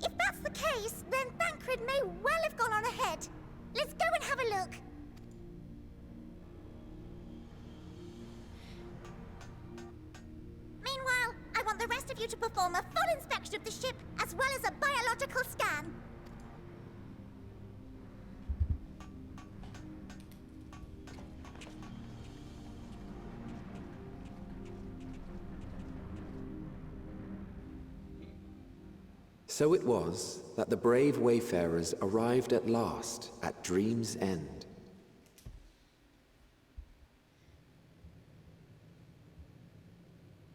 If that's the case, then Thancred may well have gone on ahead. Let's go and have a look. Meanwhile, I want the rest of you to perform a full inspection of the ship, as well as a biological scan. So it was that the brave wayfarers arrived at last at Dream's End.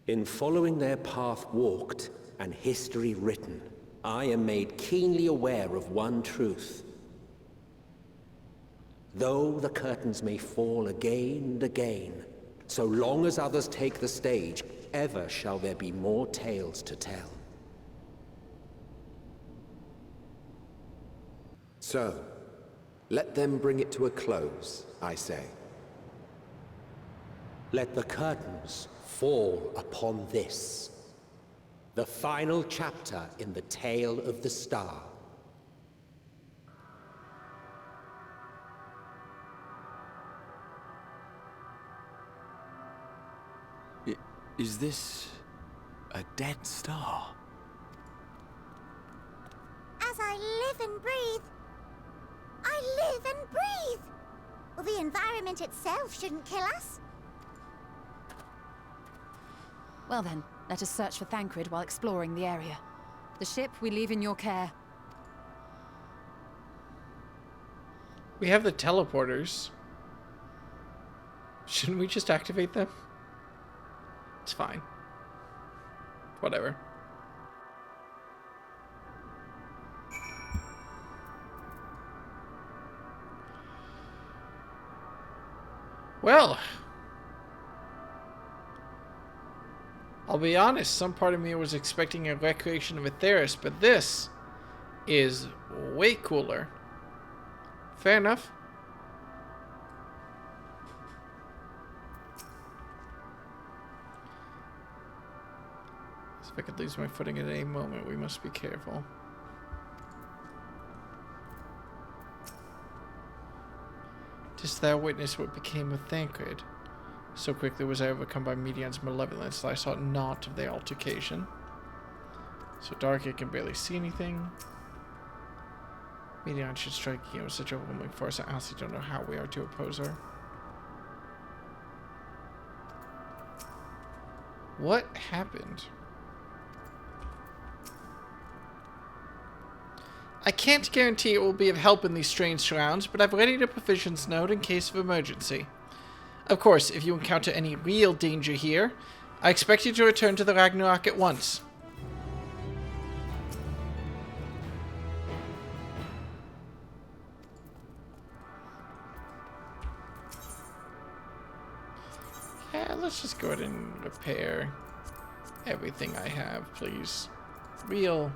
In following their path walked and history written, I am made keenly aware of one truth. Though the curtains may fall again and again, so long as others take the stage, ever shall there be more tales to tell. So, let them bring it to a close, I say. Let the curtains fall upon this, the final chapter in the tale of the star. Is this a dead star? As I live and breathe, I live and breathe. Well, the environment itself shouldn't kill us. Well then, let us search for Thancred while exploring the area. The ship we leave in your care. We have the teleporters. Shouldn't we just activate them? It's fine. Whatever. Well, I'll be honest, some part of me was expecting a recreation of Atheris, but this is way cooler. Fair enough. If I could lose my footing at any moment, we must be careful. Didst thou witness what became of Thancred? So quickly was I overcome by Medion's malevolence that I saw naught of the altercation. So dark I can barely see anything. Medion should strike again with such overwhelming force. I honestly don't know how we are to oppose her. What happened? I can't guarantee it will be of help in these strange surrounds, but I've readied a provisions note in case of emergency. Of course, if you encounter any real danger here, I expect you to return to the Ragnarok at once. Yeah, let's just go ahead and repair everything I have, please. Real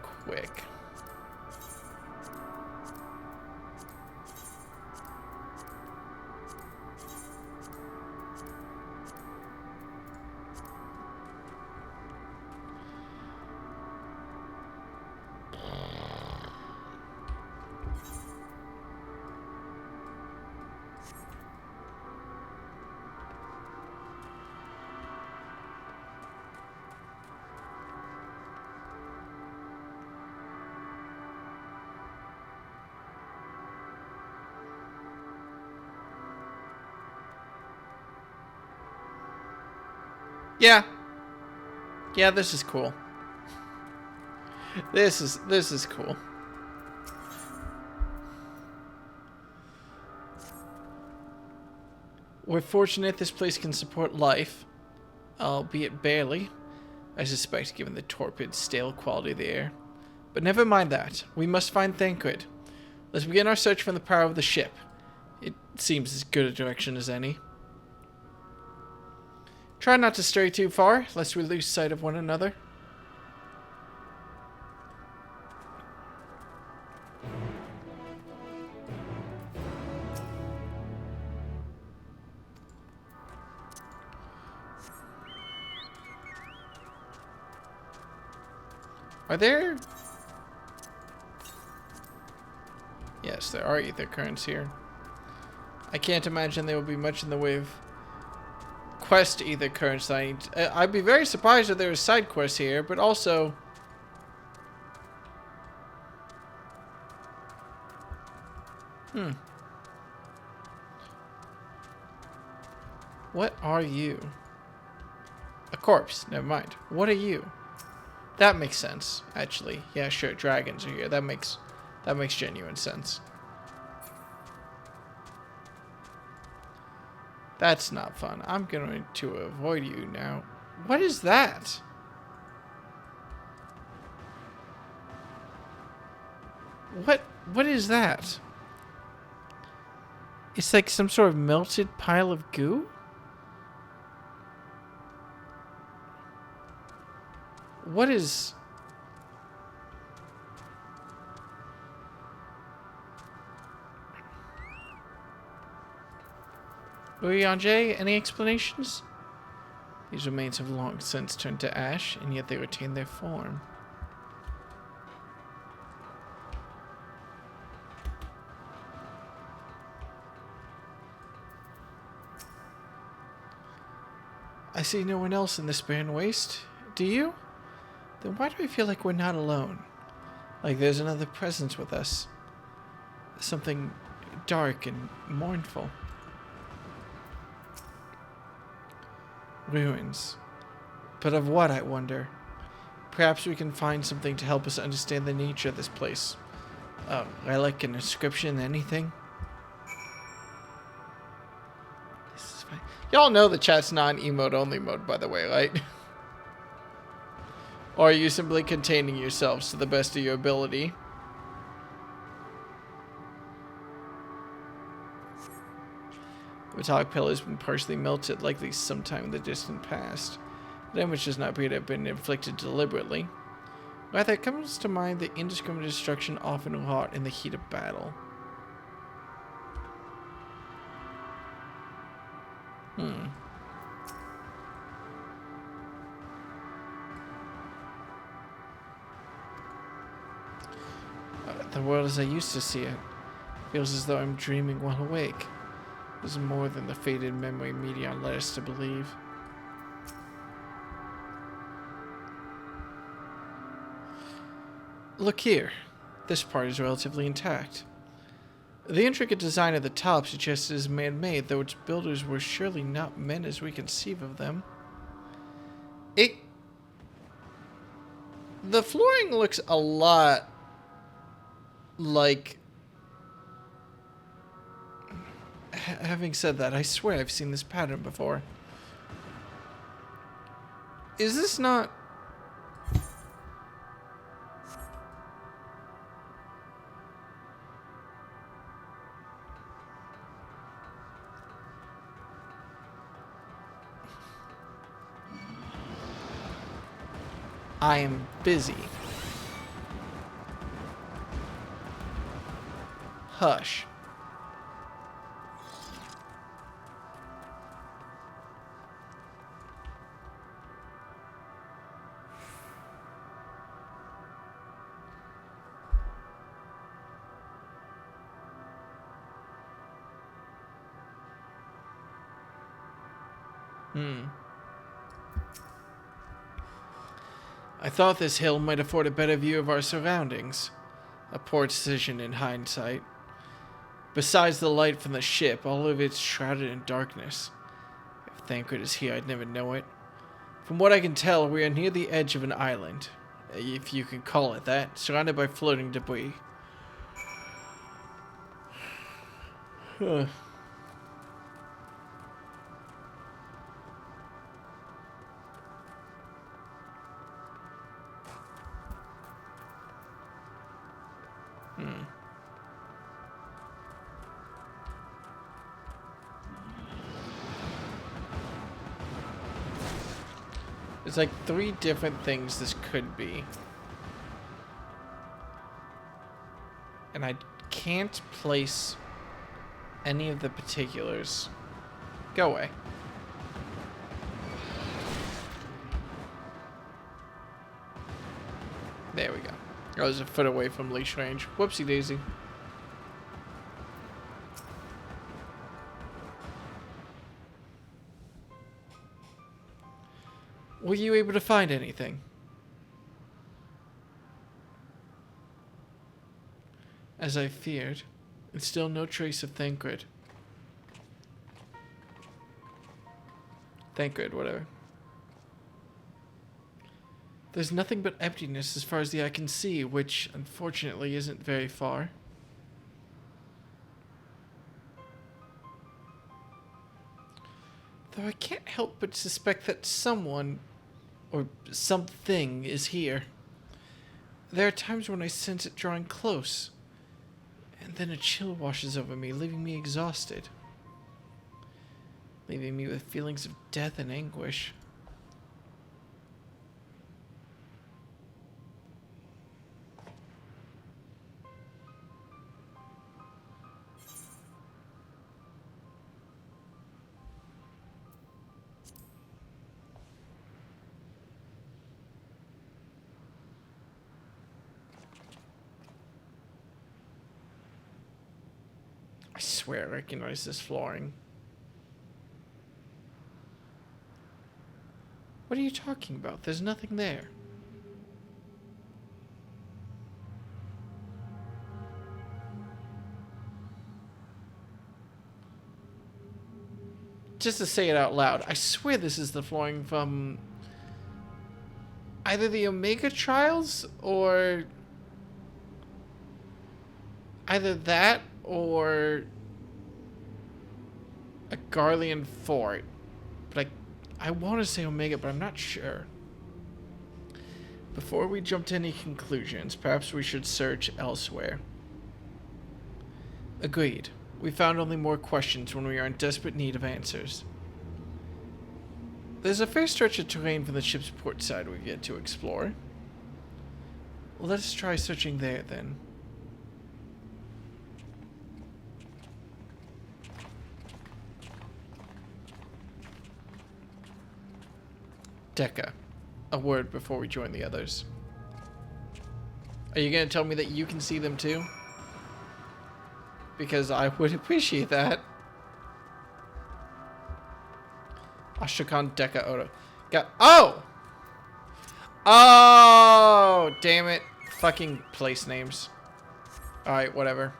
quick. Yeah, this is cool. This is cool. We're fortunate this place can support life, albeit barely. I suspect, given the torpid, stale quality of the air. But never mind that. We must find Thancred. Let's begin our search from the prow of the ship. It seems as good a direction as any. Try not to stray too far, lest we lose sight of one another. Are there... Yes, there are ether currents here. I can't imagine there will be much in the way of quest ether currents that I need. I'd be very surprised if there was side quests here, but also... What are you? A corpse. Never mind. What are you? That makes sense, actually. Yeah, sure, dragons are here. That makes genuine sense. That's not fun. I'm going to avoid you now. What is that? What is that? It's like some sort of melted pile of goo? What is... Urianje, any explanations? These remains have long since turned to ash, and yet they retain their form. I see no one else in this barren waste. Do you? Then why do I feel like we're not alone? Like there's another presence with us. Something dark and mournful. Ruins. But of what, I wonder? Perhaps we can find something to help us understand the nature of this place. Relic, an inscription, anything? This is fine. Y'all know the chat's not an emote only mode, by the way, right? Or are you simply containing yourselves to the best of your ability? The metallic pillar has been partially melted, likely sometime in the distant past. The damage does not appear to have been inflicted deliberately. Rather, it comes to mind that indiscriminate destruction often wrought in the heat of battle. The world as I used to see it feels as though I'm dreaming while awake. It is more than the faded memory Medion led us to believe. Look here. This part is relatively intact. The intricate design at the top suggests it is man-made, though its builders were surely not men as we conceive of them. The flooring looks a lot like... Having said that, I swear I've seen this pattern before. Is this not... I am busy. Hush. I thought this hill might afford a better view of our surroundings. A poor decision in hindsight. Besides the light from the ship, all of it's shrouded in darkness. If Thancred is here, I'd never know it. From what I can tell, we are near the edge of an island, if you can call it that, surrounded by floating debris. There's like 3 different things this could be. And I can't place any of the particulars. Go away. There we go. I was a foot away from leash range. Whoopsie daisy. Were you able to find anything? As I feared, and still no trace of Thancred. Thancred, whatever. There's nothing but emptiness as far as the eye can see, which, unfortunately, isn't very far. Though I can't help but suspect that someone, or something, is here. There are times when I sense it drawing close, and then a chill washes over me, leaving me exhausted. Leaving me with feelings of death and anguish. I swear I recognize this flooring. What are you talking about? There's nothing there. Just to say it out loud, I swear this is the flooring from either the Omega Trials or either that or a Garlean fort. But I want to say Omega, but I'm not sure. Before we jump to any conclusions, perhaps we should search elsewhere. Agreed. We found only more questions when we are in desperate need of answers. There's a fair stretch of terrain from the ship's port side we've yet to explore. Let us try searching there, then. Dekka, a word before we join the others. Are you going to tell me that you can see them too? Because I would appreciate that. Ashokan Dekka Oda. Oh! Oh! Damn it. Fucking place names. Alright, whatever.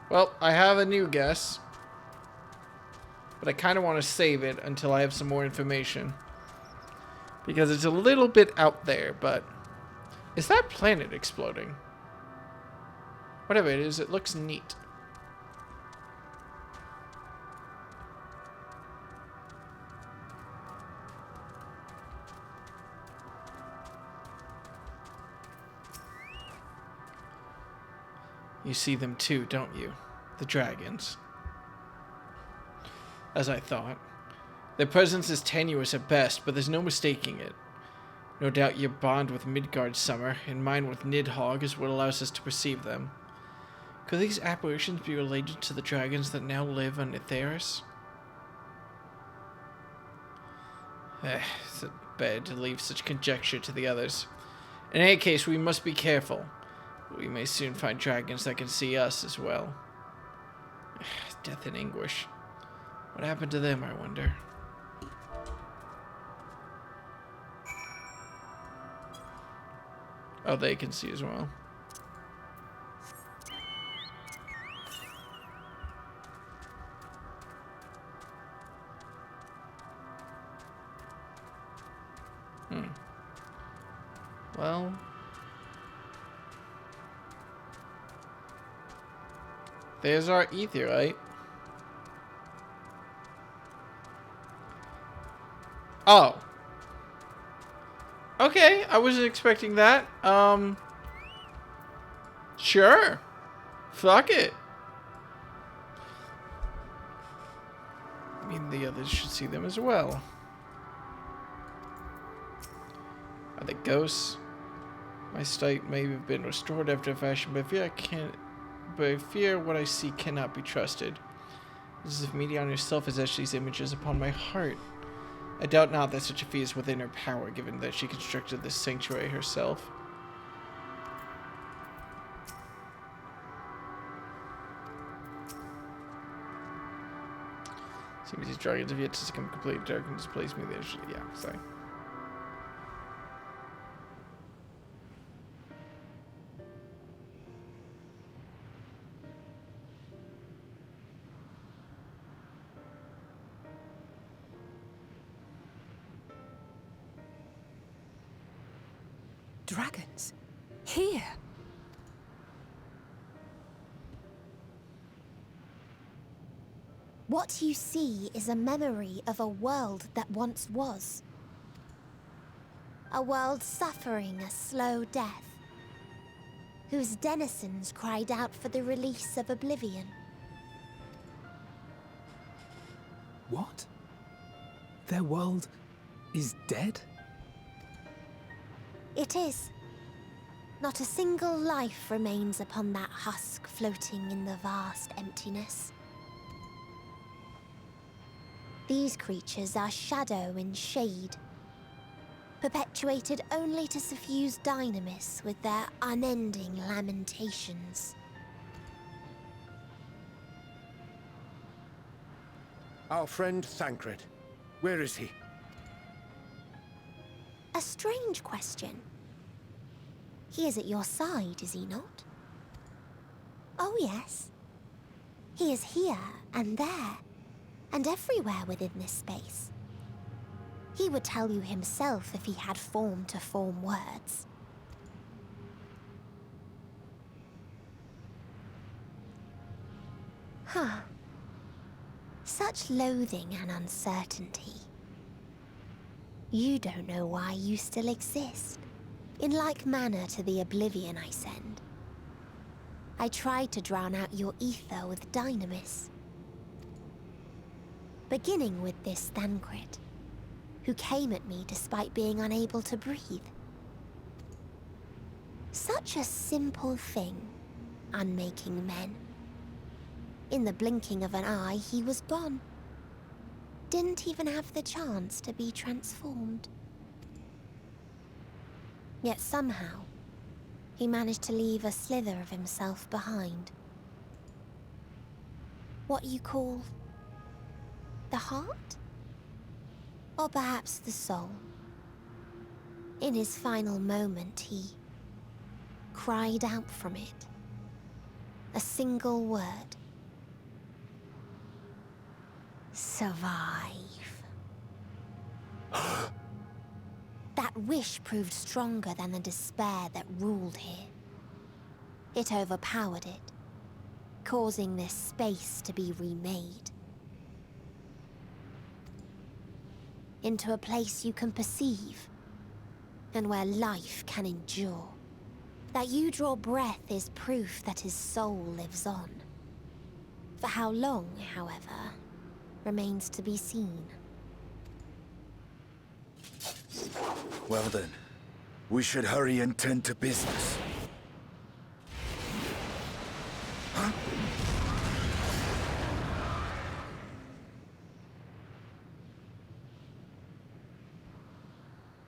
Well, I have a new guess. But I kind of want to save it until I have some more information. Because it's a little bit out there, but... Is that planet exploding? Whatever it is, it looks neat. You see them too, don't you? The dragons. As I thought. Their presence is tenuous at best, but there's no mistaking it. No doubt your bond with Midgard Summer, and mine with Nidhogg, is what allows us to perceive them. Could these apparitions be related to the dragons that now live on Etheirys? It's bad to leave such conjecture to the others. In any case, we must be careful. We may soon find dragons that can see us as well. Death and anguish. What happened to them, I wonder? Oh, they can see as well. Well... There's our Aetheryte. Oh. Okay, I wasn't expecting that. Sure. Fuck it. I mean, the others should see them as well. Are they ghosts? My sight may have been restored after a fashion, but I fear what I see cannot be trusted. It is as if Medion herself has etched these images upon my heart. I doubt not that such a feat is within her power, given that she constructed this sanctuary herself. Seems these dragons have yet to become completely dark and displace me. Yeah, sorry. Dragons? Here? What you see is a memory of a world that once was. A world suffering a slow death, whose denizens cried out for the release of oblivion. What? Their world is dead? It is. Not a single life remains upon that husk floating in the vast emptiness. These creatures are shadow and shade, perpetuated only to suffuse dynamis with their unending lamentations. Our friend Thancred. Where is he? A strange question. He is at your side, is he not? Oh, yes. He is here and there, and everywhere within this space. He would tell you himself if he had form to form words. Huh. Such loathing and uncertainty. You don't know why you still exist. In like manner to the oblivion I send. I tried to drown out your ether with dynamis. Beginning with this Thancred, who came at me despite being unable to breathe. Such a simple thing, unmaking men. In the blinking of an eye, he was gone. Didn't even have the chance to be transformed. Yet somehow, he managed to leave a slither of himself behind. What you call the heart? Or perhaps the soul. In his final moment, he cried out from it. A single word. Survive. That wish proved stronger than the despair that ruled here. It overpowered it, causing this space to be remade. Into a place you can perceive, and where life can endure. That you draw breath is proof that his soul lives on. For how long, however, remains to be seen. Well then, we should hurry and tend to business. Huh?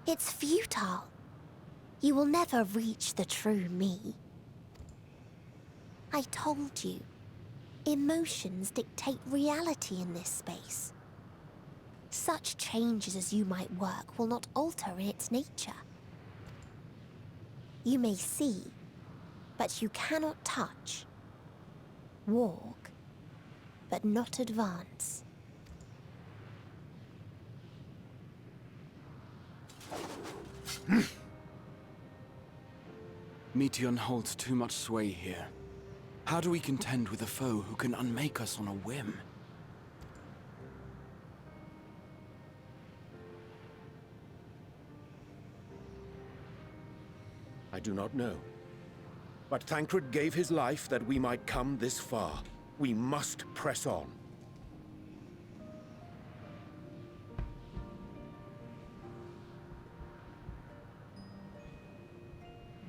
It's futile. You will never reach the true me. I told you, emotions dictate reality in this space. Such changes as you might work will not alter in its nature. You may see, but you cannot touch. Walk, but not advance. Meteion holds too much sway here. How do we contend with a foe who can unmake us on a whim? I do not know. But Thancred gave his life that we might come this far. We must press on.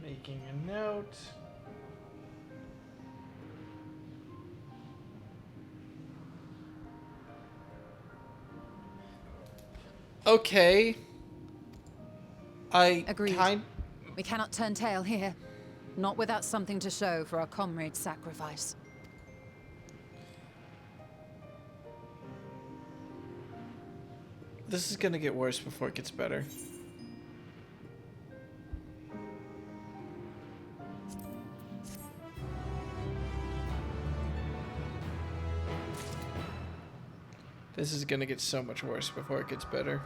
Making a note. Okay. Agreed. We cannot turn tail here. Not without something to show for our comrade's sacrifice. This is gonna get worse before it gets better. This is gonna get so much worse before it gets better.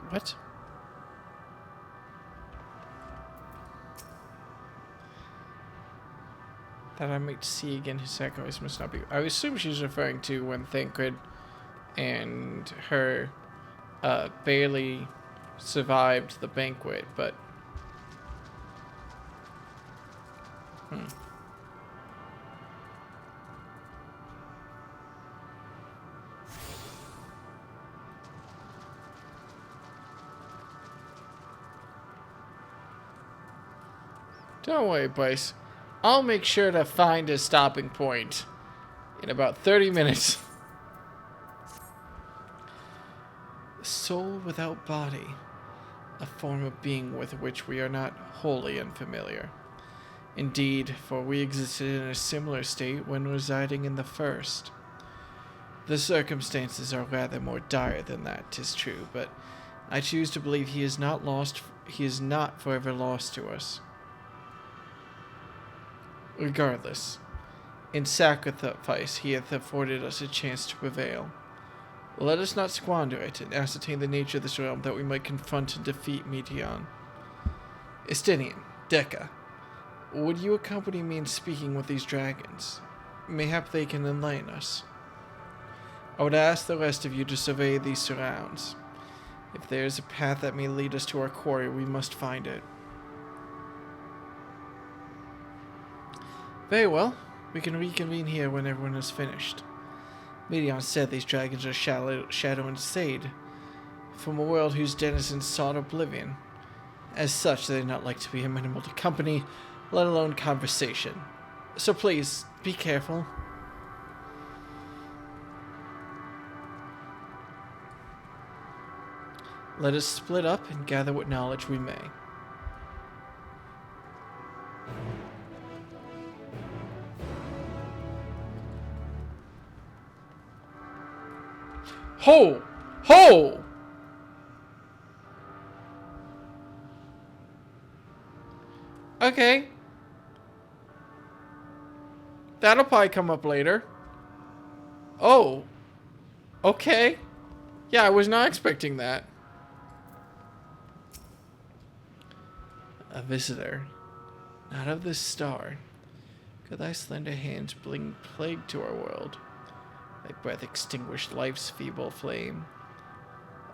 What? That I might see again his sacrifice must not be. I assume she's referring to when Thancred and her barely survived the banquet, but don't worry, Bryce. I'll make sure to find a stopping point in about 30 minutes. Soul without body. A form of being with which we are not wholly unfamiliar. Indeed, for we existed in a similar state when residing in the first. The circumstances are rather more dire than that, 'tis true, but I choose to believe he is not forever lost to us. Regardless, in sacrifice he hath afforded us a chance to prevail. Let us not squander it and ascertain the nature of this realm that we might confront and defeat Meteon. Estinian, Deca, would you accompany me in speaking with these dragons? Mayhap they can enlighten us. I would ask the rest of you to survey these surrounds. If there is a path that may lead us to our quarry, we must find it. Very well. We can reconvene here when everyone is finished. Meteon said these dragons are shadow and shade, from a world whose denizens sought oblivion. As such, they do not like to be amenable to company, let alone conversation. So please, be careful. Let us split up and gather what knowledge we may. Ho! Ho! Okay. That'll probably come up later. Oh. Okay. Yeah, I was not expecting that. A visitor. Not of this star. Could thy slender hands bring plague to our world? Thy breath extinguished life's feeble flame.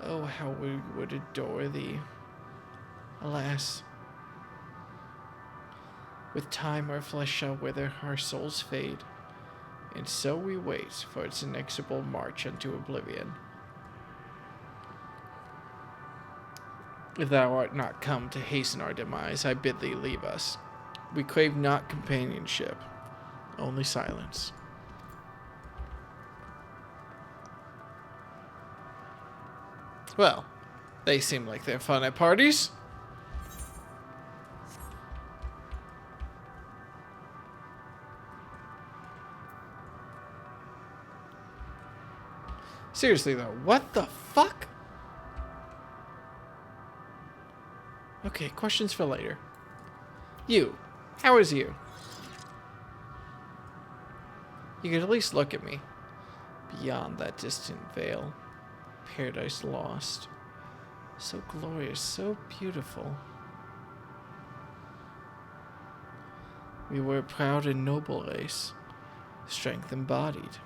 Oh, how we would adore thee. Alas, with time our flesh shall wither, our souls fade, and so we wait for its inexorable march unto oblivion. If thou art not come to hasten our demise, I bid thee leave us. We crave not companionship, only silence. Well, they seem like they're fun at parties. Seriously though, what the fuck? Okay, questions for later. You. How is you? You could at least look at me. Beyond that distant veil. Paradise lost. So glorious, so beautiful. We were a proud and noble race. Strength embodied.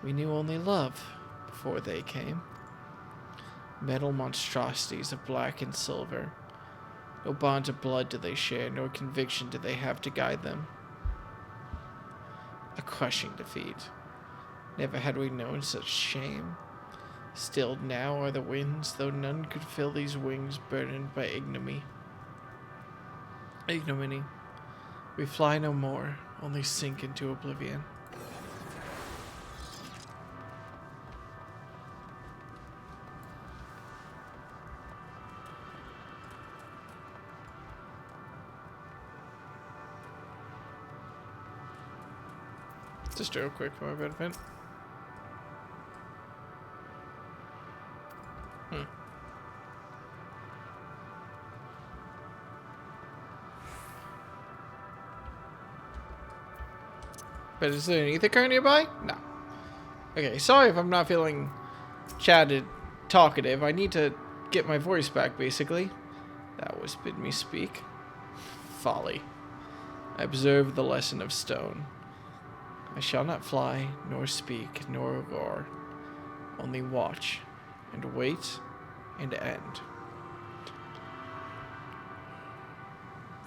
We knew only love before they came. Metal monstrosities of black and silver. No bond of blood did they share, nor conviction did they have to guide them. A crushing defeat. Never had we known such shame. Stilled now are the winds, though none could fill these wings burdened by ignominy. We fly no more, only sink into oblivion. Just real quick for my benefit. But is there an ether car nearby? No. Okay, sorry if I'm not feeling talkative. I need to get my voice back, basically. That was bid me speak. Folly. I observe the lesson of stone. I shall not fly, nor speak, nor roar. Only watch, and wait, and end.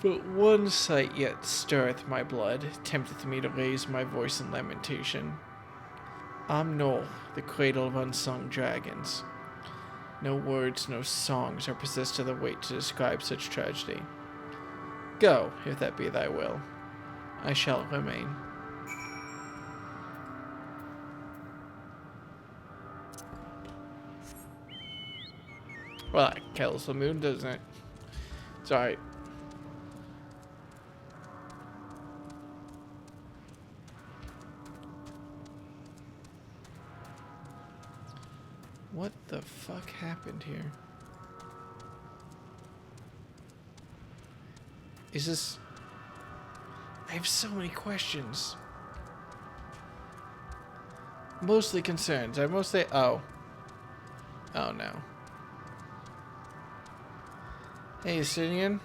But one sight yet stirreth my blood, tempteth me to raise my voice in lamentation. Amnol, the cradle of unsung dragons. No words, no songs are possessed of the weight to describe such tragedy. Go, if that be thy will. I shall remain. Well, that kills the moon, doesn't it? It's alright. What the fuck happened here? Is this... I have so many questions. Mostly concerns. I mostly... Oh. Oh no. Hey, Justinian.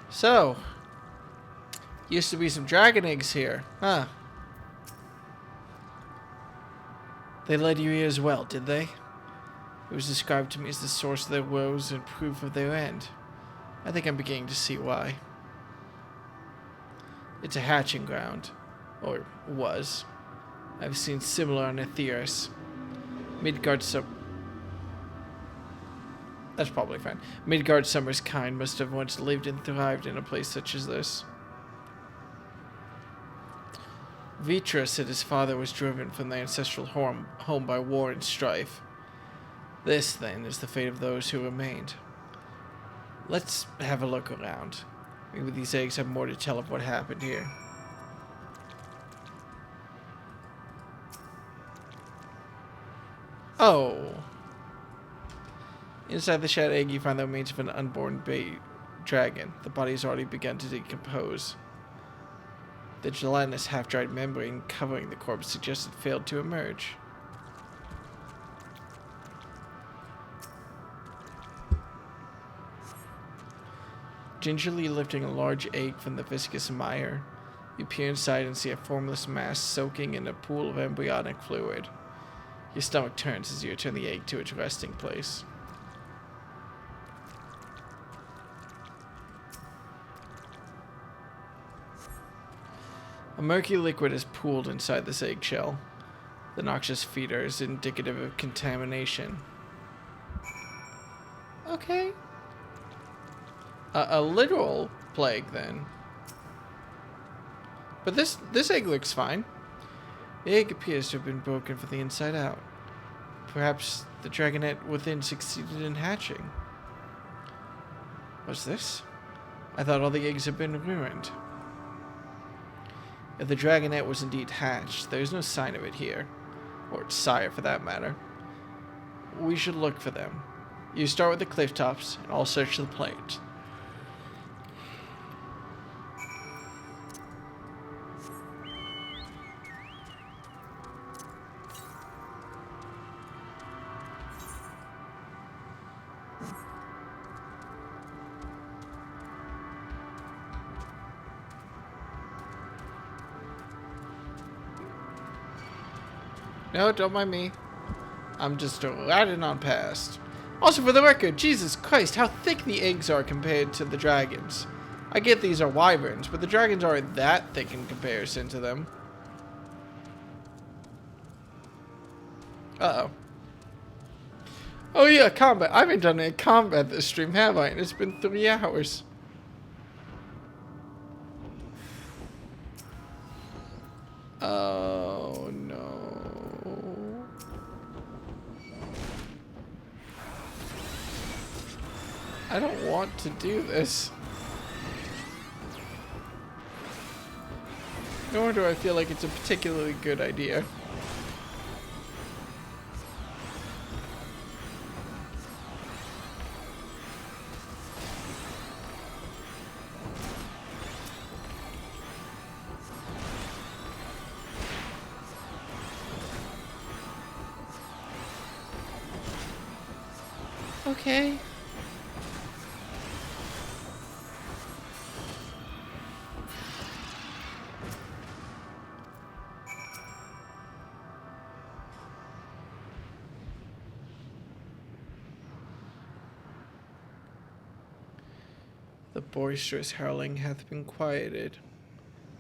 So, used to be some dragon eggs here, huh? They led you here as well, did they? It was described to me as the source of their woes and proof of their end. I think I'm beginning to see why. It's a hatching ground. Or was. I've seen similar on Aetheris. Midgard That's probably fine. Midgard Summer's kind must have once lived and thrived in a place such as this. Vitra said his father was driven from the ancestral home by war and strife. This, then, is the fate of those who remained. Let's have a look around. Maybe these eggs have more to tell of what happened here. Oh. Inside the shattered egg, you find the remains of an unborn baby dragon. The body has already begun to decompose. The gelatinous half-dried membrane covering the corpse suggests it failed to emerge. Gingerly lifting a large egg from the viscous mire, you peer inside and see a formless mass soaking in a pool of embryonic fluid. Your stomach turns as you return the egg to its resting place. A murky liquid is pooled inside this eggshell. The noxious feeder is indicative of contamination. Okay. A literal plague, then. But this egg looks fine. The egg appears to have been broken from the inside out. Perhaps the dragonette within succeeded in hatching. What's this? I thought all the eggs had been ruined. If the dragonette was indeed hatched, there is no sign of it here. or sire for that matter. We should look for them. You start with the cliff tops, and I'll search the plains. No, don't mind me. I'm just riding on past. Also, for the record, Jesus Christ, how thick the eggs are compared to the dragons. I get these are wyverns, but the dragons aren't that thick in comparison to them. Uh-oh. Oh yeah, combat. I haven't done any combat this stream, have I? And it's been 3 hours. Oh no. I don't want to do this. Nor do I feel like it's a particularly good idea. Okay. The boisterous howling hath been quieted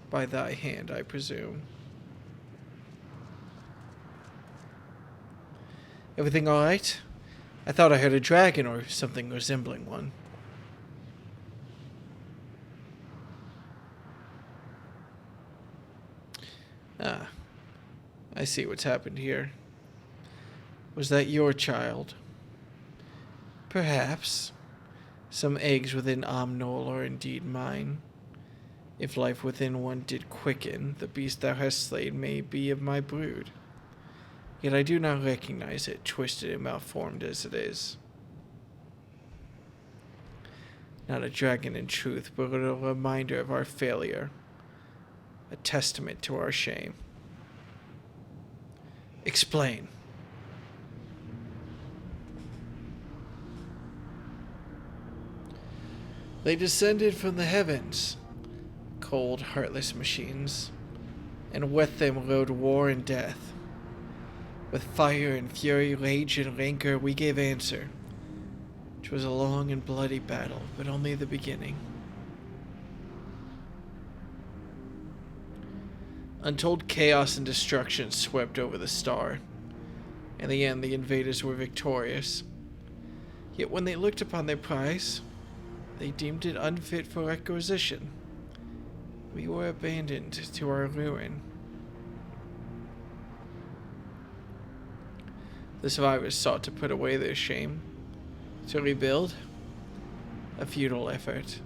by thy hand, I presume. Everything all right? I thought I heard a dragon or something resembling one. Ah, I see what's happened here. Was that your child? Perhaps. Some eggs within Omnol are indeed mine. If life within one did quicken, the beast thou hast slain may be of my brood. Yet I do not recognize it, twisted and malformed as it is. Not a dragon in truth, but a reminder of our failure. A testament to our shame. Explain. They descended from the heavens, cold, heartless machines, and with them rode war and death. With fire and fury, rage and rancor, we gave answer. It was a long and bloody battle, but only the beginning. Untold chaos and destruction swept over the star. In the end, the invaders were victorious. Yet when they looked upon their prize, they deemed it unfit for acquisition. We were abandoned to our ruin. The survivors sought to put away their shame. To rebuild? A futile effort.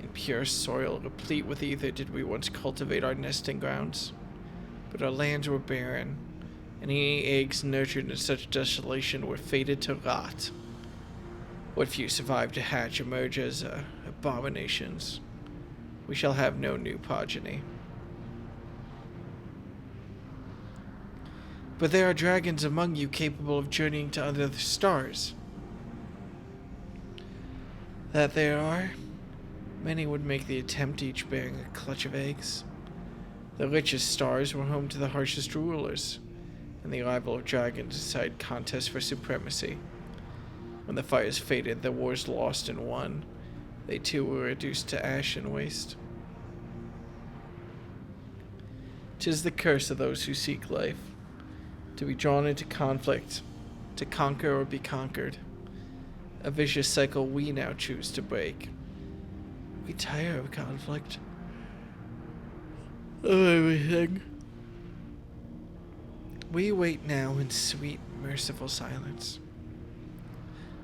In pure soil, replete with ether, did we once cultivate our nesting grounds. But our lands were barren, and any eggs nurtured in such desolation were fated to rot. What few survived to hatch emerge as abominations. We shall have no new progeny. But there are dragons among you capable of journeying to other stars. That there are. Many would make the attempt, each bearing a clutch of eggs. The richest stars were home to the harshest rulers, and the arrival of dragons decided contests for supremacy. When the fires faded, the wars lost and won. They too were reduced to ash and waste. 'Tis the curse of those who seek life, to be drawn into conflict, to conquer or be conquered. A vicious cycle we now choose to break. We tire of conflict. Of everything. We wait now in sweet, merciful silence.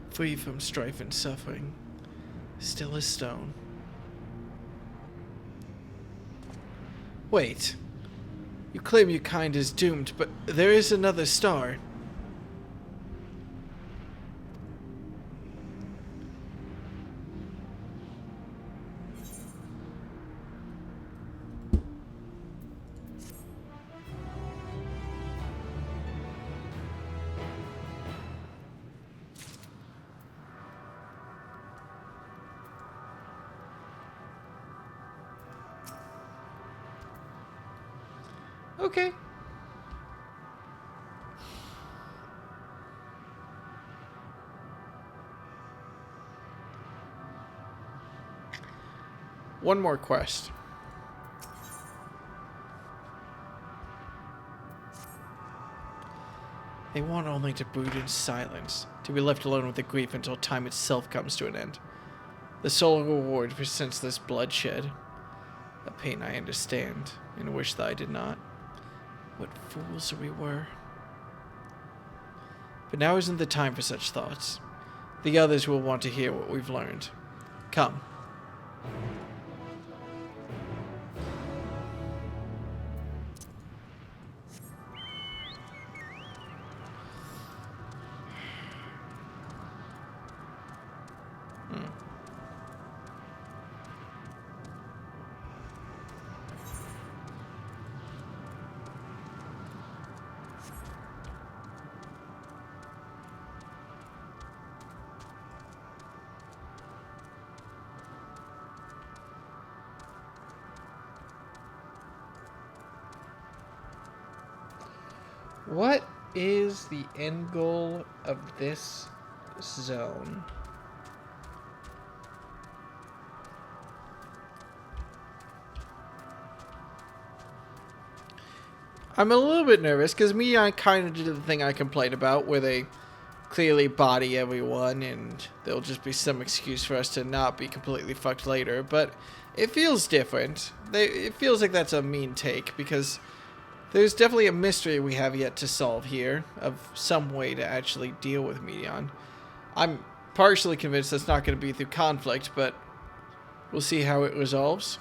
Free from strife and suffering, still as stone. Wait, You claim your kind is doomed, but there is another star. Okay. One more quest. They want only to brood in silence, to be left alone with the grief until time itself comes to an end. The sole reward for senseless bloodshed. A pain I understand, and wish that I did not. What fools we were. But now isn't the time for such thoughts. The others will want to hear what we've learned. Come. What is the end goal of this zone? I'm a little bit nervous because I kind of did the thing I complained about where they clearly body everyone and there'll just be some excuse for us to not be completely fucked later, but it feels different. It feels like that's a mean take because there's definitely a mystery we have yet to solve here of some way to actually deal with Medion. I'm partially convinced that's not going to be through conflict, but we'll see how it resolves.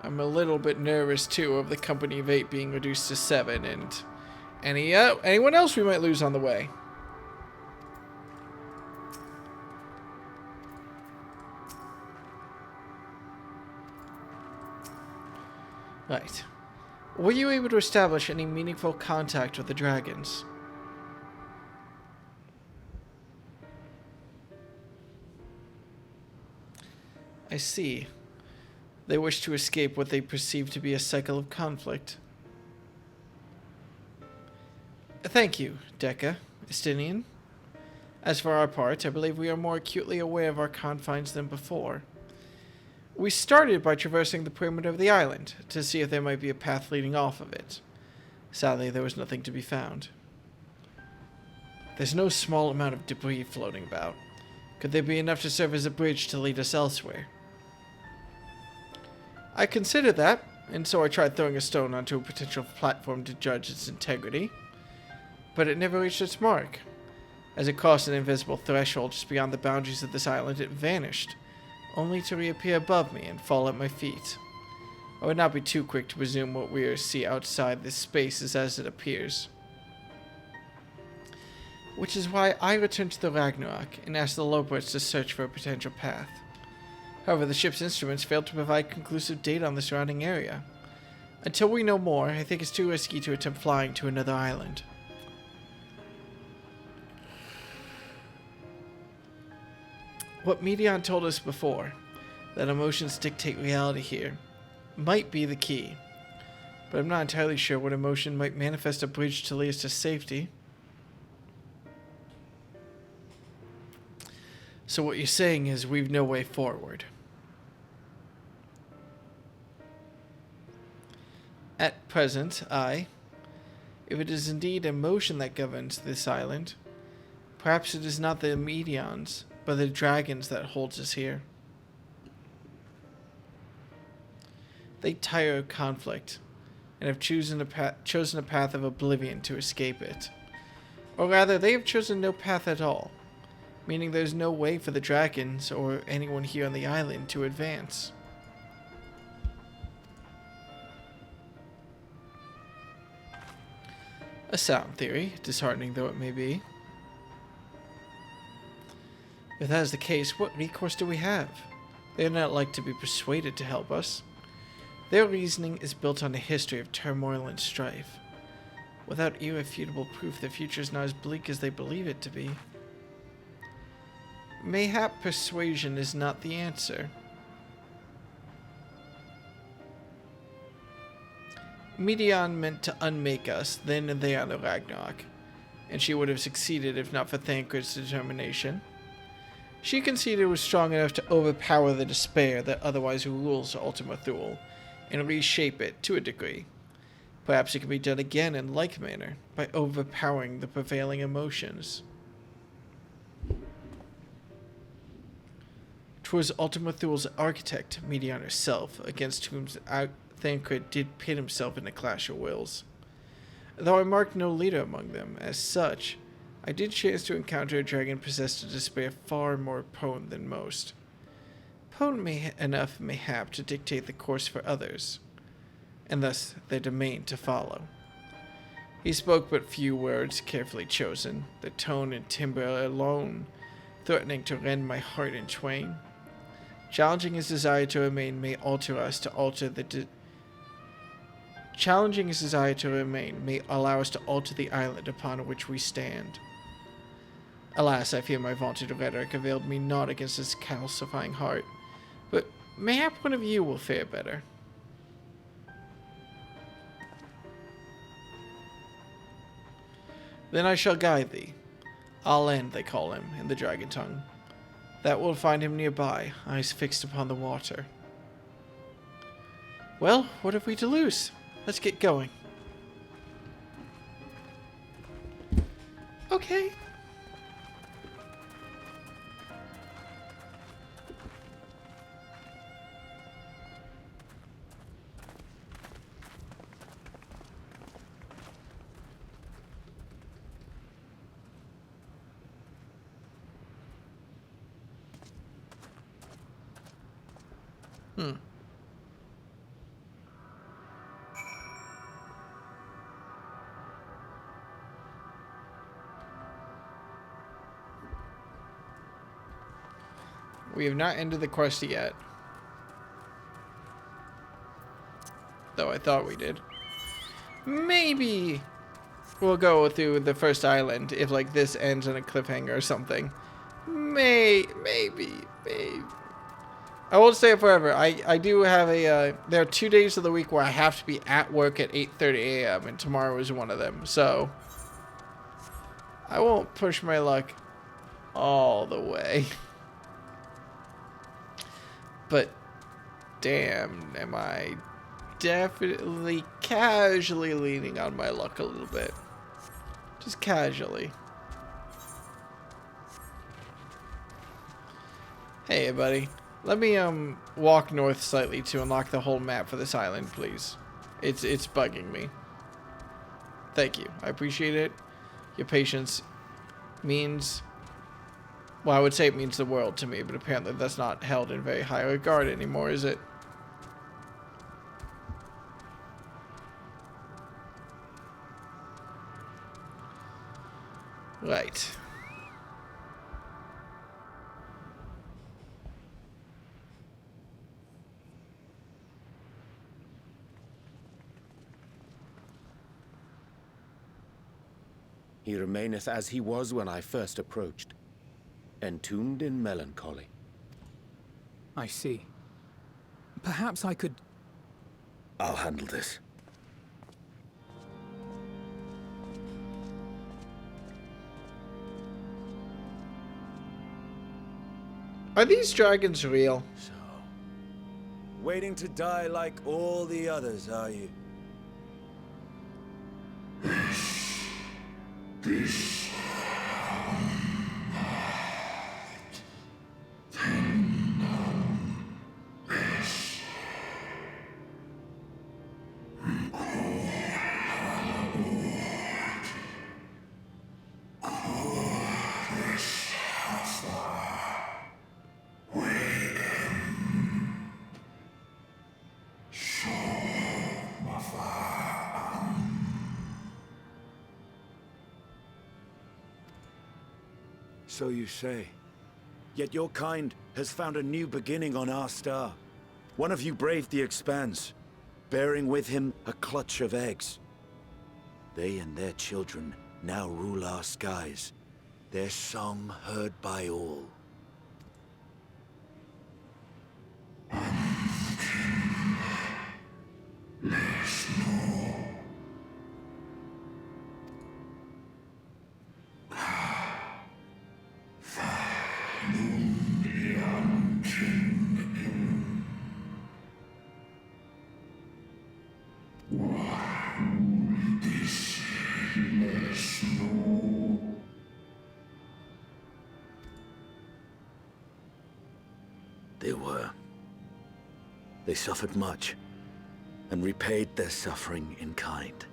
I'm a little bit nervous too of the company of 8 being reduced to 7 and anyone else we might lose on the way. Right. Were you able to establish any meaningful contact with the dragons? I see. They wish to escape what they perceive to be a cycle of conflict. Thank you, Deca, Estinian. As for our part, I believe we are more acutely aware of our confines than before. We started by traversing the perimeter of the island to see if there might be a path leading off of it. Sadly, there was nothing to be found. There's no small amount of debris floating about. Could there be enough to serve as a bridge to lead us elsewhere? I considered that, and so I tried throwing a stone onto a potential platform to judge its integrity. But it never reached its mark. As it crossed an invisible threshold just beyond the boundaries of this island, it vanished, only to reappear above me and fall at my feet. I would not be too quick to presume what we see outside this space is as it appears. Which is why I returned to the Ragnarok and asked the lowboats to search for a potential path. However, the ship's instruments failed to provide conclusive data on the surrounding area. Until we know more, I think it's too risky to attempt flying to another island. What Medion told us before, that emotions dictate reality here, might be the key. But I'm not entirely sure what emotion might manifest a bridge to lead us to safety. So what you're saying is we've no way forward. At present, if it is indeed emotion that governs this island, perhaps it is not the Medions, but the dragons that holds us here. They tire of conflict, and have chosen a path of oblivion to escape it. Or rather, they have chosen no path at all. meaning there's no way for the dragons or anyone here on the island to advance. A sound theory, disheartening though it may be. If that is the case, what recourse do we have? They are not like to be persuaded to help us. Their reasoning is built on a history of turmoil and strife. Without irrefutable proof, the future is not as bleak as they believe it to be. Mayhap persuasion is not the answer. Medion meant to unmake us then and there on the Ragnarok, and she would have succeeded if not for Thancred's determination. She conceded it was strong enough to overpower the despair that otherwise rules Ultima Thule, and reshape it to a degree. Perhaps it can be done again in like manner, by overpowering the prevailing emotions. 'Twas Ultima Thule's architect, Medion herself, against whom Thancred did pit himself in a clash of wills. Though I marked no leader among them, as such, I did chance to encounter a dragon possessed of despair far more potent than most. Potent enough, mayhap, to dictate the course for others, and thus their domain to follow. He spoke but few words, carefully chosen, the tone and timbre alone threatening to rend my heart in twain. Challenging his desire to remain may allow us to alter the island upon which we stand. Alas, I fear my vaunted rhetoric availed me not against his calcifying heart, but mayhap one of you will fare better. Then I shall guide thee. Alend, they call him, in the dragon tongue. That will find him nearby, eyes fixed upon the water. Well, what have we to lose? Let's get going. Okay. We have not ended the quest yet. Though I thought we did. Maybe we'll go through the first island if like this ends on a cliffhanger or something. Maybe. I won't stay up forever. I do have a, there are 2 days of the week where I have to be at work at 8:30 a.m. and tomorrow is one of them. So I won't push my luck all the way. But damn, am I definitely casually leaning on my luck a little bit. Just casually. Hey, buddy. Let me walk north slightly to unlock the whole map for this island, please. It's bugging me. Thank you. I appreciate it. Your patience means, well, I would say it means the world to me, but apparently that's not held in very high regard anymore, is it? Right. He remaineth as he was when I first approached, entombed in melancholy. I see. Perhaps I could... I'll handle this. Are these dragons real? So, waiting to die like all the others, are you? This So you say. Yet your kind has found a new beginning on our star. One of you braved the Expanse, bearing with him a clutch of eggs. They and their children now rule our skies, their song heard by all. They were. They suffered much, and repaid their suffering in kind.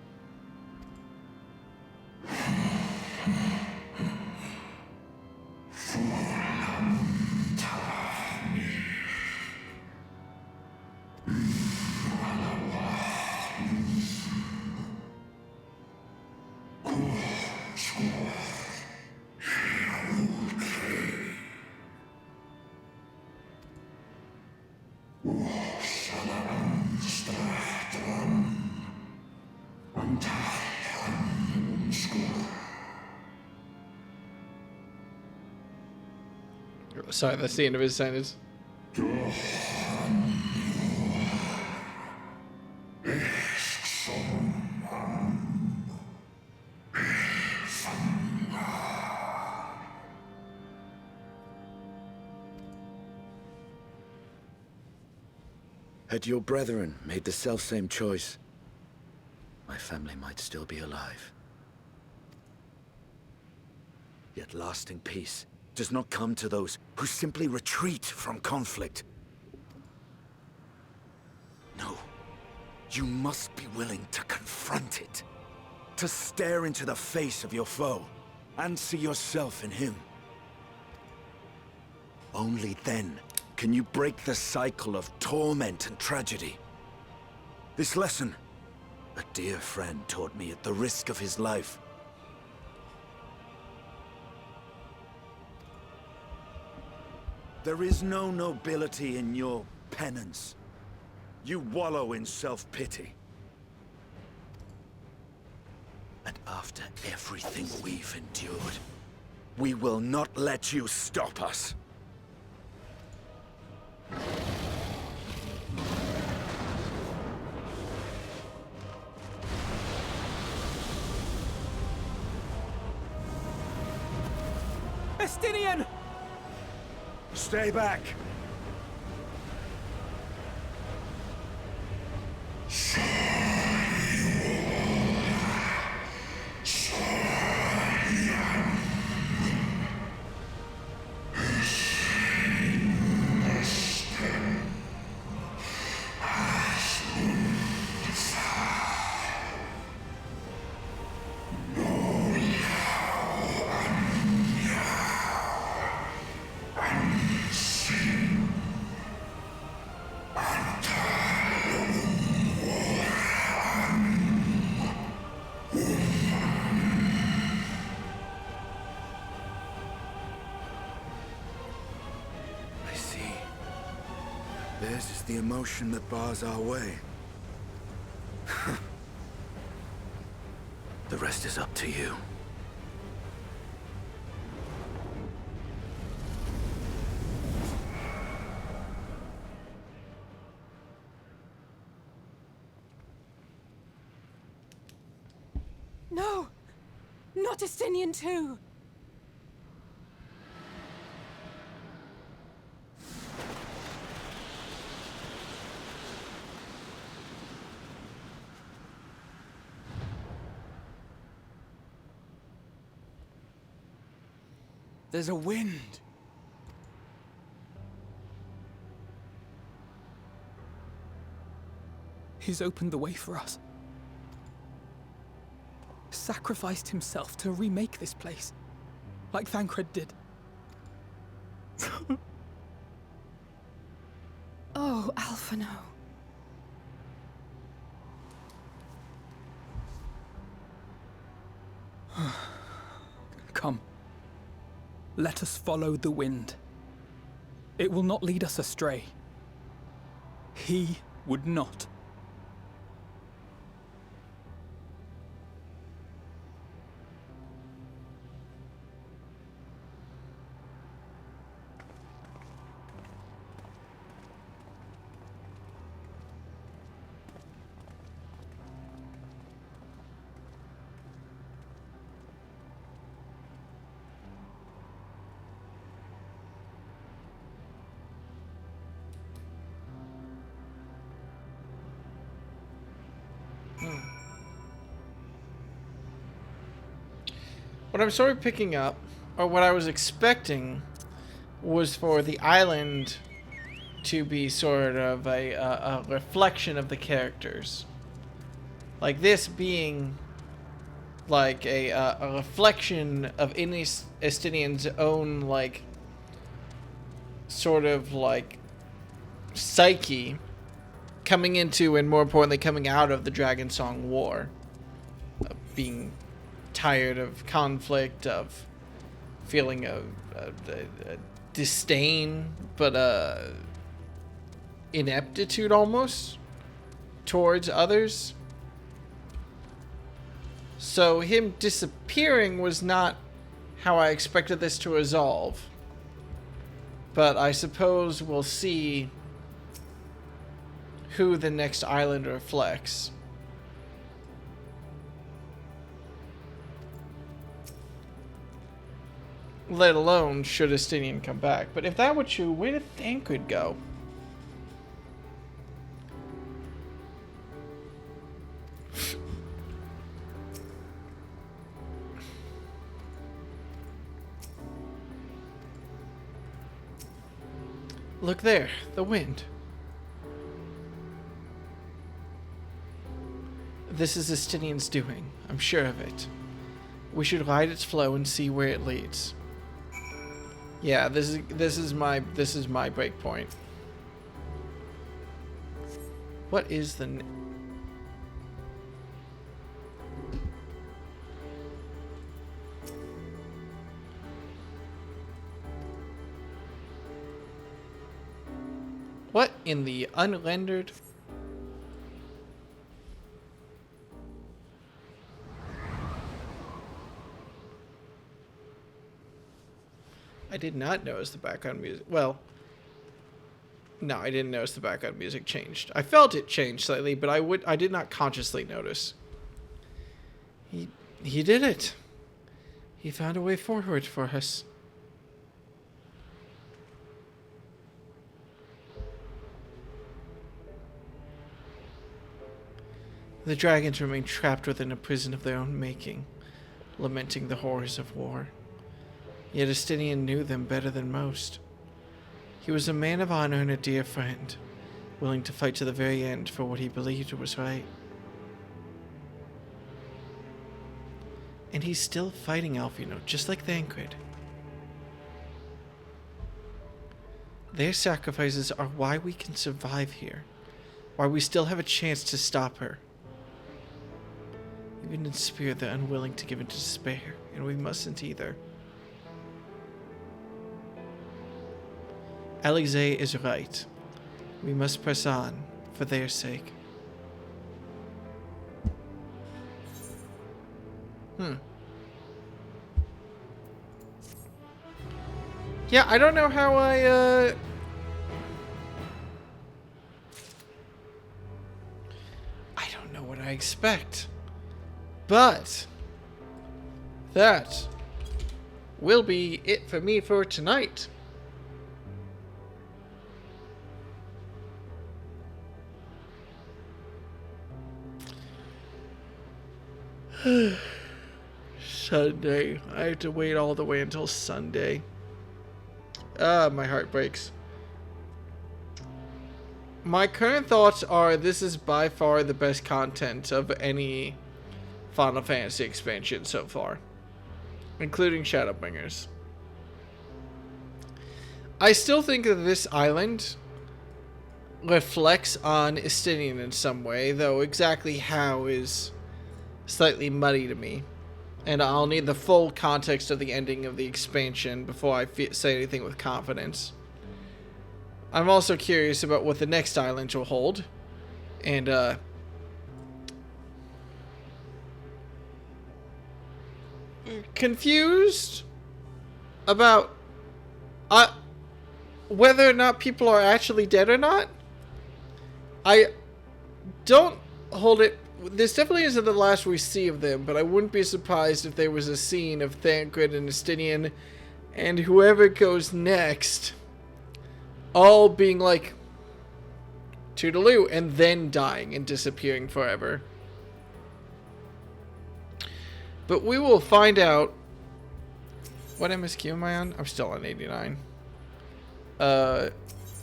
Sorry, that's the end of his sentence. Had your brethren made the selfsame choice, my family might still be alive. Yet lasting peace does not come to those who simply retreat from conflict. No, you must be willing to confront it, to stare into the face of your foe, and see yourself in him. Only then can you break the cycle of torment and tragedy. This lesson, a dear friend taught me at the risk of his life. There is no nobility in your penance. You wallow in self-pity. And after everything we've endured, we will not let you stop us. Estinian! Stay back! Theirs is the emotion that bars our way. The rest is up to you. No! Not Estinian too! There's a wind. He's opened the way for us. Sacrificed himself to remake this place, like Thancred did. Oh, Alphino. Come. Let us follow the wind. It will not lead us astray. He would not. What I'm sort of picking up, or what I was expecting, was for the island to be sort of a reflection of the characters. Like this being like a reflection of Estinian's own, like, sort of like psyche coming into, and more importantly coming out of, the Dragon Song War. Being tired of conflict, of feeling a disdain, but ineptitude almost towards others. So him disappearing was not how I expected this to resolve. But I suppose we'll see who the next island reflects. Let alone should Estinian come back. But if that were true, where did Thancred go? Look there, the wind. This is Estinian's doing, I'm sure of it. We should ride its flow and see where it leads. Yeah, this is my break point. What is the what in the unrendered? I did not notice the background music. Well, no, I didn't notice the background music changed. I felt it changed slightly, but I did not consciously notice. He did it. He found a way forward for us. The dragons remain trapped within a prison of their own making, lamenting the horrors of war. Yet Estinian knew them better than most. He was a man of honor and a dear friend, willing to fight to the very end for what he believed was right. And he's still fighting Alfino, just like Thancred. Their sacrifices are why we can survive here, why we still have a chance to stop her. Even in spirit, they're unwilling to give in to despair, and we mustn't either. Alize is right. We must press on, for their sake. Yeah, I don't know how I don't know what I expect. But that will be it for me for tonight. Sunday. I have to wait all the way until Sunday. My heart breaks. My current thoughts are this is by far the best content of any Final Fantasy expansion so far, including Shadowbringers. I still think that this island reflects on Estinian in some way, though exactly how is slightly muddy to me. And I'll need the full context of the ending of the expansion before I say anything with confidence. I'm also curious about what the next island will hold. And, confused about whether or not people are actually dead or not. I don't hold it. This definitely isn't the last we see of them, but I wouldn't be surprised if there was a scene of Thancred and Estinian and whoever goes next all being like toodaloo and then dying and disappearing forever. But we will find out. What MSQ am I on? I'm still on 89. Out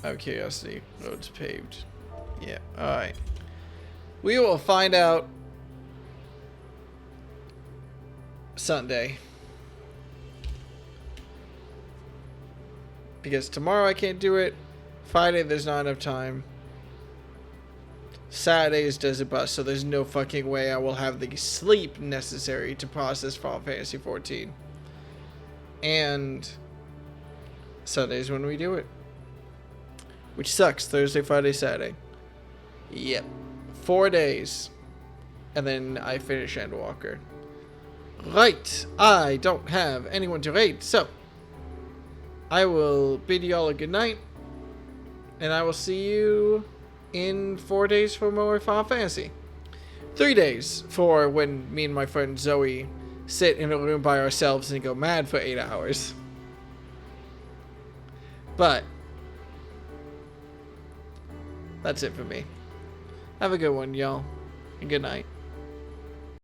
of curiosity, roads paved. Yeah, alright. We will find out Sunday. Because tomorrow I can't do it. Friday there's not enough time. Saturday is Desert Bus, so there's no fucking way I will have the sleep necessary to process Final Fantasy XIV. And Sunday's when we do it. Which sucks. Thursday, Friday, Saturday. Yep. 4 days. And then I finish Endwalker. Right. I don't have anyone to raid, so I will bid you all a good night. And I will see you in 4 days for more Final Fantasy. 3 days for when me and my friend Zoe sit in a room by ourselves and go mad for 8 hours. But that's it for me. Have a good one, y'all. And good night.